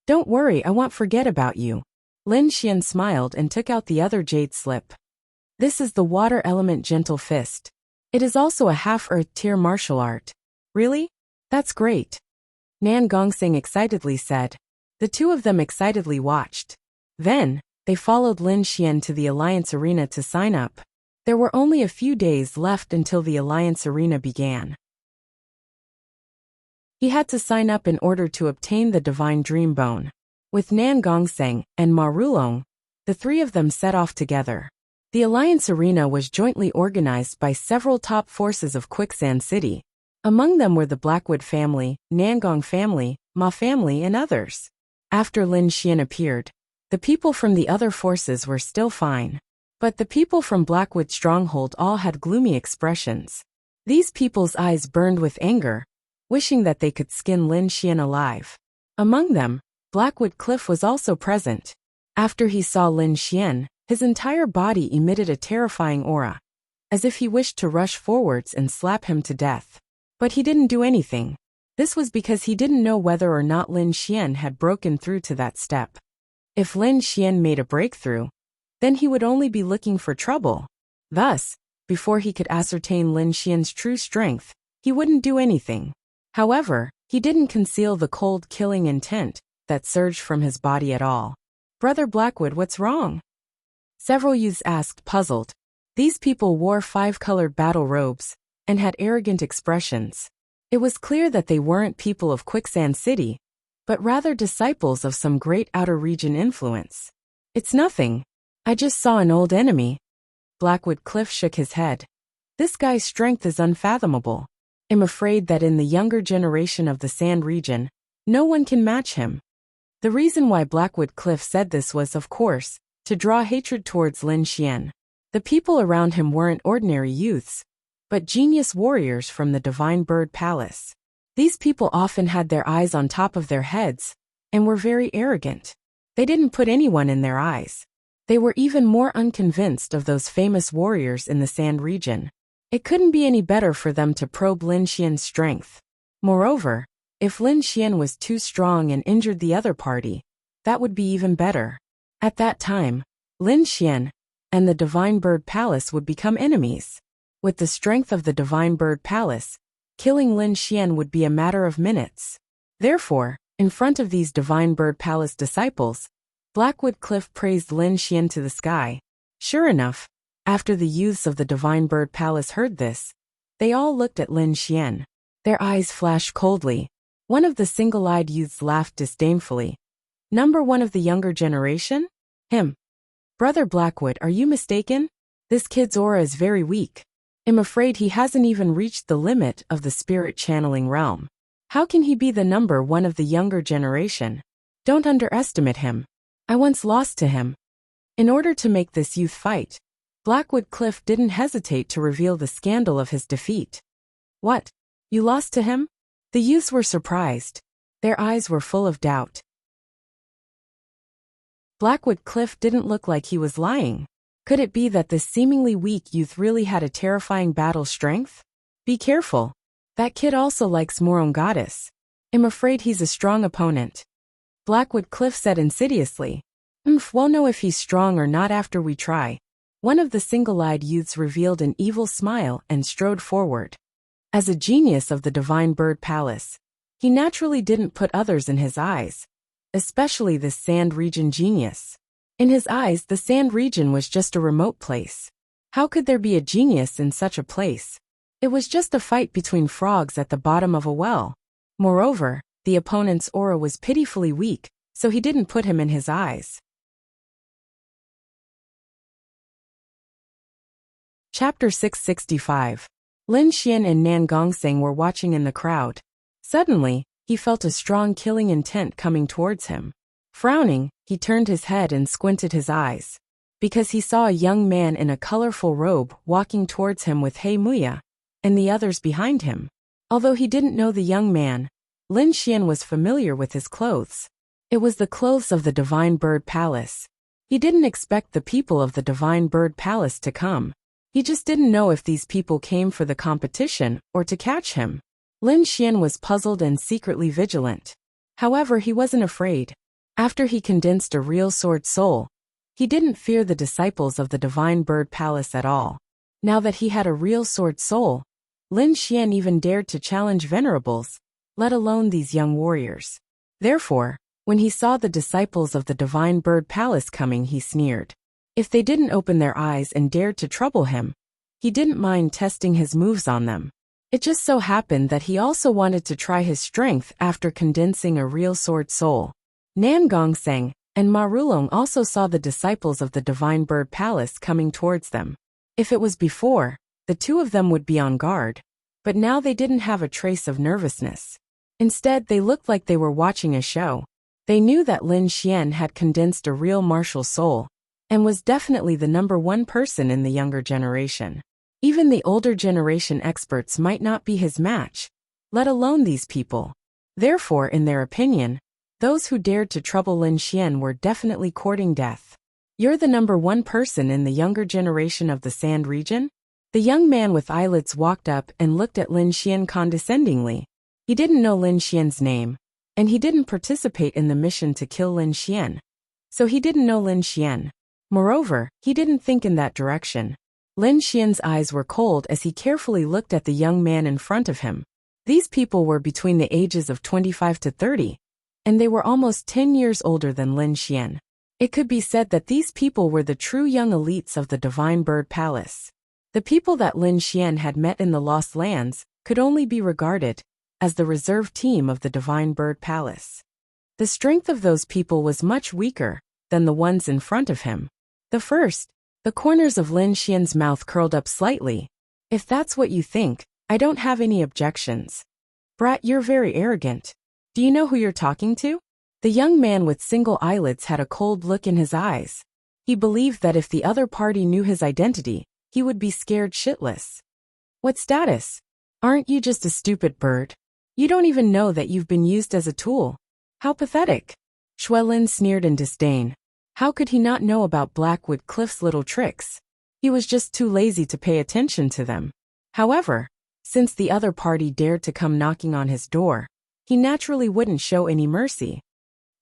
Don't worry, I won't forget about you. Lin Xian smiled and took out the other jade slip. This is the water element gentle fist. It is also a half-earth tier martial art. Really? That's great. Nan Gongsing excitedly said. The two of them excitedly watched. Then, they followed Lin Xian to the Alliance Arena to sign up. There were only a few days left until the Alliance Arena began. He had to sign up in order to obtain the Divine Dream Bone. With Nan Gongseng and Ma Rulong, the three of them set off together. The Alliance Arena was jointly organized by several top forces of Quicksand City. Among them were the Blackwood family, Nangong family, Ma family, and others. After Lin Xian appeared, the people from the other forces were still fine. But the people from Blackwood Stronghold all had gloomy expressions. These people's eyes burned with anger, wishing that they could skin Lin Xian alive. Among them, Blackwood Cliff was also present. After he saw Lin Xian, his entire body emitted a terrifying aura, as if he wished to rush forwards and slap him to death. But he didn't do anything. This was because he didn't know whether or not Lin Xian had broken through to that step. If Lin Xian made a breakthrough, then he would only be looking for trouble. Thus, before he could ascertain Lin Xian's true strength, he wouldn't do anything. However, he didn't conceal the cold killing intent that surged from his body at all. Brother Blackwood, what's wrong? Several youths asked, puzzled. These people wore 5-colored battle robes and had arrogant expressions. It was clear that they weren't people of Quicksand City, but rather disciples of some great outer region influence. It's nothing. I just saw an old enemy. Blackwood Cliff shook his head. This guy's strength is unfathomable. I'm afraid that in the younger generation of the Sand region, no one can match him. The reason why Blackwood Cliff said this was, of course, to draw hatred towards Lin Xian. The people around him weren't ordinary youths, but genius warriors from the Divine Bird Palace. These people often had their eyes on top of their heads, and were very arrogant. They didn't put anyone in their eyes. They were even more unconvinced of those famous warriors in the Sand region. It couldn't be any better for them to probe Lin Xian's strength. Moreover, if Lin Xian was too strong and injured the other party, that would be even better. At that time, Lin Xian and the Divine Bird Palace would become enemies. With the strength of the Divine Bird Palace, killing Lin Xian would be a matter of minutes. Therefore, in front of these Divine Bird Palace disciples, Blackwood Cliff praised Lin Xian to the sky. Sure enough, after the youths of the Divine Bird Palace heard this, they all looked at Lin Xian. Their eyes flashed coldly. One of the single-eyed youths laughed disdainfully. Number one of the younger generation? Him. Brother Blackwood, are you mistaken? This kid's aura is very weak. I'm afraid he hasn't even reached the limit of the spirit channeling realm. How can he be the number one of the younger generation? Don't underestimate him. I once lost to him. In order to make this youth fight, Blackwood Cliff didn't hesitate to reveal the scandal of his defeat. What? You lost to him? The youths were surprised. Their eyes were full of doubt. Blackwood Cliff didn't look like he was lying. Could it be that this seemingly weak youth really had a terrifying battle strength? Be careful. That kid also likes Moron Goddess. I'm afraid he's a strong opponent. Blackwood Cliff said insidiously. We'll know if he's strong or not after we try. One of the single-eyed youths revealed an evil smile and strode forward. As a genius of the Divine Bird Palace, he naturally didn't put others in his eyes, especially this Sand Region genius. In his eyes, the Sand Region was just a remote place. How could there be a genius in such a place? It was just a fight between frogs at the bottom of a well. Moreover, the opponent's aura was pitifully weak, so he didn't put him in his eyes. Chapter 665. Lin Xian and Nan Gongseng were watching in the crowd. Suddenly, he felt a strong killing intent coming towards him. Frowning, he turned his head and squinted his eyes, because he saw a young man in a colorful robe walking towards him with He Muya and the others behind him. Although he didn't know the young man, Lin Xian was familiar with his clothes. It was the clothes of the Divine Bird Palace. He didn't expect the people of the Divine Bird Palace to come. He just didn't know if these people came for the competition or to catch him. Lin Xian was puzzled and secretly vigilant. However, he wasn't afraid. After he condensed a real sword soul, he didn't fear the disciples of the Divine Bird Palace at all. Now that he had a real sword soul, Lin Xian even dared to challenge venerables, let alone these young warriors. Therefore, when he saw the disciples of the Divine Bird Palace coming, he sneered. If they didn't open their eyes and dared to trouble him, he didn't mind testing his moves on them. It just so happened that he also wanted to try his strength after condensing a real sword soul. Nan Gongseng and Ma Rulong also saw the disciples of the Divine Bird Palace coming towards them. If it was before, the two of them would be on guard, but now they didn't have a trace of nervousness. Instead, they looked like they were watching a show. They knew that Lin Xian had condensed a real martial soul, and was definitely the #1 person in the younger generation. Even the older generation experts might not be his match, let alone these people. Therefore, in their opinion, those who dared to trouble Lin Xian were definitely courting death. You're the #1 person in the younger generation of the Sand Region? The young man with eyelids walked up and looked at Lin Xian condescendingly. He didn't know Lin Xian's name, and he didn't participate in the mission to kill Lin Xian. So he didn't know Lin Xian. Moreover, he didn't think in that direction. Lin Xian's eyes were cold as he carefully looked at the young man in front of him. These people were between the ages of 25 to 30, and they were almost 10 years older than Lin Xian. It could be said that these people were the true young elites of the Divine Bird Palace. The people that Lin Xian had met in the Lost Lands could only be regarded as the reserve team of the Divine Bird Palace. The strength of those people was much weaker than the ones in front of him. The corners of Lin Xian's mouth curled up slightly. If that's what you think, I don't have any objections. Brat, you're very arrogant. Do you know who you're talking to? The young man with single eyelids had a cold look in his eyes. He believed that if the other party knew his identity, he would be scared shitless. What status? Aren't you just a stupid bird? You don't even know that you've been used as a tool. How pathetic. Xuelin sneered in disdain. How could he not know about Blackwood Cliff's little tricks? He was just too lazy to pay attention to them. However, since the other party dared to come knocking on his door, he naturally wouldn't show any mercy.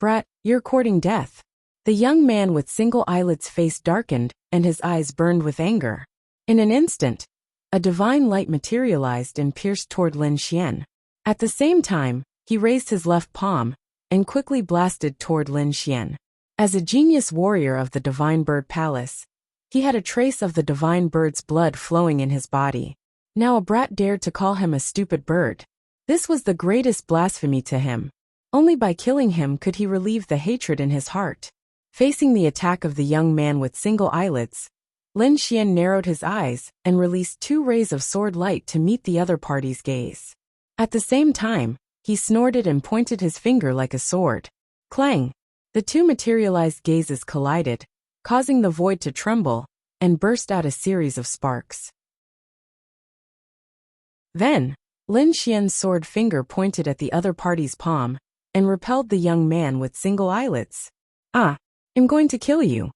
Brat, you're courting death. The young man with single eyelids' face darkened, and his eyes burned with anger. In an instant, a divine light materialized and pierced toward Lin Xian. At the same time, he raised his left palm and quickly blasted toward Lin Xian. As a genius warrior of the Divine Bird Palace, he had a trace of the Divine Bird's blood flowing in his body. Now a brat dared to call him a stupid bird. This was the greatest blasphemy to him. Only by killing him could he relieve the hatred in his heart. Facing the attack of the young man with single eyelids, Lin Xian narrowed his eyes and released 2 rays of sword light to meet the other party's gaze. At the same time, he snorted and pointed his finger like a sword. Clang! The 2 materialized gazes collided, causing the void to tremble, and burst out a series of sparks. Then, Lin Xian's sword finger pointed at the other party's palm and repelled the young man with single eyelids. "Ah, I'm going to kill you."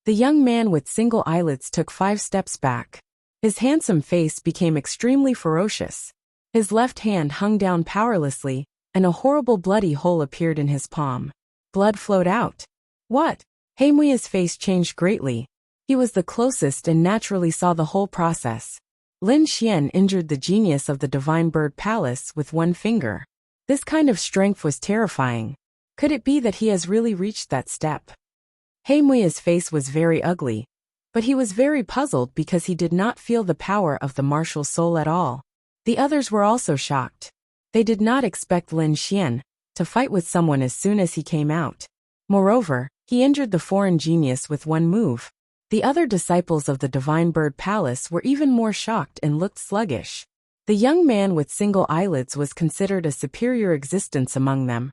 The young man with single eyelids took 5 steps back. His handsome face became extremely ferocious. His left hand hung down powerlessly, and a horrible bloody hole appeared in his palm. Blood flowed out. What? Heimui's face changed greatly. He was the closest and naturally saw the whole process. Lin Xian injured the genius of the Divine Bird Palace with 1 finger. This kind of strength was terrifying. Could it be that he has really reached that step? Heimui's face was very ugly, but he was very puzzled because he did not feel the power of the martial soul at all. The others were also shocked. They did not expect Lin Xian to fight with someone as soon as he came out. Moreover, he injured the foreign genius with 1 move. The other disciples of the Divine Bird Palace were even more shocked and looked sluggish. The young man with single eyelids was considered a superior existence among them.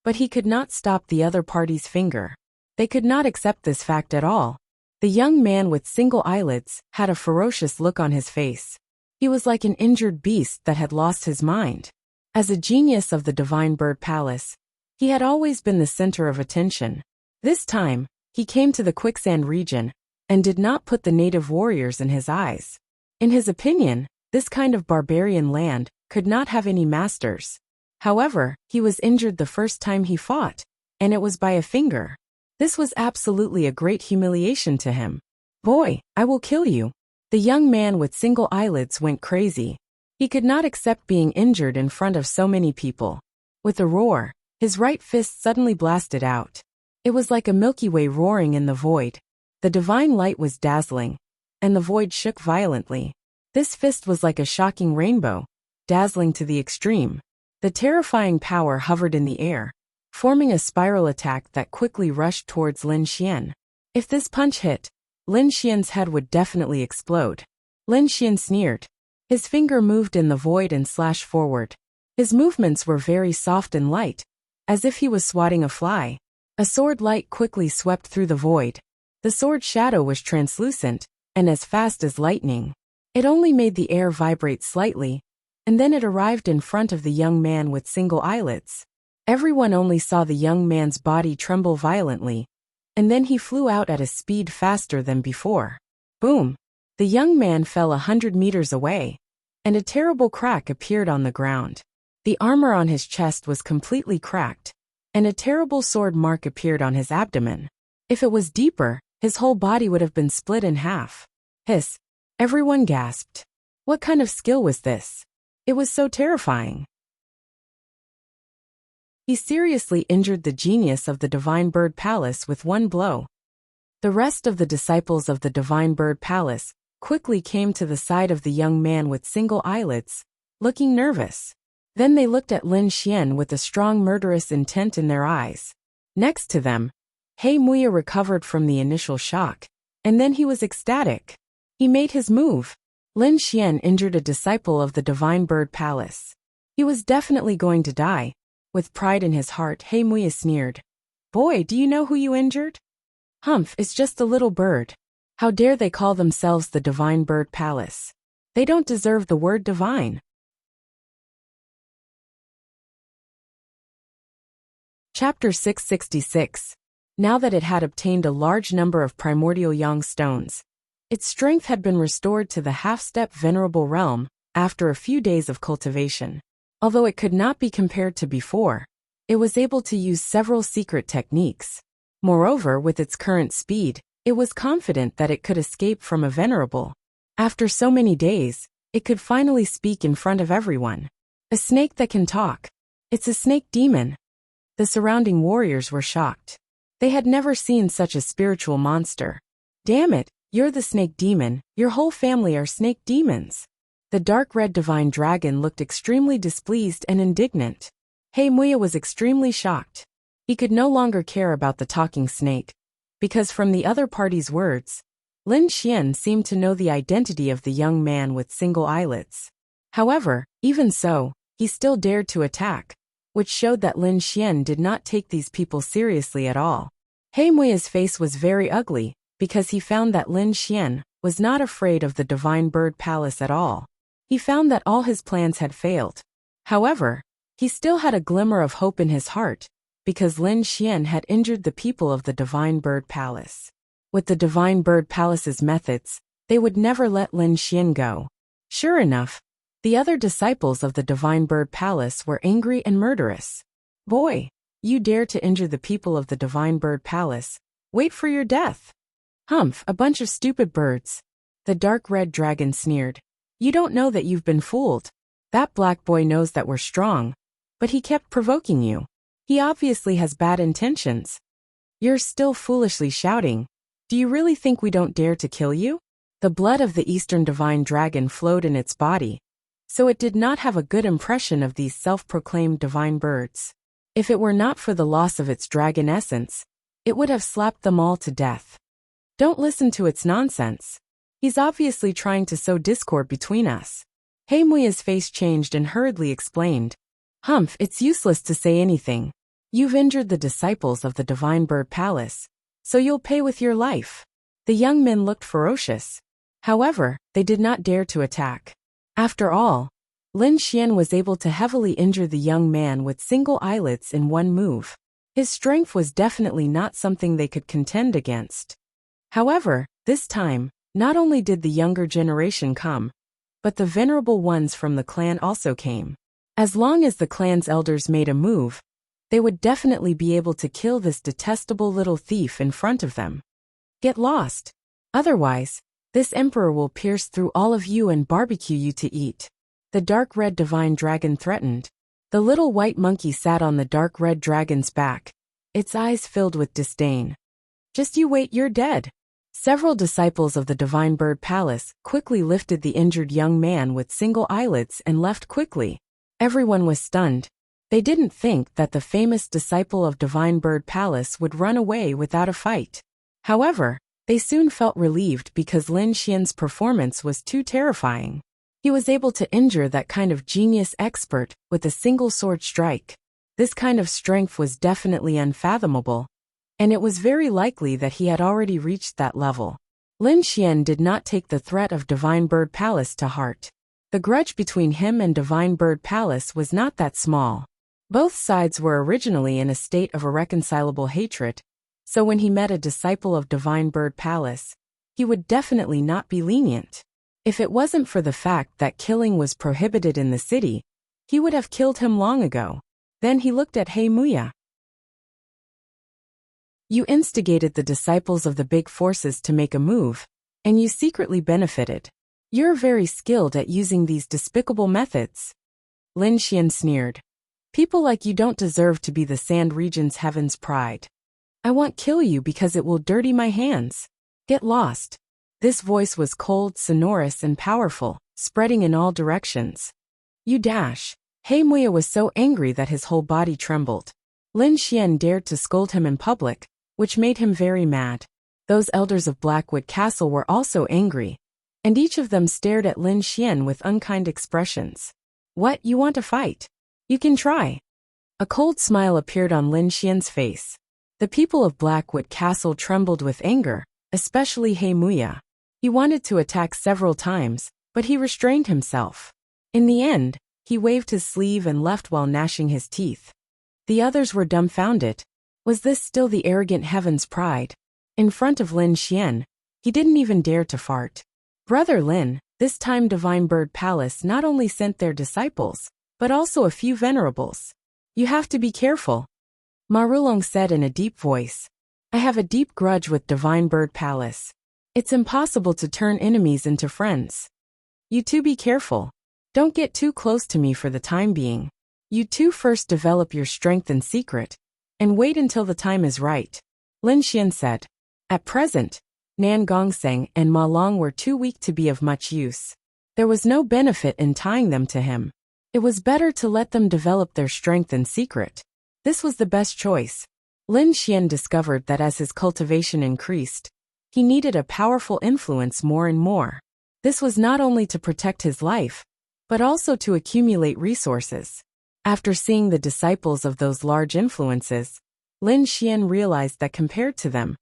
But he could not stop the other party's finger. They could not accept this fact at all. The young man with single eyelids had a ferocious look on his face. He was like an injured beast that had lost his mind. As a genius of the Divine Bird Palace, he had always been the center of attention. This time, he came to the quicksand region and did not put the native warriors in his eyes. In his opinion, this kind of barbarian land could not have any masters. However, he was injured the first time he fought, and it was by a finger. This was absolutely a great humiliation to him. "Boy, I will kill you." The young man with single eyelids went crazy. He could not accept being injured in front of so many people. With a roar, his right fist suddenly blasted out. It was like a Milky Way roaring in the void. The divine light was dazzling, and the void shook violently. This fist was like a shocking rainbow, dazzling to the extreme. The terrifying power hovered in the air, forming a spiral attack that quickly rushed towards Lin Xian. If this punch hit, Lin Xian's head would definitely explode. Lin Xian sneered. His finger moved in the void and slashed forward. His movements were very soft and light, as if he was swatting a fly. A sword light quickly swept through the void. The sword shadow was translucent, and as fast as lightning. It only made the air vibrate slightly, and then it arrived in front of the young man with single eyelids. Everyone only saw the young man's body tremble violently, and then he flew out at a speed faster than before. Boom! The young man fell 100 meters away, and a terrible crack appeared on the ground. The armor on his chest was completely cracked, and a terrible sword mark appeared on his abdomen. If it was deeper, his whole body would have been split in half. Hiss! Everyone gasped. What kind of skill was this? It was so terrifying. He seriously injured the genius of the Divine Bird Palace with 1 blow. The rest of the disciples of the Divine Bird Palace quickly came to the side of the young man with single eyelids, looking nervous. Then they looked at Lin Xian with a strong murderous intent in their eyes. Next to them, Heimuiya recovered from the initial shock, and then he was ecstatic. He made his move. Lin Xian injured a disciple of the Divine Bird Palace. He was definitely going to die. With pride in his heart, Heimuiya sneered. Boy, do you know who you injured? Humph, it's just a little bird. How dare they call themselves the Divine Bird Palace? They don't deserve the word divine. Chapter 666. Now that it had obtained a large number of primordial yang stones, its strength had been restored to the half-step venerable realm after a few days of cultivation. Although it could not be compared to before, it was able to use several secret techniques. Moreover, with its current speed, it was confident that it could escape from a venerable. After so many days, it could finally speak in front of everyone. A snake that can talk. It's a snake demon. The surrounding warriors were shocked. They had never seen such a spiritual monster. Damn it, you're the snake demon, your whole family are snake demons. The dark red divine dragon looked extremely displeased and indignant. Heimuiya was extremely shocked. He could no longer care about the talking snake, because from the other party's words, Lin Xian seemed to know the identity of the young man with single eyelids. However, even so, he still dared to attack, which showed that Lin Xian did not take these people seriously at all. Heimuiya's face was very ugly, because he found that Lin Xian was not afraid of the Divine Bird Palace at all. He found that all his plans had failed. However, he still had a glimmer of hope in his heart, because Lin Xian had injured the people of the Divine Bird Palace. With the Divine Bird Palace's methods, they would never let Lin Xian go. Sure enough, the other disciples of the Divine Bird Palace were angry and murderous. "Boy, you dare to injure the people of the Divine Bird Palace. Wait for your death." "Humph, a bunch of stupid birds," the dark red dragon sneered. "You don't know that you've been fooled. That black boy knows that we're strong, but he kept provoking you. He obviously has bad intentions. You're still foolishly shouting. Do you really think we don't dare to kill you?" The blood of the Eastern Divine Dragon flowed in its body, so it did not have a good impression of these self-proclaimed divine birds. If it were not for the loss of its dragon essence, it would have slapped them all to death. "Don't listen to its nonsense. He's obviously trying to sow discord between us." Heimui's face changed and hurriedly explained. "Humph, it's useless to say anything. You've injured the disciples of the Divine Bird Palace, so you'll pay with your life." The young men looked ferocious. However, they did not dare to attack. After all, Lin Xian was able to heavily injure the young man with single eyelets in one move. His strength was definitely not something they could contend against. However, this time, not only did the younger generation come, but the venerable ones from the clan also came. As long as the clan's elders made a move, they would definitely be able to kill this detestable little thief in front of them. "Get lost. Otherwise, this emperor will pierce through all of you and barbecue you to eat," the dark red divine dragon threatened. The little white monkey sat on the dark red dragon's back, its eyes filled with disdain. "Just you wait, you're dead." Several disciples of the Divine Bird Palace quickly lifted the injured young man with single eyelids and left quickly. Everyone was stunned. They didn't think that the famous disciple of Divine Bird Palace would run away without a fight. However, they soon felt relieved because Lin Xian's performance was too terrifying. He was able to injure that kind of genius expert with a single sword strike. This kind of strength was definitely unfathomable, and it was very likely that he had already reached that level. Lin Xian did not take the threat of Divine Bird Palace to heart. The grudge between him and Divine Bird Palace was not that small. Both sides were originally in a state of irreconcilable hatred, so when he met a disciple of Divine Bird Palace, he would definitely not be lenient. If it wasn't for the fact that killing was prohibited in the city, he would have killed him long ago. Then he looked at Heimuia. "You instigated the disciples of the big forces to make a move, and you secretly benefited. You're very skilled at using these despicable methods." Lin Xian sneered. "People like you don't deserve to be the Sand Region's heaven's pride. I won't kill you because it will dirty my hands. Get lost." This voice was cold, sonorous, and powerful, spreading in all directions. "You dash." Heimuia was so angry that his whole body trembled. Lin Xian dared to scold him in public, which made him very mad. Those elders of Blackwood Castle were also angry, and each of them stared at Lin Xian with unkind expressions. "What, you want to fight? You can try." A cold smile appeared on Lin Xian's face. The people of Blackwood Castle trembled with anger, especially Heimuia. He wanted to attack several times, but he restrained himself. In the end, he waved his sleeve and left while gnashing his teeth. The others were dumbfounded. Was this still the arrogant heaven's pride? In front of Lin Xian, he didn't even dare to fart. "Brother Lin, this time Divine Bird Palace not only sent their disciples, but also a few venerables. You have to be careful," Marulong said in a deep voice. "I have a deep grudge with Divine Bird Palace. It's impossible to turn enemies into friends. You two be careful. Don't get too close to me for the time being. You two first develop your strength in secret, and wait until the time is right," Lin Xian said. At present, Nan Gongseng and Ma Long were too weak to be of much use. There was no benefit in tying them to him. It was better to let them develop their strength in secret. This was the best choice. Lin Xian discovered that as his cultivation increased, he needed a powerful influence more and more. This was not only to protect his life, but also to accumulate resources. After seeing the disciples of those large influences, Lin Xian realized that compared to them,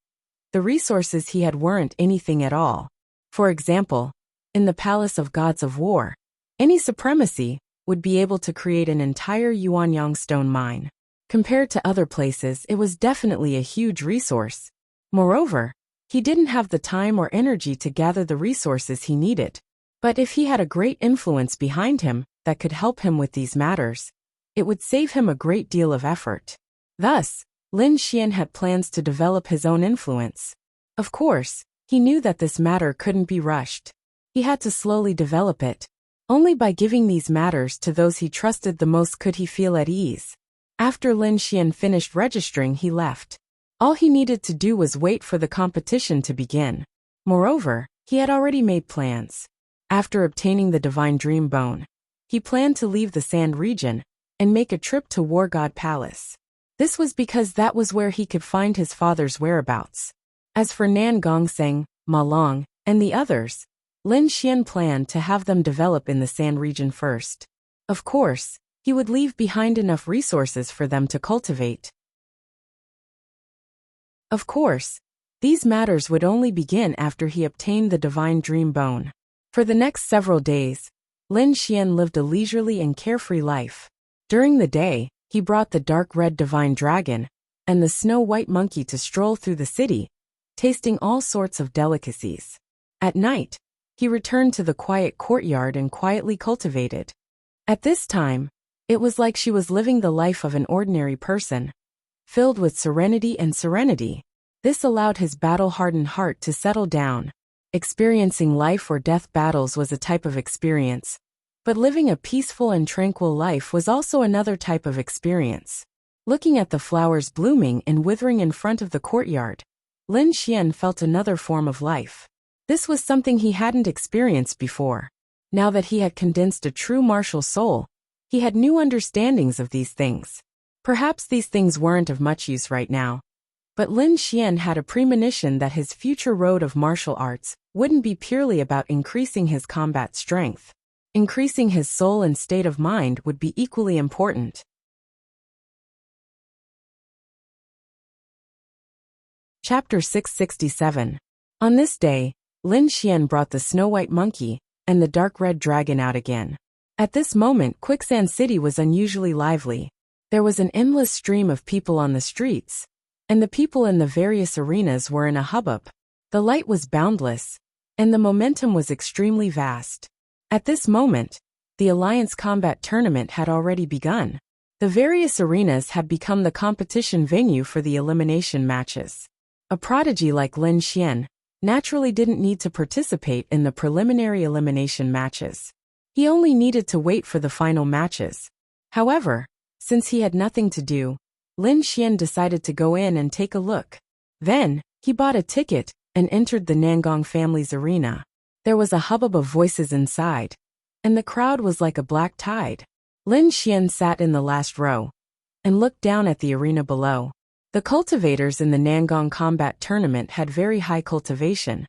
the resources he had weren't anything at all. For example, in the Palace of Gods of War, any supremacy would be able to create an entire Yuanyang stone mine. Compared to other places, it was definitely a huge resource. Moreover, he didn't have the time or energy to gather the resources he needed. But if he had a great influence behind him that could help him with these matters, it would save him a great deal of effort. Thus, Lin Xian had plans to develop his own influence. Of course, he knew that this matter couldn't be rushed. He had to slowly develop it. Only by giving these matters to those he trusted the most could he feel at ease. After Lin Xian finished registering, he left. All he needed to do was wait for the competition to begin. Moreover, he had already made plans. After obtaining the Divine Dream Bone, he planned to leave the Sand region and make a trip to War God Palace. This was because that was where he could find his father's whereabouts. As for Nan Gongseng, Ma Long, and the others, Lin Xian planned to have them develop in the Sand region first. Of course, he would leave behind enough resources for them to cultivate. Of course, these matters would only begin after he obtained the Divine Dream Bone. For the next several days, Lin Xian lived a leisurely and carefree life. During the day, he brought the dark red divine dragon and the snow-white monkey to stroll through the city, tasting all sorts of delicacies. At night, he returned to the quiet courtyard and quietly cultivated. At this time, it was like she was living the life of an ordinary person, filled with serenity and serenity. This allowed his battle-hardened heart to settle down. Experiencing life or death battles was a type of experience, but living a peaceful and tranquil life was also another type of experience. Looking at the flowers blooming and withering in front of the courtyard, Lin Xian felt another form of life. This was something he hadn't experienced before. Now that he had condensed a true martial soul, he had new understandings of these things. Perhaps these things weren't of much use right now, but Lin Xian had a premonition that his future road of martial arts wouldn't be purely about increasing his combat strength. Increasing his soul and state of mind would be equally important. Chapter 667. On this day, Lin Xian brought the snow-white monkey and the dark red dragon out again. At this moment, Quicksand City was unusually lively. There was an endless stream of people on the streets, and the people in the various arenas were in a hubbub. The light was boundless, and the momentum was extremely vast. At this moment, the Alliance Combat Tournament had already begun. The various arenas had become the competition venue for the elimination matches. A prodigy like Lin Xian naturally didn't need to participate in the preliminary elimination matches. He only needed to wait for the final matches. However, since he had nothing to do, Lin Xian decided to go in and take a look. Then, he bought a ticket and entered the Nangong family's arena. There was a hubbub of voices inside, and the crowd was like a black tide. Lin Xian sat in the last row and looked down at the arena below. The cultivators in the Nangong Combat Tournament had very high cultivation,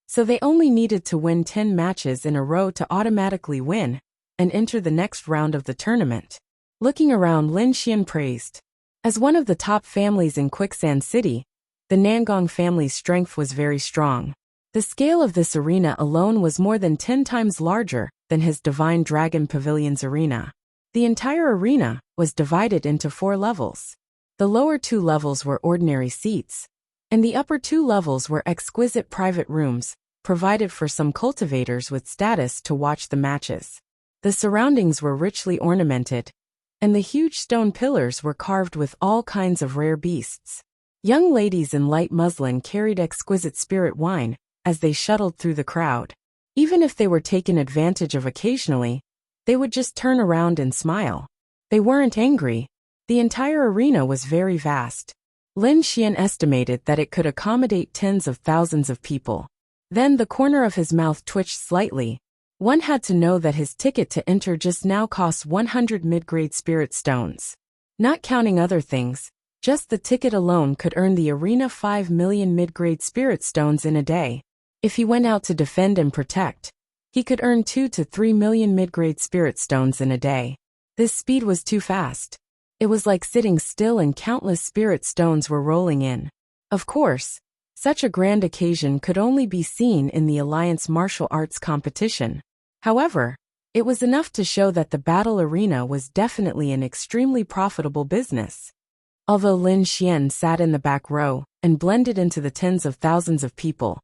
so they only needed to win 10 matches in a row to automatically win and enter the next round of the tournament. Looking around, Lin Xian praised. As one of the top families in Quicksand City, the Nangong family's strength was very strong. The scale of this arena alone was more than 10 times larger than his Divine Dragon Pavilion's arena. The entire arena was divided into 4 levels. The lower 2 levels were ordinary seats, and the upper 2 levels were exquisite private rooms, provided for some cultivators with status to watch the matches. The surroundings were richly ornamented, and the huge stone pillars were carved with all kinds of rare beasts. Young ladies in light muslin carried exquisite spirit wine as they shuttled through the crowd. Even if they were taken advantage of occasionally, they would just turn around and smile. They weren't angry. The entire arena was very vast. Lin Xian estimated that it could accommodate tens of thousands of people. Then the corner of his mouth twitched slightly. One had to know that his ticket to enter just now cost 100 mid-grade spirit stones. Not counting other things, just the ticket alone could earn the arena 5 million mid-grade spirit stones in a day. If he went out to defend and protect, he could earn 2 to 3 million mid-grade spirit stones in a day. This speed was too fast. It was like sitting still and countless spirit stones were rolling in. Of course, Such a grand occasion could only be seen in the Alliance martial arts competition. However, it was enough to show that the battle arena was definitely an extremely profitable business. Although Lin Xian sat in the back row and blended into the tens of thousands of people,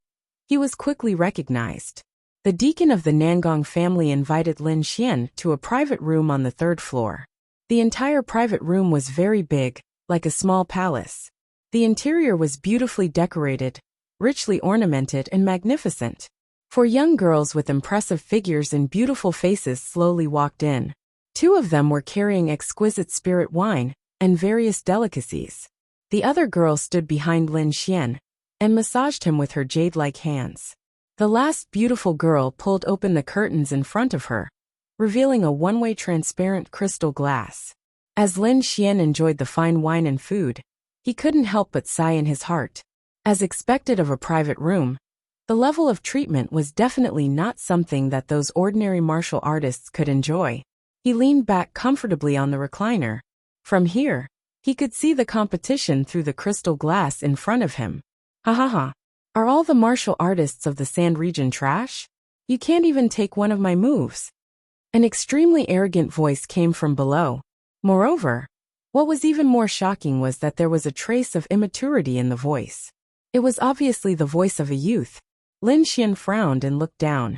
he was quickly recognized. The deacon of the Nangong family invited Lin Xian to a private room on the third floor. The entire private room was very big, like a small palace. The interior was beautifully decorated, richly ornamented and magnificent. Four young girls with impressive figures and beautiful faces slowly walked in. Two of them were carrying exquisite spirit wine and various delicacies. The other girl stood behind Lin Xian and massaged him with her jade-like hands. The last beautiful girl pulled open the curtains in front of her, revealing a one-way transparent crystal glass. As Lin Xian enjoyed the fine wine and food, he couldn't help but sigh in his heart. As expected of a private room, the level of treatment was definitely not something that those ordinary martial artists could enjoy. He leaned back comfortably on the recliner. From here, he could see the competition through the crystal glass in front of him. Ha ha ha. Are all the martial artists of the Sand region trash? You can't even take one of my moves. An extremely arrogant voice came from below. Moreover, what was even more shocking was that there was a trace of immaturity in the voice. It was obviously the voice of a youth. Lin Xian frowned and looked down.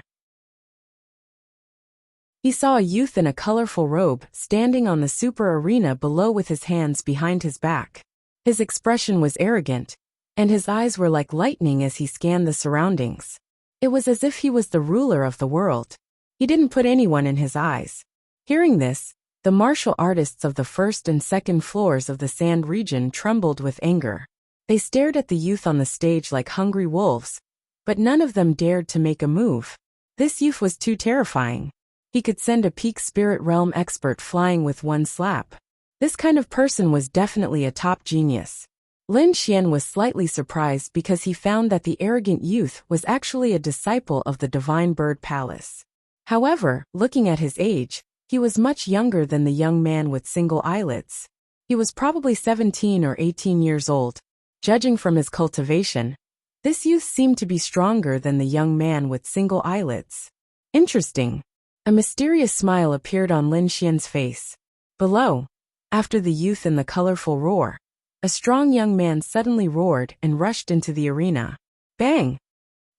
He saw a youth in a colorful robe standing on the super arena below with his hands behind his back. His expression was arrogant, and his eyes were like lightning as he scanned the surroundings. It was as if he was the ruler of the world. He didn't put anyone in his eyes. Hearing this, the martial artists of the first and second floors of the Sand region trembled with anger. They stared at the youth on the stage like hungry wolves, but none of them dared to make a move. This youth was too terrifying. He could send a peak spirit realm expert flying with one slap. This kind of person was definitely a top genius. Lin Xian was slightly surprised because he found that the arrogant youth was actually a disciple of the Divine Bird Palace. However, looking at his age, he was much younger than the young man with single eyelids. He was probably 17 or 18 years old. Judging from his cultivation, this youth seemed to be stronger than the young man with single eyelids. Interesting. A mysterious smile appeared on Lin Xian's face. Below, after the youth in the colorful roar, a strong young man suddenly roared and rushed into the arena. Bang!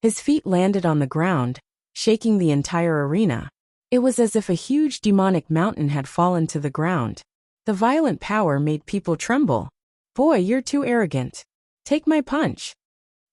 His feet landed on the ground, shaking the entire arena. It was as if a huge demonic mountain had fallen to the ground. The violent power made people tremble. Boy, you're too arrogant. Take my punch.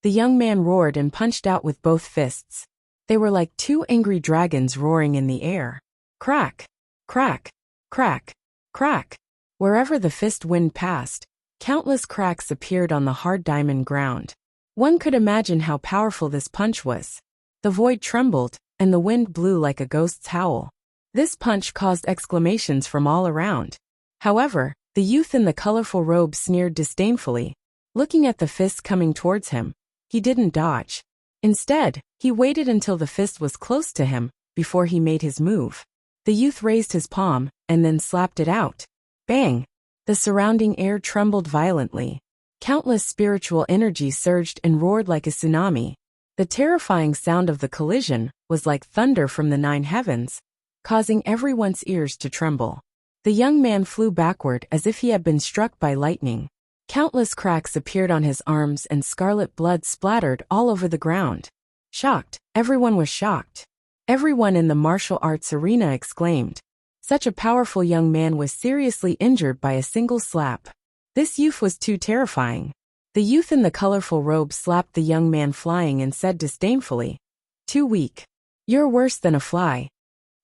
The young man roared and punched out with both fists. They were like two angry dragons roaring in the air. Crack! Crack! Crack! Crack! Wherever the fist wind passed, countless cracks appeared on the hard diamond ground. One could imagine how powerful this punch was. The void trembled, and the wind blew like a ghost's howl. This punch caused exclamations from all around. However, the youth in the colorful robe sneered disdainfully. Looking at the fist coming towards him, he didn't dodge. Instead, he waited until the fist was close to him before he made his move. The youth raised his palm and then slapped it out. Bang! The surrounding air trembled violently. Countless spiritual energy surged and roared like a tsunami. The terrifying sound of the collision was like thunder from the 9 heavens, causing everyone's ears to tremble. The young man flew backward as if he had been struck by lightning. Countless cracks appeared on his arms and scarlet blood splattered all over the ground. Shocked, everyone was shocked. Everyone in the martial arts arena exclaimed. Such a powerful young man was seriously injured by a single slap. This youth was too terrifying. The youth in the colorful robe slapped the young man flying and said disdainfully, "Too weak. You're worse than a fly.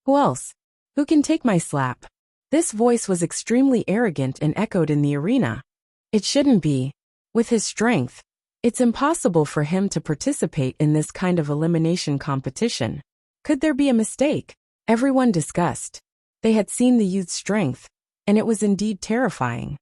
Who else? Who can take my slap?" This voice was extremely arrogant and echoed in the arena. It shouldn't be. With his strength, it's impossible for him to participate in this kind of elimination competition. Could there be a mistake? Everyone discussed. They had seen the youth's strength, and it was indeed terrifying.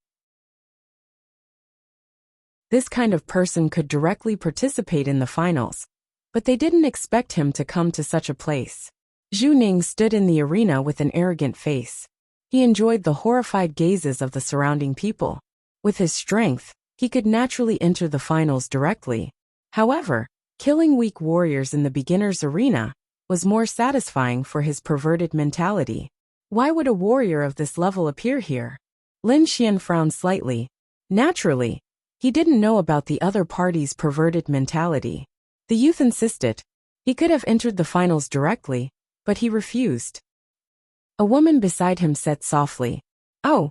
This kind of person could directly participate in the finals, but they didn't expect him to come to such a place. Zhu Ning stood in the arena with an arrogant face. He enjoyed the horrified gazes of the surrounding people. With his strength, he could naturally enter the finals directly. However, killing weak warriors in the beginner's arena was more satisfying for his perverted mentality. Why would a warrior of this level appear here? Lin Xian frowned slightly. Naturally, he didn't know about the other party's perverted mentality. The youth insisted. He could have entered the finals directly, but he refused. A woman beside him said softly, "Oh."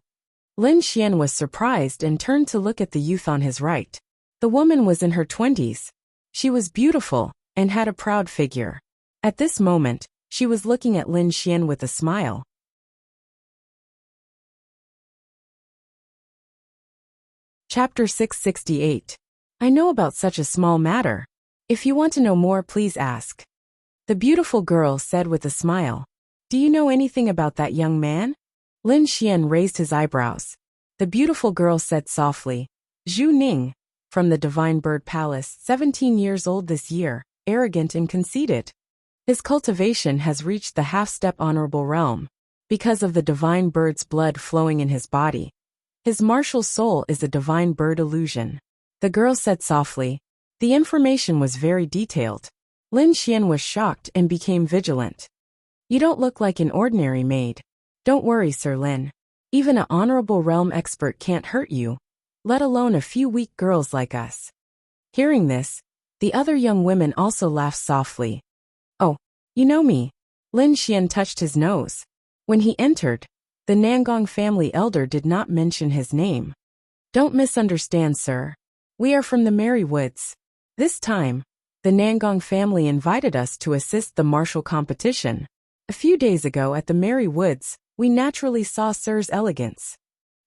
Lin Xian was surprised and turned to look at the youth on his right. The woman was in her 20s. She was beautiful and had a proud figure. At this moment, she was looking at Lin Xian with a smile. Chapter 668. I know about such a small matter. If you want to know more, please ask. The beautiful girl said with a smile. Do you know anything about that young man? Lin Xian raised his eyebrows. The beautiful girl said softly, Zhu Ning, from the Divine Bird Palace, 17 years old this year, arrogant and conceited. His cultivation has reached the half-step honorable realm. Because of the divine bird's blood flowing in his body, his martial soul is a divine bird illusion. The girl said softly. The information was very detailed. Lin Xian was shocked and became vigilant. You don't look like an ordinary maid. Don't worry, Sir Lin. Even an honorable realm expert can't hurt you, let alone a few weak girls like us. Hearing this, the other young women also laughed softly. Oh, you know me. Lin Xian touched his nose. When he entered, the Nangong family elder did not mention his name. Don't misunderstand, sir. We are from the Merry Woods. This time, the Nangong family invited us to assist the martial competition. A few days ago at the Merry Woods, we naturally saw Sir's elegance.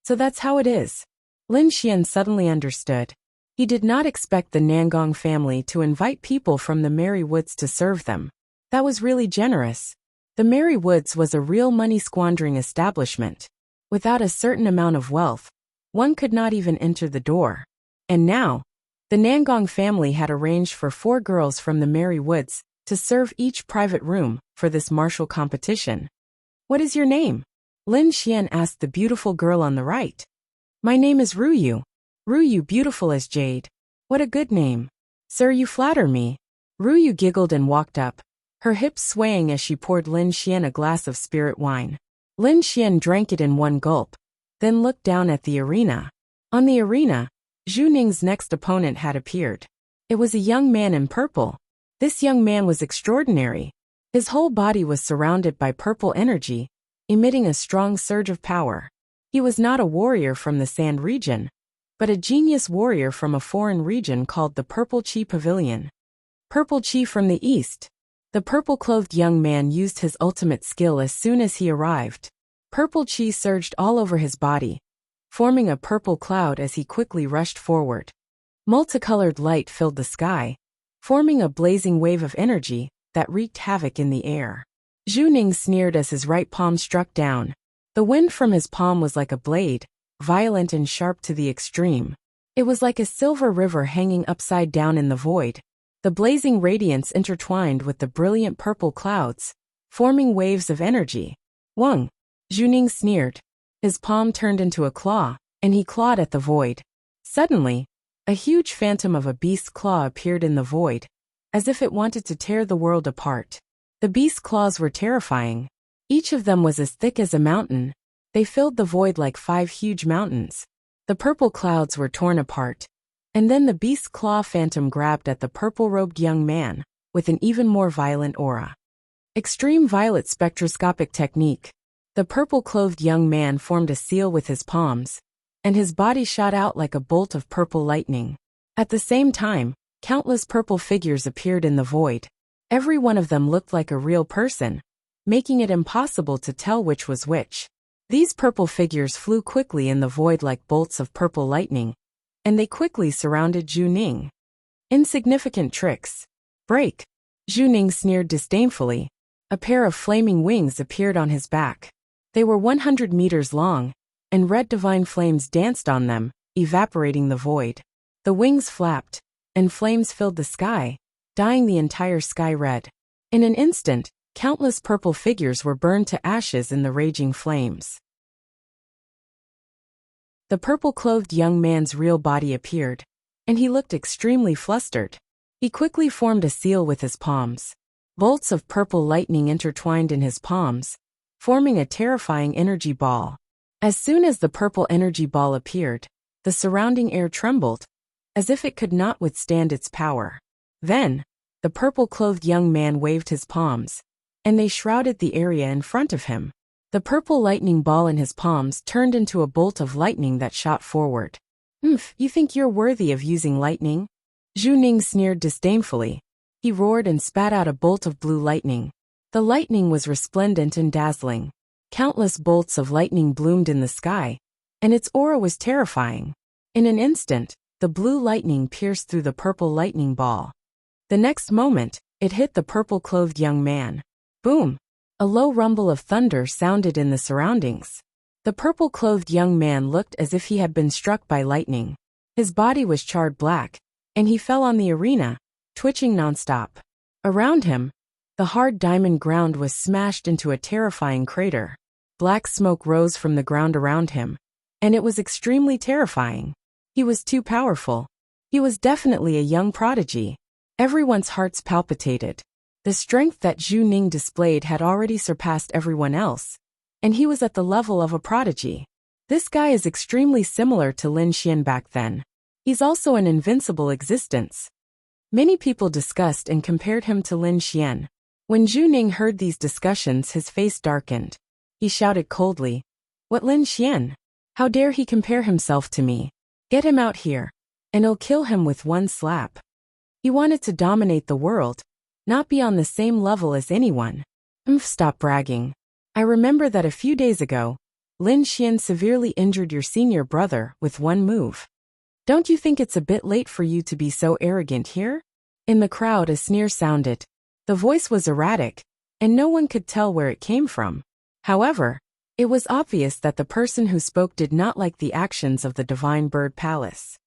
So that's how it is. Lin Xian suddenly understood. He did not expect the Nangong family to invite people from the Merry Woods to serve them. That was really generous. The Merry Woods was a real money-squandering establishment. Without a certain amount of wealth, one could not even enter the door. And now, the Nangong family had arranged for 4 girls from the Merry Woods to serve each private room for this martial competition. What is your name? Lin Xian asked the beautiful girl on the right. My name is Ruyu. Ruyu, beautiful as jade. What a good name. Sir, you flatter me. Ruyu giggled and walked up, her hips swaying as she poured Lin Xian a glass of spirit wine. Lin Xian drank it in one gulp, then looked down at the arena. On the arena, Zhu Ning's next opponent had appeared. It was a young man in purple. This young man was extraordinary. His whole body was surrounded by purple energy, emitting a strong surge of power. He was not a warrior from the Sand region, but a genius warrior from a foreign region called the Purple Chi Pavilion. Purple Chi from the east. The purple-clothed young man used his ultimate skill as soon as he arrived. Purple Chi surged all over his body, forming a purple cloud as he quickly rushed forward. Multicolored light filled the sky, forming a blazing wave of energy that wreaked havoc in the air. Zhu Ning sneered as his right palm struck down. The wind from his palm was like a blade, violent and sharp to the extreme. It was like a silver river hanging upside down in the void. The blazing radiance intertwined with the brilliant purple clouds, forming waves of energy. Wang! Zhu Ning sneered. His palm turned into a claw, and he clawed at the void. Suddenly, a huge phantom of a beast's claw appeared in the void, as if it wanted to tear the world apart. The beast's claws were terrifying. Each of them was as thick as a mountain. They filled the void like 5 huge mountains. The purple clouds were torn apart, and then the beast's claw phantom grabbed at the purple-robed young man, with an even more violent aura. Extreme violet spectroscopic technique. The purple-clothed young man formed a seal with his palms, and his body shot out like a bolt of purple lightning. At the same time, countless purple figures appeared in the void. Every one of them looked like a real person, making it impossible to tell which was which. These purple figures flew quickly in the void like bolts of purple lightning, and they quickly surrounded Zhu Ning. Insignificant tricks. Break! Zhu Ning sneered disdainfully. A pair of flaming wings appeared on his back. They were 100 meters long, and red divine flames danced on them, evaporating the void. The wings flapped, and flames filled the sky, dyeing the entire sky red. In an instant, countless purple figures were burned to ashes in the raging flames. The purple-clothed young man's real body appeared, and he looked extremely flustered. He quickly formed a seal with his palms. Bolts of purple lightning intertwined in his palms, forming a terrifying energy ball. As soon as the purple energy ball appeared, the surrounding air trembled, as if it could not withstand its power. Then, the purple-clothed young man waved his palms, and they shrouded the area in front of him. The purple lightning ball in his palms turned into a bolt of lightning that shot forward. You think you're worthy of using lightning? Zhu Ning sneered disdainfully. He roared and spat out a bolt of blue lightning. The lightning was resplendent and dazzling. Countless bolts of lightning bloomed in the sky, and its aura was terrifying. In an instant, the blue lightning pierced through the purple lightning ball. The next moment, it hit the purple-clothed young man. Boom! A low rumble of thunder sounded in the surroundings. The purple-clothed young man looked as if he had been struck by lightning. His body was charred black, and he fell on the arena, twitching nonstop. Around him, the hard diamond ground was smashed into a terrifying crater. Black smoke rose from the ground around him, and it was extremely terrifying. He was too powerful. He was definitely a young prodigy. Everyone's hearts palpitated. The strength that Zhu Ning displayed had already surpassed everyone else, and he was at the level of a prodigy. This guy is extremely similar to Lin Xian back then. He's also an invincible existence. Many people discussed and compared him to Lin Xian. When Zhu Ning heard these discussions, his face darkened. He shouted coldly, "What, Lin Xian? How dare he compare himself to me? Get him out here, and I'll kill him with one slap." He wanted to dominate the world, not be on the same level as anyone. Stop bragging. I remember that a few days ago, Lin Xian severely injured your senior brother with one move. Don't you think it's a bit late for you to be so arrogant here? In the crowd, a sneer sounded. The voice was erratic, and no one could tell where it came from. However, it was obvious that the person who spoke did not like the actions of the Divine Bird Palace.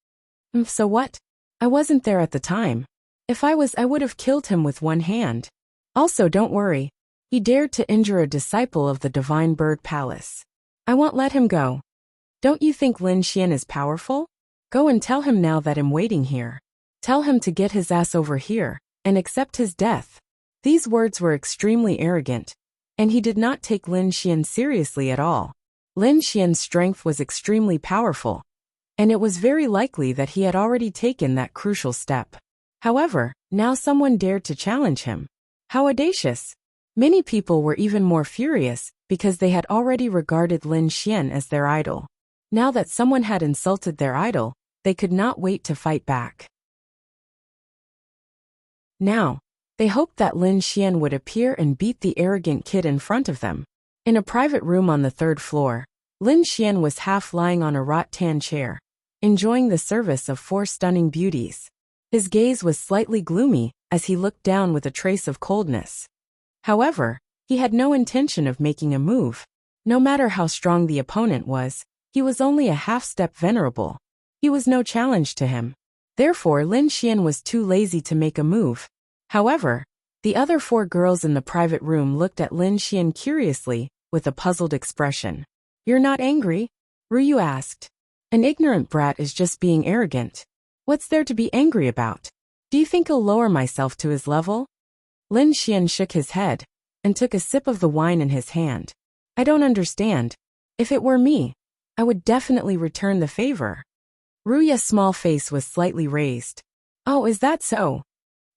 So what? I wasn't there at the time. If I was, I would have killed him with one hand. Also, don't worry. He dared to injure a disciple of the Divine Bird Palace. I won't let him go. Don't you think Lin Xian is powerful? Go and tell him now that I'm waiting here. Tell him to get his ass over here and accept his death. These words were extremely arrogant, and he did not take Lin Xian seriously at all. Lin Xian's strength was extremely powerful, and it was very likely that he had already taken that crucial step. However, now someone dared to challenge him. How audacious! Many people were even more furious because they had already regarded Lin Xian as their idol. Now that someone had insulted their idol, they could not wait to fight back. Now, they hoped that Lin Xian would appear and beat the arrogant kid in front of them. In a private room on the third floor, Lin Xian was half lying on a rattan chair, enjoying the service of four stunning beauties. His gaze was slightly gloomy as he looked down with a trace of coldness. However, he had no intention of making a move. No matter how strong the opponent was, he was only a half-step venerable. He was no challenge to him. Therefore, Lin Xian was too lazy to make a move. However, the other four girls in the private room looked at Lin Xian curiously, with a puzzled expression. "You're not angry?" Ruyu asked. "An ignorant brat is just being arrogant. What's there to be angry about? Do you think I'll lower myself to his level?" Lin Xian shook his head, and took a sip of the wine in his hand. "I don't understand. If it were me, I would definitely return the favor." Ruyu's small face was slightly raised. "Oh, is that so?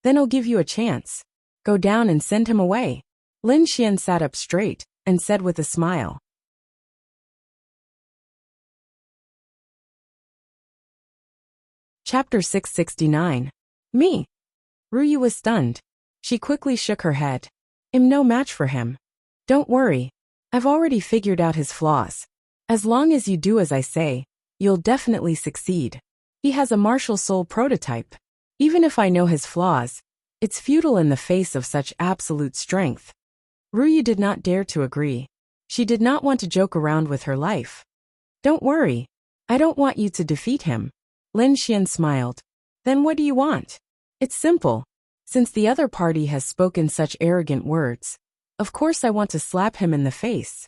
Then I'll give you a chance. Go down and send him away." Lin Xian sat up straight, and said with a smile. Chapter 669. Me? Ruyu was stunned. She quickly shook her head. "I'm no match for him. Don't worry. I've already figured out his flaws. As long as you do as I say, you'll definitely succeed. He has a martial soul prototype. Even if I know his flaws, it's futile in the face of such absolute strength." Ruyu did not dare to agree. She did not want to joke around with her life. "Don't worry. I don't want you to defeat him." Lin Xian smiled. "Then what do you want?" "It's simple. Since the other party has spoken such arrogant words, of course I want to slap him in the face."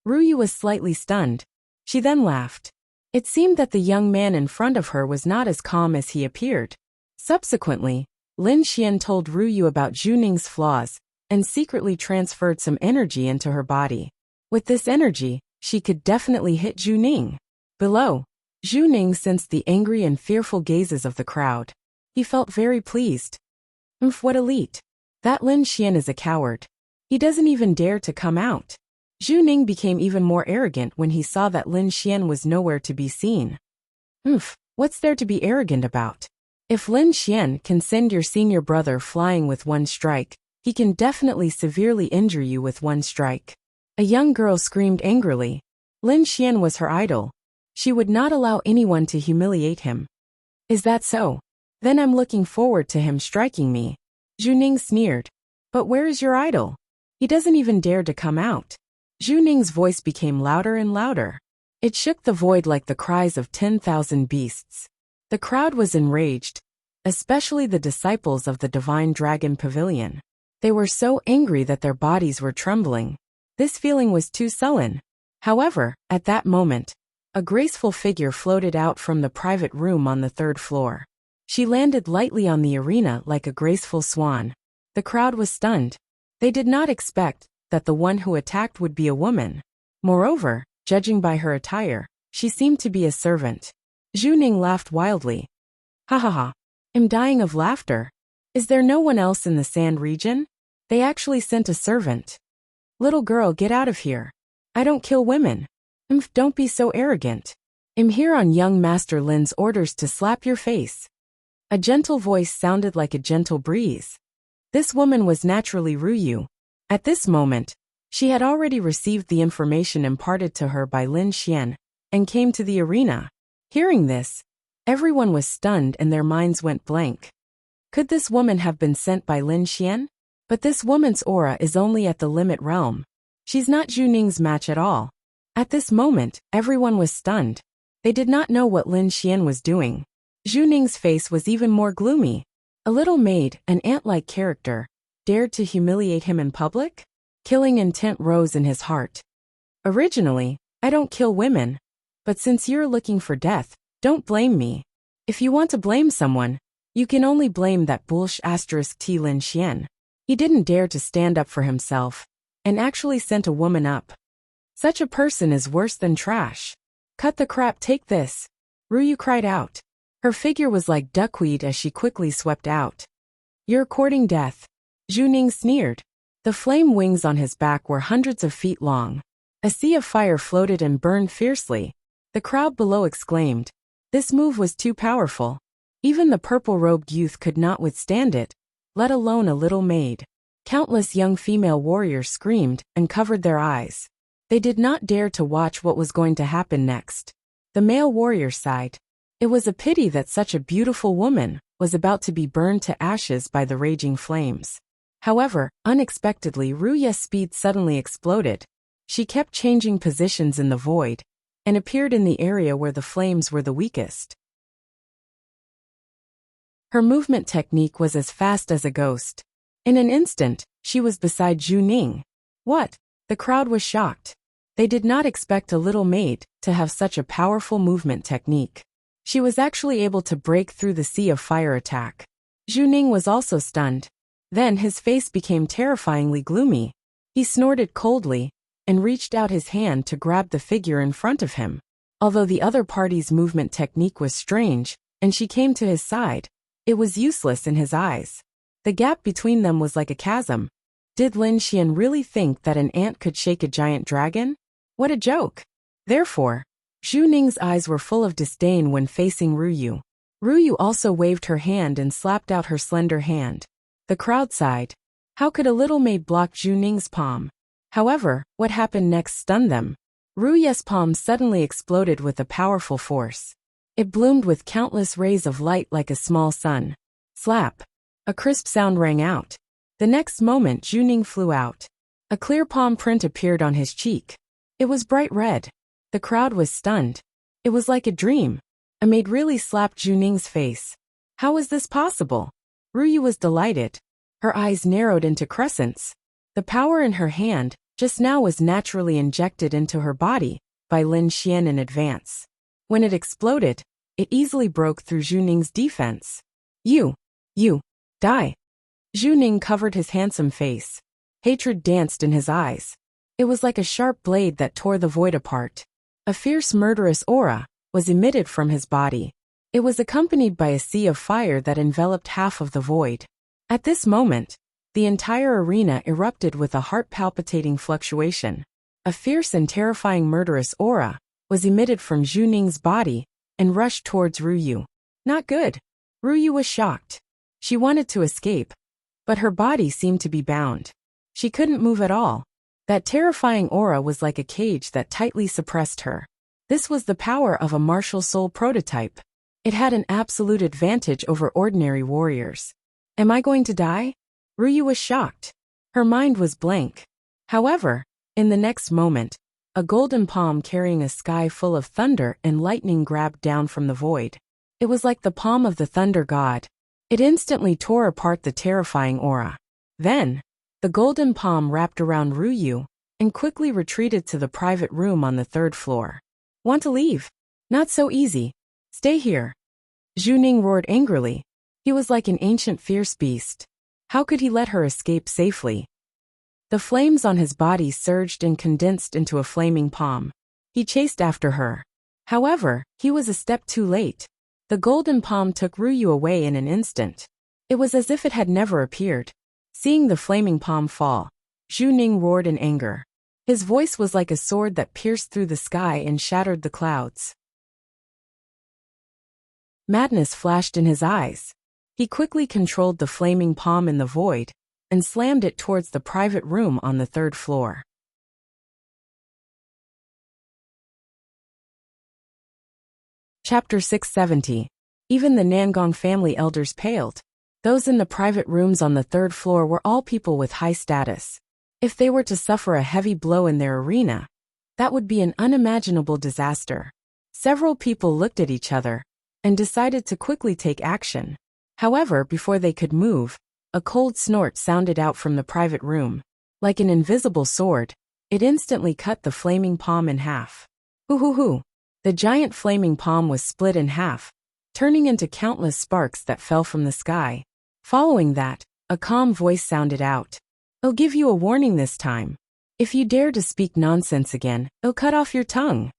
Ruyu was slightly stunned. She then laughed. It seemed that the young man in front of her was not as calm as he appeared. Subsequently, Lin Xian told Ruyu about Zhu Ning's flaws and secretly transferred some energy into her body. With this energy, she could definitely hit Zhu Ning. Below, Zhu Ning sensed the angry and fearful gazes of the crowd. He felt very pleased. What elite! That Lin Xian is a coward. He doesn't even dare to come out. Zhu Ning became even more arrogant when he saw that Lin Xian was nowhere to be seen. What's there to be arrogant about? If Lin Xian can send your senior brother flying with one strike, he can definitely severely injure you with one strike. A young girl screamed angrily. Lin Xian was her idol. She would not allow anyone to humiliate him. Is that so? Then I'm looking forward to him striking me. Zhu Ning sneered. But where is your idol? He doesn't even dare to come out. Zhu Ning's voice became louder and louder. It shook the void like the cries of 10,000 beasts. The crowd was enraged, especially the disciples of the Divine Dragon Pavilion. They were so angry that their bodies were trembling. This feeling was too sullen. However, at that moment, a graceful figure floated out from the private room on the 3rd floor. She landed lightly on the arena like a graceful swan. The crowd was stunned. They did not expect that the one who attacked would be a woman. Moreover, judging by her attire, she seemed to be a servant. Zhu Ning laughed wildly. Ha ha ha. I'm dying of laughter. Is there no one else in the sand region? They actually sent a servant. Little girl, get out of here. I don't kill women. Don't be so arrogant. I'm here on young Master Lin's orders to slap your face. A gentle voice sounded like a gentle breeze. This woman was naturally Ruyu. At this moment, she had already received the information imparted to her by Lin Xian, and came to the arena. Hearing this, everyone was stunned and their minds went blank. Could this woman have been sent by Lin Xian? But this woman's aura is only at the limit realm. She's not Zhu Ning's match at all. At this moment, everyone was stunned. They did not know what Lin Xian was doing. Zhu Ning's face was even more gloomy. A little maid, an ant-like character, dared to humiliate him in public? Killing intent rose in his heart. Originally, I don't kill women. But since you're looking for death, don't blame me. If you want to blame someone, you can only blame that *T Lin Xian. He didn't dare to stand up for himself, and actually sent a woman up. Such a person is worse than trash. Cut the crap, take this. Ruyu cried out. Her figure was like duckweed as she quickly swept out. You're courting death. Zhu Ning sneered. The flame wings on his back were hundreds of feet long. A sea of fire floated and burned fiercely. The crowd below exclaimed. This move was too powerful. Even the purple-robed youth could not withstand it, let alone a little maid. Countless young female warriors screamed and covered their eyes. They did not dare to watch what was going to happen next. The male warrior sighed. It was a pity that such a beautiful woman was about to be burned to ashes by the raging flames. However, unexpectedly Ruyu's speed suddenly exploded. She kept changing positions in the void, and appeared in the area where the flames were the weakest. Her movement technique was as fast as a ghost. In an instant, she was beside Zhu Ning. What? The crowd was shocked. They did not expect a little maid to have such a powerful movement technique. She was actually able to break through the sea of fire attack. Zhu Ning was also stunned. Then his face became terrifyingly gloomy. He snorted coldly, and reached out his hand to grab the figure in front of him. Although the other party's movement technique was strange, and she came to his side, it was useless in his eyes. The gap between them was like a chasm. Did Lin Xian really think that an ant could shake a giant dragon? What a joke! Therefore, Zhu Ning's eyes were full of disdain when facing Ruyu. Ruyu also waved her hand and slapped out her slender hand. The crowd sighed. How could a little maid block Zhu Ning's palm? However, what happened next stunned them. Ruyu's palm suddenly exploded with a powerful force. It bloomed with countless rays of light like a small sun. Slap! A crisp sound rang out. The next moment Zhu Ning flew out. A clear palm print appeared on his cheek. It was bright red. The crowd was stunned. It was like a dream. A maid really slapped Zhu Ning's face. How was this possible? Ruyu was delighted. Her eyes narrowed into crescents. The power in her hand just now was naturally injected into her body by Lin Xian in advance. When it exploded, it easily broke through Zhu Ning's defense. You, Die! Zhu Ning covered his handsome face. Hatred danced in his eyes. It was like a sharp blade that tore the void apart. A fierce murderous aura was emitted from his body. It was accompanied by a sea of fire that enveloped half of the void. At this moment, the entire arena erupted with a heart-palpitating fluctuation. A fierce and terrifying murderous aura was emitted from Zhu Ning's body and rushed towards Ruyu. Not good. Ruyu was shocked. She wanted to escape, but her body seemed to be bound. She couldn't move at all. That terrifying aura was like a cage that tightly suppressed her. This was the power of a martial soul prototype. It had an absolute advantage over ordinary warriors. Am I going to die? Ruyu was shocked. Her mind was blank. However, in the next moment, a golden palm carrying a sky full of thunder and lightning grabbed down from the void. It was like the palm of the thunder god. It instantly tore apart the terrifying aura. Then, the golden palm wrapped around Ruyu and quickly retreated to the private room on the 3rd floor. Want to leave? Not so easy. Stay here. Zhu Ning roared angrily. He was like an ancient fierce beast. How could he let her escape safely? The flames on his body surged and condensed into a flaming palm. He chased after her. However, he was a step too late. The golden palm took Ruyu away in an instant. It was as if it had never appeared. Seeing the flaming palm fall, Zhu Ning roared in anger. His voice was like a sword that pierced through the sky and shattered the clouds. Madness flashed in his eyes. He quickly controlled the flaming palm in the void and slammed it towards the private room on the 3rd floor. Chapter 670. Even the Nangong family elders paled. Those in the private rooms on the 3rd floor were all people with high status. If they were to suffer a heavy blow in their arena, that would be an unimaginable disaster. Several people looked at each other and decided to quickly take action. However, before they could move, a cold snort sounded out from the private room. Like an invisible sword, it instantly cut the flaming palm in half. Hoo! The giant flaming palm was split in half, turning into countless sparks that fell from the sky. Following that, a calm voice sounded out. I'll give you a warning this time. If you dare to speak nonsense again, I'll cut off your tongue.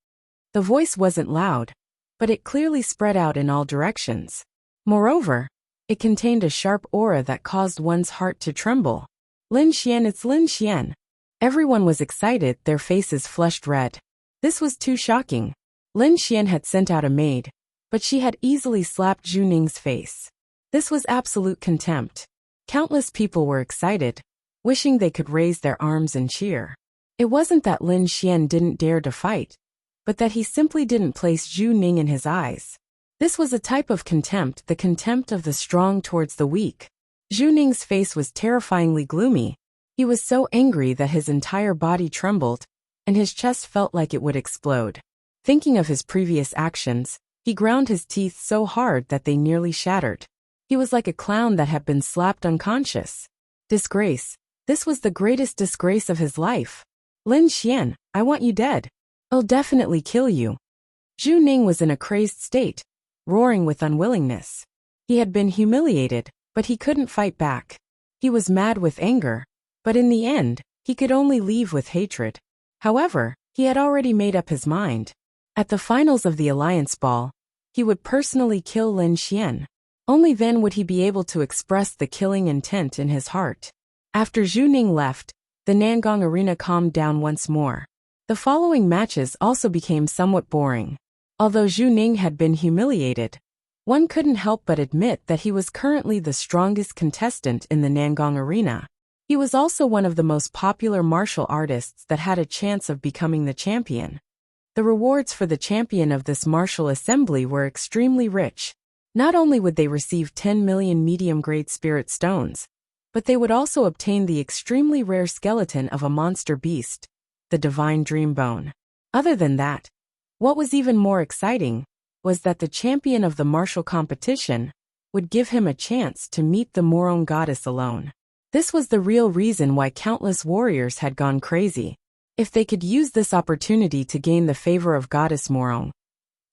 The voice wasn't loud, but it clearly spread out in all directions. Moreover, it contained a sharp aura that caused one's heart to tremble. Lin Xian, it's Lin Xian. Everyone was excited, their faces flushed red. This was too shocking. Lin Xian had sent out a maid, but she had easily slapped Zhu Ning's face. This was absolute contempt. Countless people were excited, wishing they could raise their arms and cheer. It wasn't that Lin Xian didn't dare to fight, but that he simply didn't place Zhu Ning in his eyes. This was a type of contempt, the contempt of the strong towards the weak. Zhu Ning's face was terrifyingly gloomy. He was so angry that his entire body trembled, and his chest felt like it would explode. Thinking of his previous actions, he ground his teeth so hard that they nearly shattered. He was like a clown that had been slapped unconscious. Disgrace. This was the greatest disgrace of his life. Lin Xian, I want you dead. I'll definitely kill you. Zhu Ning was in a crazed state, roaring with unwillingness. He had been humiliated, but he couldn't fight back. He was mad with anger, but in the end, he could only leave with hatred. However, he had already made up his mind. At the finals of the Alliance Ball, he would personally kill Lin Xian. Only then would he be able to express the killing intent in his heart. After Zhu Ning left, the Nangong arena calmed down once more. The following matches also became somewhat boring. Although Zhu Ning had been humiliated, one couldn't help but admit that he was currently the strongest contestant in the Nangong arena. He was also one of the most popular martial artists that had a chance of becoming the champion. The rewards for the champion of this martial assembly were extremely rich. Not only would they receive 10 million medium-grade spirit stones, but they would also obtain the extremely rare skeleton of a monster beast, the divine dream bone. Other than that, what was even more exciting was that the champion of the martial competition would give him a chance to meet the Morong goddess alone. This was the real reason why countless warriors had gone crazy. If they could use this opportunity to gain the favor of Goddess Morong,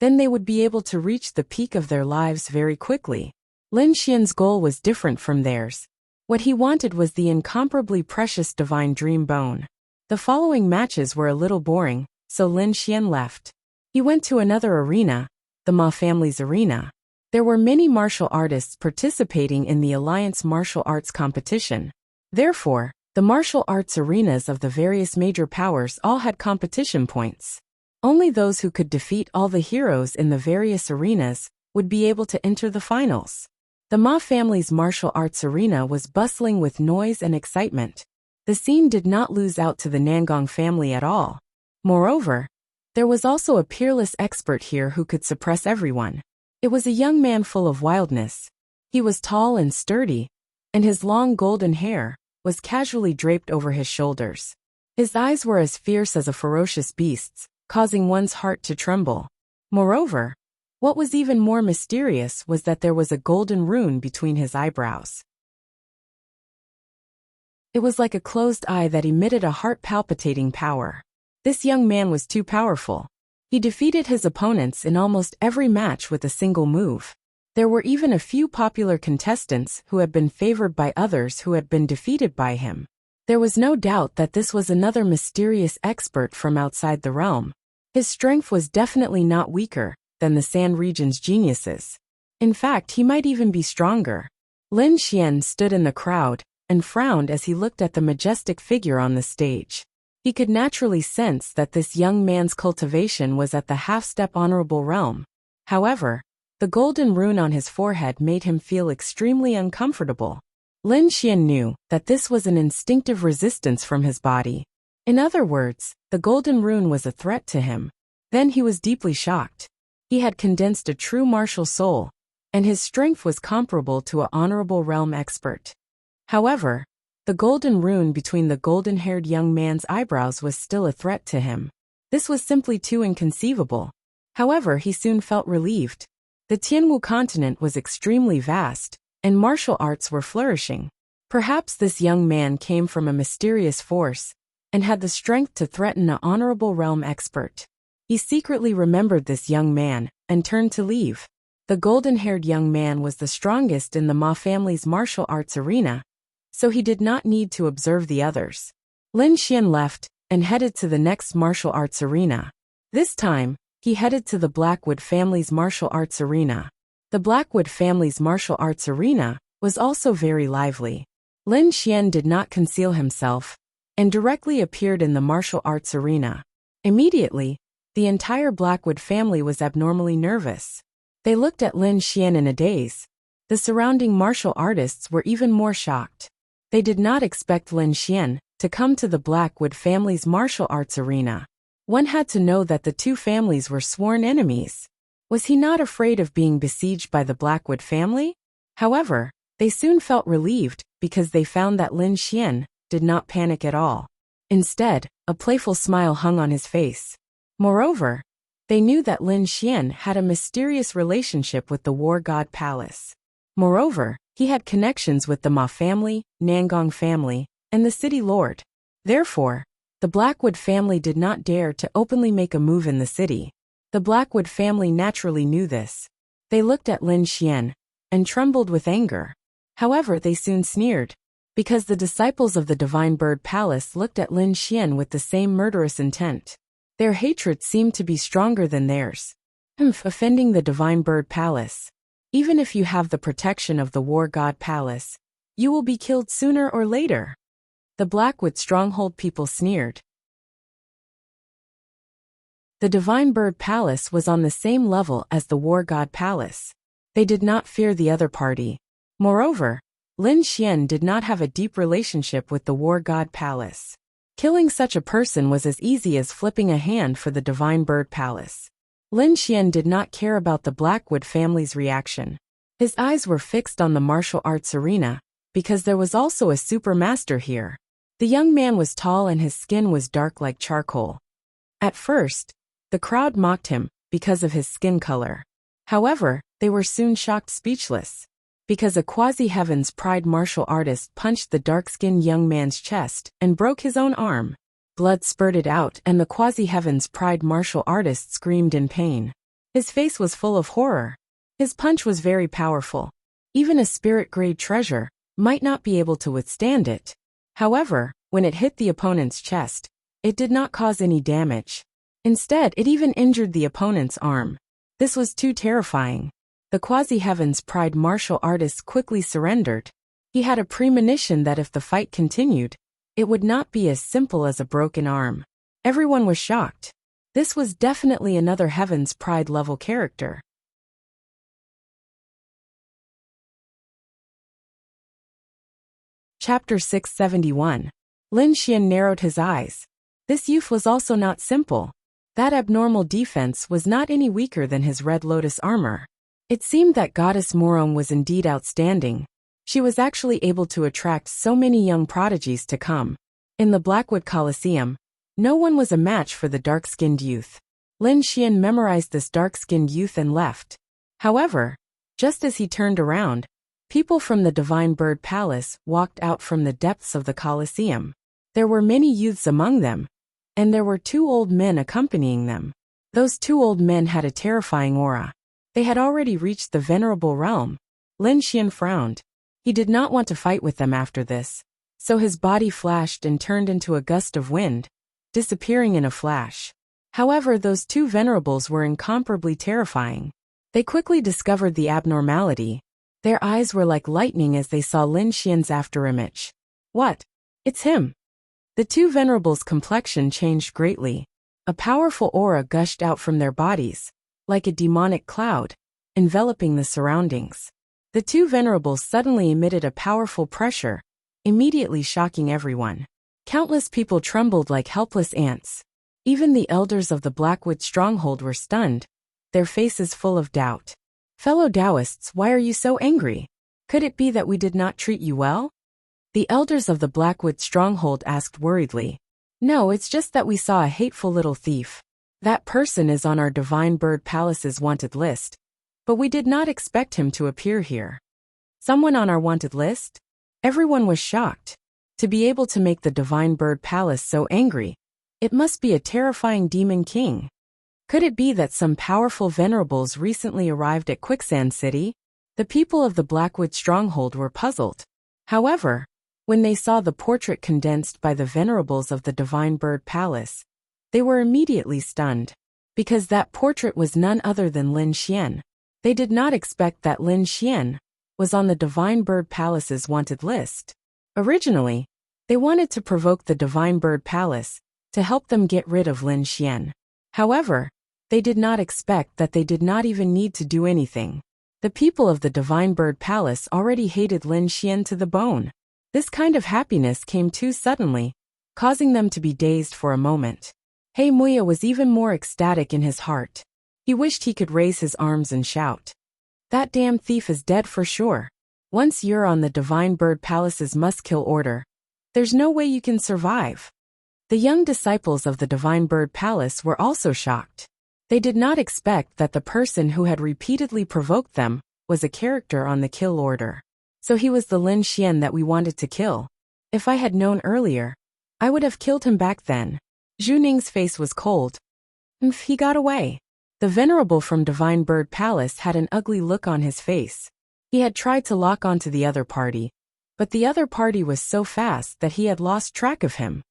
then they would be able to reach the peak of their lives very quickly. Lin Xian's goal was different from theirs. What he wanted was the incomparably precious divine dream bone. The following matches were a little boring, so Lin Xian left. He went to another arena, the Ma family's arena. There were many martial artists participating in the Alliance martial arts competition. Therefore, the martial arts arenas of the various major powers all had competition points. Only those who could defeat all the heroes in the various arenas would be able to enter the finals. The Ma family's martial arts arena was bustling with noise and excitement. The scene did not lose out to the Nangong family at all. Moreover, there was also a peerless expert here who could suppress everyone. It was a young man full of wildness. He was tall and sturdy, and his long golden hair was casually draped over his shoulders. His eyes were as fierce as a ferocious beast's, causing one's heart to tremble. Moreover, what was even more mysterious was that there was a golden rune between his eyebrows. It was like a closed eye that emitted a heart-palpitating power. This young man was too powerful. He defeated his opponents in almost every match with a single move. There were even a few popular contestants who had been favored by others who had been defeated by him. There was no doubt that this was another mysterious expert from outside the realm. His strength was definitely not weaker than the Sand region's geniuses. In fact, he might even be stronger. Lin Xian stood in the crowd and frowned as he looked at the majestic figure on the stage. He could naturally sense that this young man's cultivation was at the half-step honorable realm. However, the golden rune on his forehead made him feel extremely uncomfortable. Lin Xian knew that this was an instinctive resistance from his body. In other words, the golden rune was a threat to him. Then he was deeply shocked. He had condensed a true martial soul, and his strength was comparable to an honorable realm expert. However, the golden rune between the golden-haired young man's eyebrows was still a threat to him. This was simply too inconceivable. However, he soon felt relieved. The Tianwu continent was extremely vast, and martial arts were flourishing. Perhaps this young man came from a mysterious force and had the strength to threaten an honorable realm expert. He secretly remembered this young man and turned to leave. The golden-haired young man was the strongest in the Ma family's martial arts arena, so he did not need to observe the others. Lin Xian left and headed to the next martial arts arena. This time, he headed to the Blackwood family's martial arts arena. The Blackwood family's martial arts arena was also very lively. Lin Xian did not conceal himself and directly appeared in the martial arts arena. Immediately, the entire Blackwood family was abnormally nervous. They looked at Lin Xian in a daze. The surrounding martial artists were even more shocked. They did not expect Lin Xian to come to the Blackwood family's martial arts arena. One had to know that the two families were sworn enemies. Was he not afraid of being besieged by the Blackwood family? However, they soon felt relieved because they found that Lin Xian did not panic at all. Instead, a playful smile hung on his face. Moreover, they knew that Lin Xian had a mysterious relationship with the War God Palace. Moreover, he had connections with the Ma family, Nangong family, and the city lord. Therefore, the Blackwood family did not dare to openly make a move in the city. The Blackwood family naturally knew this. They looked at Lin Xian and trembled with anger. However, they soon sneered, because the disciples of the Divine Bird Palace looked at Lin Xian with the same murderous intent. Their hatred seemed to be stronger than theirs. Offending the Divine Bird Palace. Even if you have the protection of the War God Palace, you will be killed sooner or later. The Blackwood stronghold people sneered. The Divine Bird Palace was on the same level as the War God Palace. They did not fear the other party. Moreover, Lin Xian did not have a deep relationship with the War God Palace. Killing such a person was as easy as flipping a hand for the Divine Bird Palace. Lin Xian did not care about the Blackwood family's reaction. His eyes were fixed on the martial arts arena, because there was also a super master here. The young man was tall and his skin was dark like charcoal. At first, the crowd mocked him because of his skin color. However, they were soon shocked speechless, because a quasi-heaven's pride martial artist punched the dark-skinned young man's chest and broke his own arm. Blood spurted out and the quasi-heaven's pride martial artist screamed in pain. His face was full of horror. His punch was very powerful. Even a spirit-grade treasure might not be able to withstand it. However, when it hit the opponent's chest, it did not cause any damage. Instead, it even injured the opponent's arm. This was too terrifying. The Quasi-Heaven's Pride martial artist quickly surrendered. He had a premonition that if the fight continued, it would not be as simple as a broken arm. Everyone was shocked. This was definitely another Heaven's Pride level character. Chapter 671. Lin Xian narrowed his eyes. This youth was also not simple. That abnormal defense was not any weaker than his Red Lotus armor. It seemed that Goddess Morong was indeed outstanding. She was actually able to attract so many young prodigies to come. In the Blackwood Coliseum, no one was a match for the dark-skinned youth. Lin Xian memorized this dark-skinned youth and left. However, just as he turned around, people from the Divine Bird Palace walked out from the depths of the Coliseum. There were many youths among them, and there were 2 old men accompanying them. Those 2 old men had a terrifying aura. They had already reached the venerable realm. Lin Xian frowned. He did not want to fight with them after this, so his body flashed and turned into a gust of wind, disappearing in a flash. However, those 2 venerables were incomparably terrifying. They quickly discovered the abnormality. Their eyes were like lightning as they saw Lin Xian's afterimage. What? It's him. The 2 venerables' complexion changed greatly. A powerful aura gushed out from their bodies, like a demonic cloud, enveloping the surroundings. The 2 venerables suddenly emitted a powerful pressure, immediately shocking everyone. Countless people trembled like helpless ants. Even the elders of the Blackwood stronghold were stunned, their faces full of doubt. Fellow Taoists, why are you so angry? Could it be that we did not treat you well? The elders of the Blackwood stronghold asked worriedly. No, it's just that we saw a hateful little thief. That person is on our Divine Bird Palace's wanted list, but we did not expect him to appear here. Someone on our wanted list? Everyone was shocked. To be able to make the Divine Bird Palace so angry, it must be a terrifying demon king. Could it be that some powerful venerables recently arrived at Quicksand City? The people of the Blackwood stronghold were puzzled. However, when they saw the portrait condensed by the venerables of the Divine Bird Palace, they were immediately stunned. Because that portrait was none other than Lin Xian. They did not expect that Lin Xian was on the Divine Bird Palace's wanted list. Originally, they wanted to provoke the Divine Bird Palace to help them get rid of Lin Xian. However, they did not expect that they did not even need to do anything. The people of the Divine Bird Palace already hated Lin Xian to the bone. This kind of happiness came too suddenly, causing them to be dazed for a moment. He Muya was even more ecstatic in his heart. He wished he could raise his arms and shout. That damn thief is dead for sure. Once you're on the Divine Bird Palace's must-kill order, there's no way you can survive. The young disciples of the Divine Bird Palace were also shocked. They did not expect that the person who had repeatedly provoked them was a character on the kill order. So he was the Lin Xian that we wanted to kill. If I had known earlier, I would have killed him back then. Zhu Ning's face was cold. He got away. The venerable from Divine Bird Palace had an ugly look on his face. He had tried to lock onto the other party, but the other party was so fast that he had lost track of him.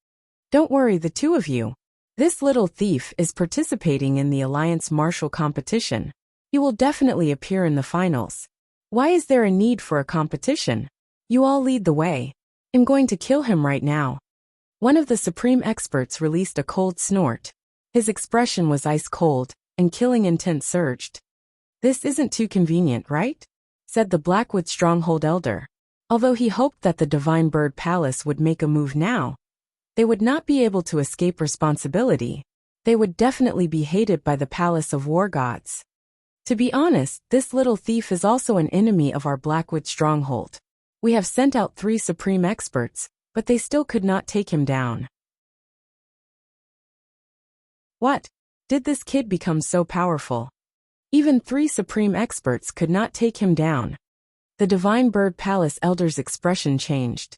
Don't worry, the 2 of you. This little thief is participating in the Alliance Martial competition. He will definitely appear in the finals. Why is there a need for a competition? You all lead the way. I'm going to kill him right now. One of the supreme experts released a cold snort. His expression was ice cold, and killing intent surged. This isn't too convenient, right? Said the Blackwood stronghold elder. Although he hoped that the Divine Bird Palace would make a move now, they would not be able to escape responsibility. They would definitely be hated by the Palace of War Gods. To be honest, this little thief is also an enemy of our Blackwood stronghold. We have sent out 3 supreme experts, but they still could not take him down. What? Did this kid become so powerful? Even 3 supreme experts could not take him down. The Divine Bird Palace elder's expression changed.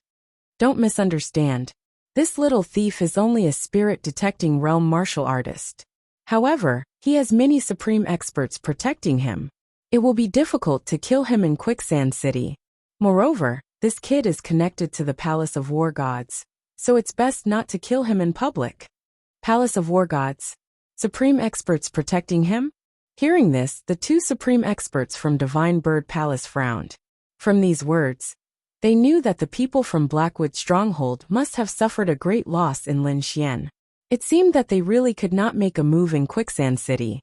Don't misunderstand. This little thief is only a spirit-detecting realm martial artist. However, he has many supreme experts protecting him. It will be difficult to kill him in Quicksand City. Moreover, this kid is connected to the Palace of War Gods, so it's best not to kill him in public. Palace of War Gods. Supreme experts protecting him? Hearing this, the two supreme experts from Divine Bird Palace frowned. From these words, they knew that the people from Blackwood Stronghold must have suffered a great loss in Linxian. It seemed that they really could not make a move in Quicksand City.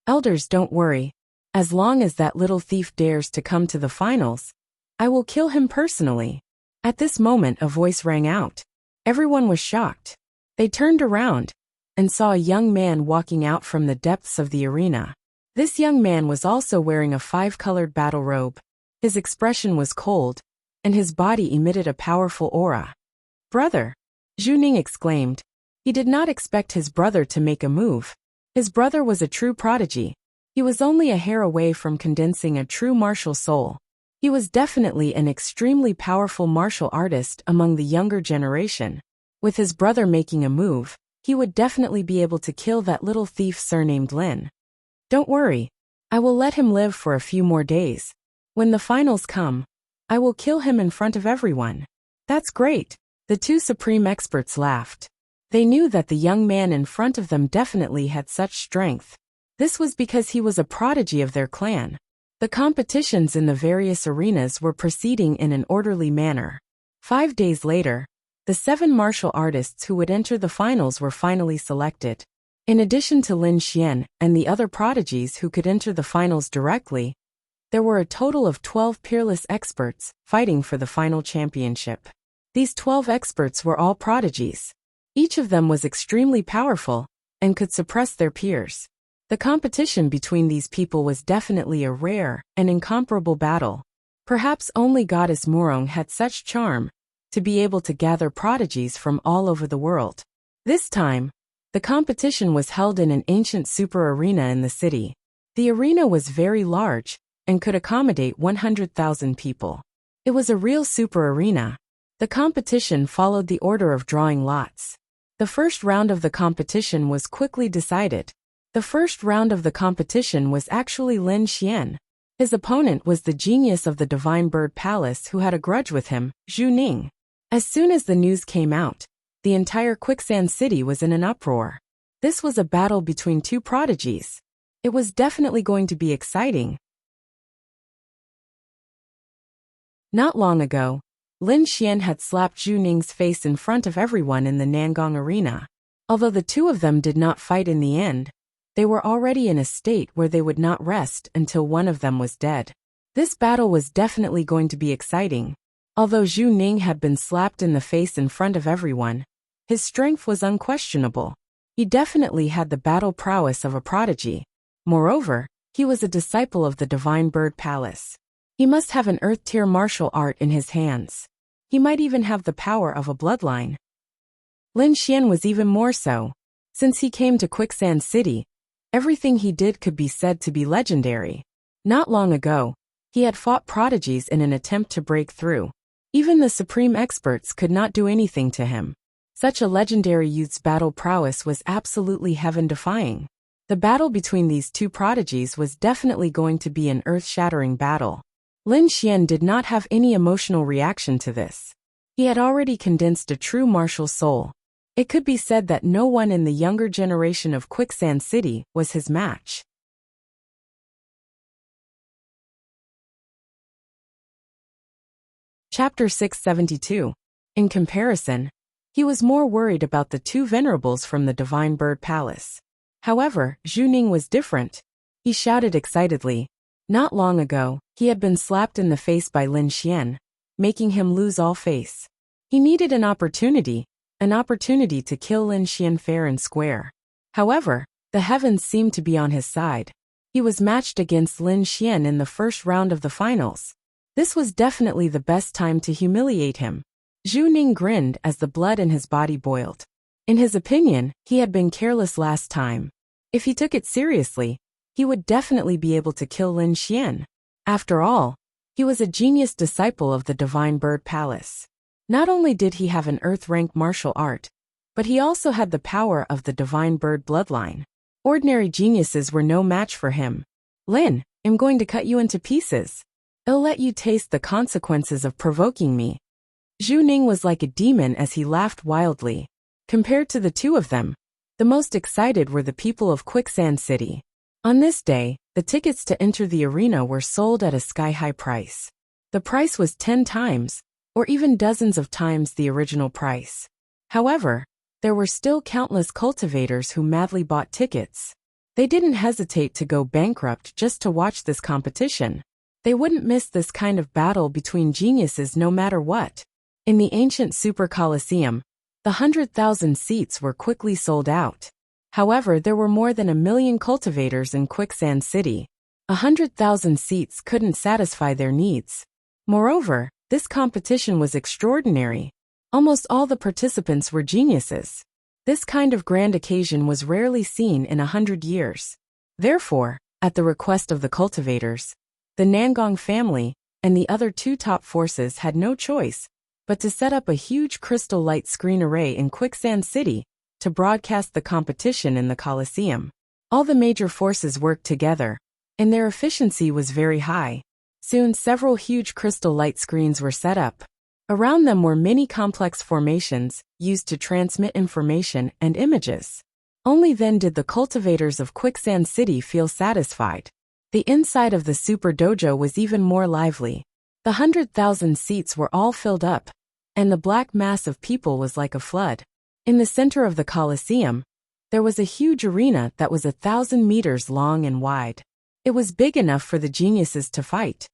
Elders, don't worry. As long as that little thief dares to come to the finals, I will kill him personally. At this moment a voice rang out. Everyone was shocked. They turned around and saw a young man walking out from the depths of the arena. This young man was also wearing a 5-colored battle robe. His expression was cold, and his body emitted a powerful aura. Brother! Zhu Ning exclaimed. He did not expect his brother to make a move. His brother was a true prodigy. He was only a hair away from condensing a true martial soul. He was definitely an extremely powerful martial artist among the younger generation. With his brother making a move, he would definitely be able to kill that little thief surnamed Lin. Don't worry. I will let him live for a few more days. When the finals come, I will kill him in front of everyone. That's great. The two supreme experts laughed. They knew that the young man in front of them definitely had such strength. This was because he was a prodigy of their clan. The competitions in the various arenas were proceeding in an orderly manner. 5 days later, the 7 martial artists who would enter the finals were finally selected. In addition to Lin Xian and the other prodigies who could enter the finals directly, there were a total of 12 peerless experts fighting for the final championship. These 12 experts were all prodigies. Each of them was extremely powerful and could suppress their peers. The competition between these people was definitely a rare and incomparable battle. Perhaps only Goddess Morong had such charm to be able to gather prodigies from all over the world. This time, the competition was held in an ancient super arena in the city. The arena was very large and could accommodate 100,000 people. It was a real super arena. The competition followed the order of drawing lots. The first round of the competition was quickly decided. The first round of the competition was actually Lin Xian. His opponent was the genius of the Divine Bird Palace who had a grudge with him, Zhu Ning. As soon as the news came out, the entire Quicksand City was in an uproar. This was a battle between two prodigies. It was definitely going to be exciting. Not long ago, Lin Xian had slapped Zhu Ning's face in front of everyone in the Nangong arena. Although the two of them did not fight in the end, they were already in a state where they would not rest until one of them was dead. This battle was definitely going to be exciting. Although Zhu Ning had been slapped in the face in front of everyone, his strength was unquestionable. He definitely had the battle prowess of a prodigy. Moreover, he was a disciple of the Divine Bird Palace. He must have an earth-tier martial art in his hands. He might even have the power of a bloodline. Lin Xian was even more so. Since he came to Quicksand City, everything he did could be said to be legendary. Not long ago, he had fought prodigies in an attempt to break through. Even the supreme experts could not do anything to him. Such a legendary youth's battle prowess was absolutely heaven-defying. The battle between these two prodigies was definitely going to be an earth-shattering battle. Lin Xian did not have any emotional reaction to this. He had already condensed a true martial soul. It could be said that no one in the younger generation of Quicksand City was his match. Chapter 672. In comparison, he was more worried about the two venerables from the Divine Bird Palace. However, Zhu Ning was different. He shouted excitedly. Not long ago, he had been slapped in the face by Lin Xian, making him lose all face. He needed an opportunity to kill Lin Xian fair and square. However, the heavens seemed to be on his side. He was matched against Lin Xian in the first round of the finals. This was definitely the best time to humiliate him. Zhu Ning grinned as the blood in his body boiled. In his opinion, he had been careless last time. If he took it seriously, he would definitely be able to kill Lin Xian. After all, he was a genius disciple of the Divine Bird Palace. Not only did he have an earth-rank martial art, but he also had the power of the Divine Bird bloodline. Ordinary geniuses were no match for him. Lin, I'm going to cut you into pieces. I'll let you taste the consequences of provoking me." Zhu Ning was like a demon as he laughed wildly. Compared to the two of them, the most excited were the people of Quicksand City. On this day, the tickets to enter the arena were sold at a sky-high price. The price was 10 times, or even dozens of times the original price. However, there were still countless cultivators who madly bought tickets. They didn't hesitate to go bankrupt just to watch this competition. They wouldn't miss this kind of battle between geniuses no matter what. In the ancient Super Colosseum, the 100,000 seats were quickly sold out. However, there were more than 1 million cultivators in Quicksand City. 100,000 seats couldn't satisfy their needs. Moreover, this competition was extraordinary. Almost all the participants were geniuses. This kind of grand occasion was rarely seen in 100 years. Therefore, at the request of the cultivators, the Nangong family and the other two top forces had no choice but to set up a huge crystal light screen array in Quicksand City to broadcast the competition in the Colosseum. All the major forces worked together, and their efficiency was very high. Soon several huge crystal light screens were set up. Around them were many complex formations used to transmit information and images. Only then did the cultivators of Quicksand City feel satisfied. The inside of the Super Dojo was even more lively. The 100,000 seats were all filled up, and the black mass of people was like a flood. In the center of the Colosseum, there was a huge arena that was 1,000 meters long and wide. It was big enough for the geniuses to fight.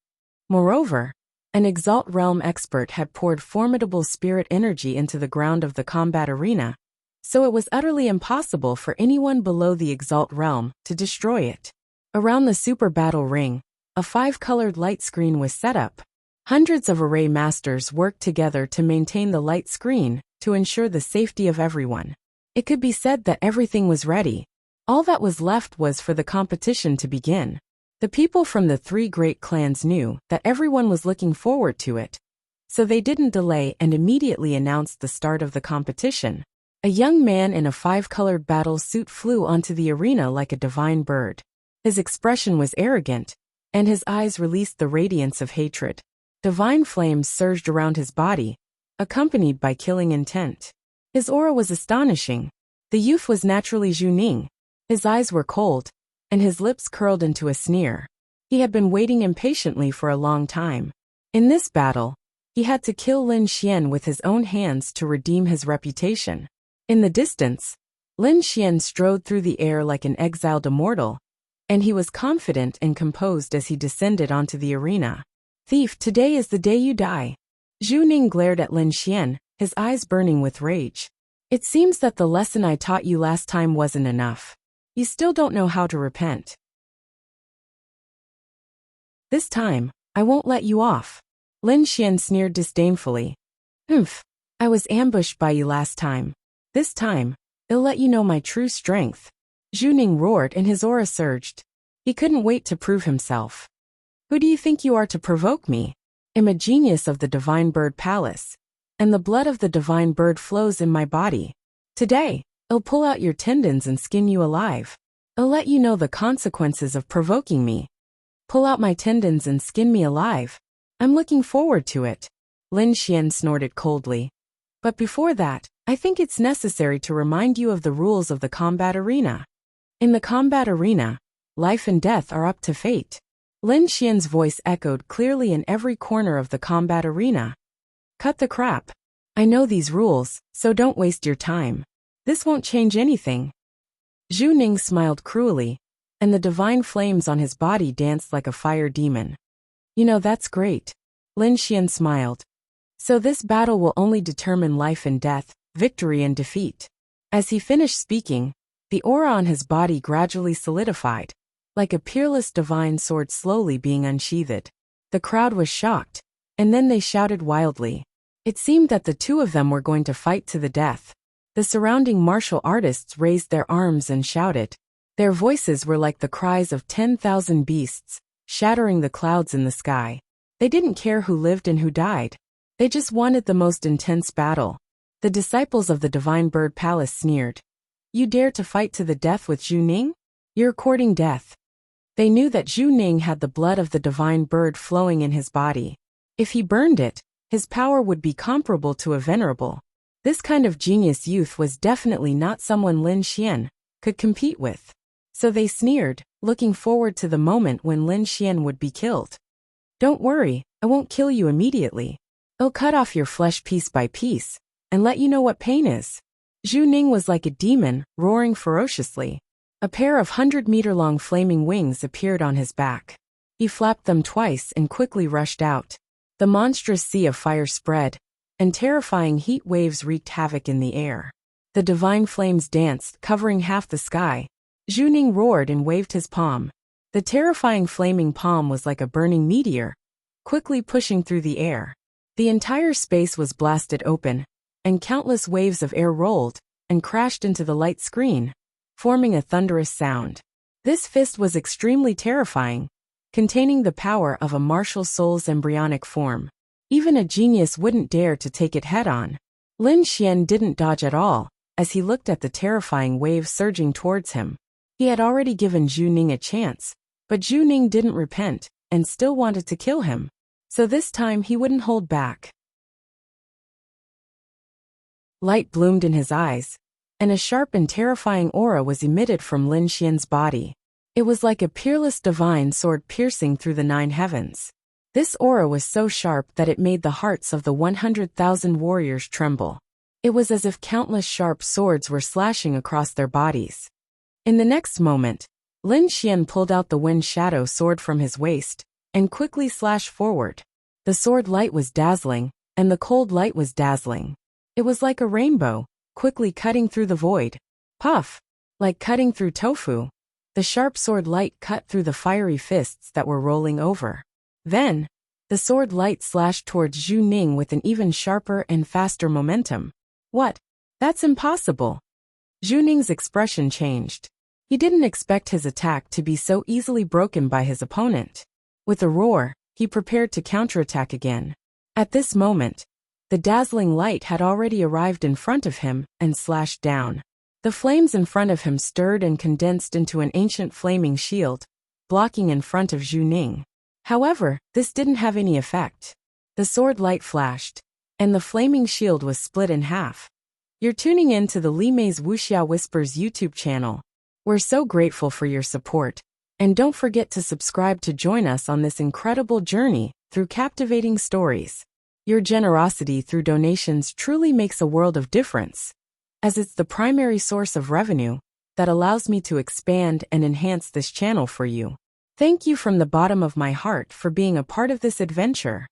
Moreover, an Exalt Realm expert had poured formidable spirit energy into the ground of the combat arena, so it was utterly impossible for anyone below the Exalt Realm to destroy it. Around the Super Battle Ring, a 5-colored light screen was set up. Hundreds of array masters worked together to maintain the light screen to ensure the safety of everyone. It could be said that everything was ready. All that was left was for the competition to begin. The people from the 3 great clans knew that everyone was looking forward to it, so they didn't delay and immediately announced the start of the competition. A young man in a 5-colored battle suit flew onto the arena like a divine bird. His expression was arrogant, and his eyes released the radiance of hatred. Divine flames surged around his body, accompanied by killing intent. His aura was astonishing. The youth was naturally Zhu Ning. His eyes were cold, and his lips curled into a sneer. He had been waiting impatiently for a long time. In this battle, he had to kill Lin Xian with his own hands to redeem his reputation. In the distance, Lin Xian strode through the air like an exiled immortal, and he was confident and composed as he descended onto the arena. "Thief, today is the day you die." Zhu Ning glared at Lin Xian, his eyes burning with rage. "It seems that the lesson I taught you last time wasn't enough. You still don't know how to repent. This time, I won't let you off." Lin Xian sneered disdainfully. "Humph, I was ambushed by you last time. This time, I'll let you know my true strength." Zhu Ning roared and his aura surged. He couldn't wait to prove himself. "Who do you think you are to provoke me? I'm a genius of the Divine Bird Palace, and the blood of the Divine Bird flows in my body. Today, I'll pull out your tendons and skin you alive. I'll let you know the consequences of provoking me." "Pull out my tendons and skin me alive? I'm looking forward to it." Lin Xian snorted coldly. "But before that, I think it's necessary to remind you of the rules of the combat arena. In the combat arena, life and death are up to fate." Lin Xian's voice echoed clearly in every corner of the combat arena. "Cut the crap. I know these rules, so don't waste your time. This won't change anything." Zhu Ning smiled cruelly, and the divine flames on his body danced like a fire demon. "You know, that's great." Lin Xian smiled. "So this battle will only determine life and death, victory and defeat." As he finished speaking, the aura on his body gradually solidified, like a peerless divine sword slowly being unsheathed. The crowd was shocked, and then they shouted wildly. It seemed that the two of them were going to fight to the death. The surrounding martial artists raised their arms and shouted. Their voices were like the cries of 10,000 beasts, shattering the clouds in the sky. They didn't care who lived and who died. They just wanted the most intense battle. The disciples of the Divine Bird Palace sneered. "You dare to fight to the death with Zhu Ning? You're courting death." They knew that Zhu Ning had the blood of the divine bird flowing in his body. If he burned it, his power would be comparable to a venerable. This kind of genius youth was definitely not someone Lin Xian could compete with. So they sneered, looking forward to the moment when Lin Xian would be killed. Don't worry, I won't kill you immediately. I'll cut off your flesh piece by piece, and let you know what pain is. Zhu Ning was like a demon, roaring ferociously. A pair of 100-meter-long flaming wings appeared on his back. He flapped them twice and quickly rushed out. The monstrous sea of fire spread, and terrifying heat waves wreaked havoc in the air. The divine flames danced, covering half the sky. Zhu Ning roared and waved his palm. The terrifying flaming palm was like a burning meteor, quickly pushing through the air. The entire space was blasted open, and countless waves of air rolled and crashed into the light screen, forming a thunderous sound. This fist was extremely terrifying, containing the power of a martial soul's embryonic form. Even a genius wouldn't dare to take it head-on. Lin Xian didn't dodge at all, as he looked at the terrifying wave surging towards him. He had already given Zhu Ning a chance, but Zhu Ning didn't repent, and still wanted to kill him. So this time he wouldn't hold back. Light bloomed in his eyes, and a sharp and terrifying aura was emitted from Lin Xian's body. It was like a peerless divine sword piercing through the 9 heavens. This aura was so sharp that it made the hearts of the 100,000 warriors tremble. It was as if countless sharp swords were slashing across their bodies. In the next moment, Lin Xian pulled out the wind shadow sword from his waist and quickly slashed forward. The sword light was dazzling, and the cold light was dazzling. It was like a rainbow, quickly cutting through the void. Puff! Like cutting through tofu. The sharp sword light cut through the fiery fists that were rolling over. Then, the sword light slashed towards Zhu Ning with an even sharper and faster momentum. What? That's impossible. Zhu Ning's expression changed. He didn't expect his attack to be so easily broken by his opponent. With a roar, he prepared to counterattack again. At this moment, the dazzling light had already arrived in front of him and slashed down. The flames in front of him stirred and condensed into an ancient flaming shield, blocking in front of Zhu Ning. However, this didn't have any effect. The sword light flashed, and the flaming shield was split in half. You're tuning in to the Li Mei's Wuxia Whispers YouTube channel. We're so grateful for your support, and don't forget to subscribe to join us on this incredible journey through captivating stories. Your generosity through donations truly makes a world of difference, as it's the primary source of revenue that allows me to expand and enhance this channel for you. Thank you from the bottom of my heart for being a part of this adventure.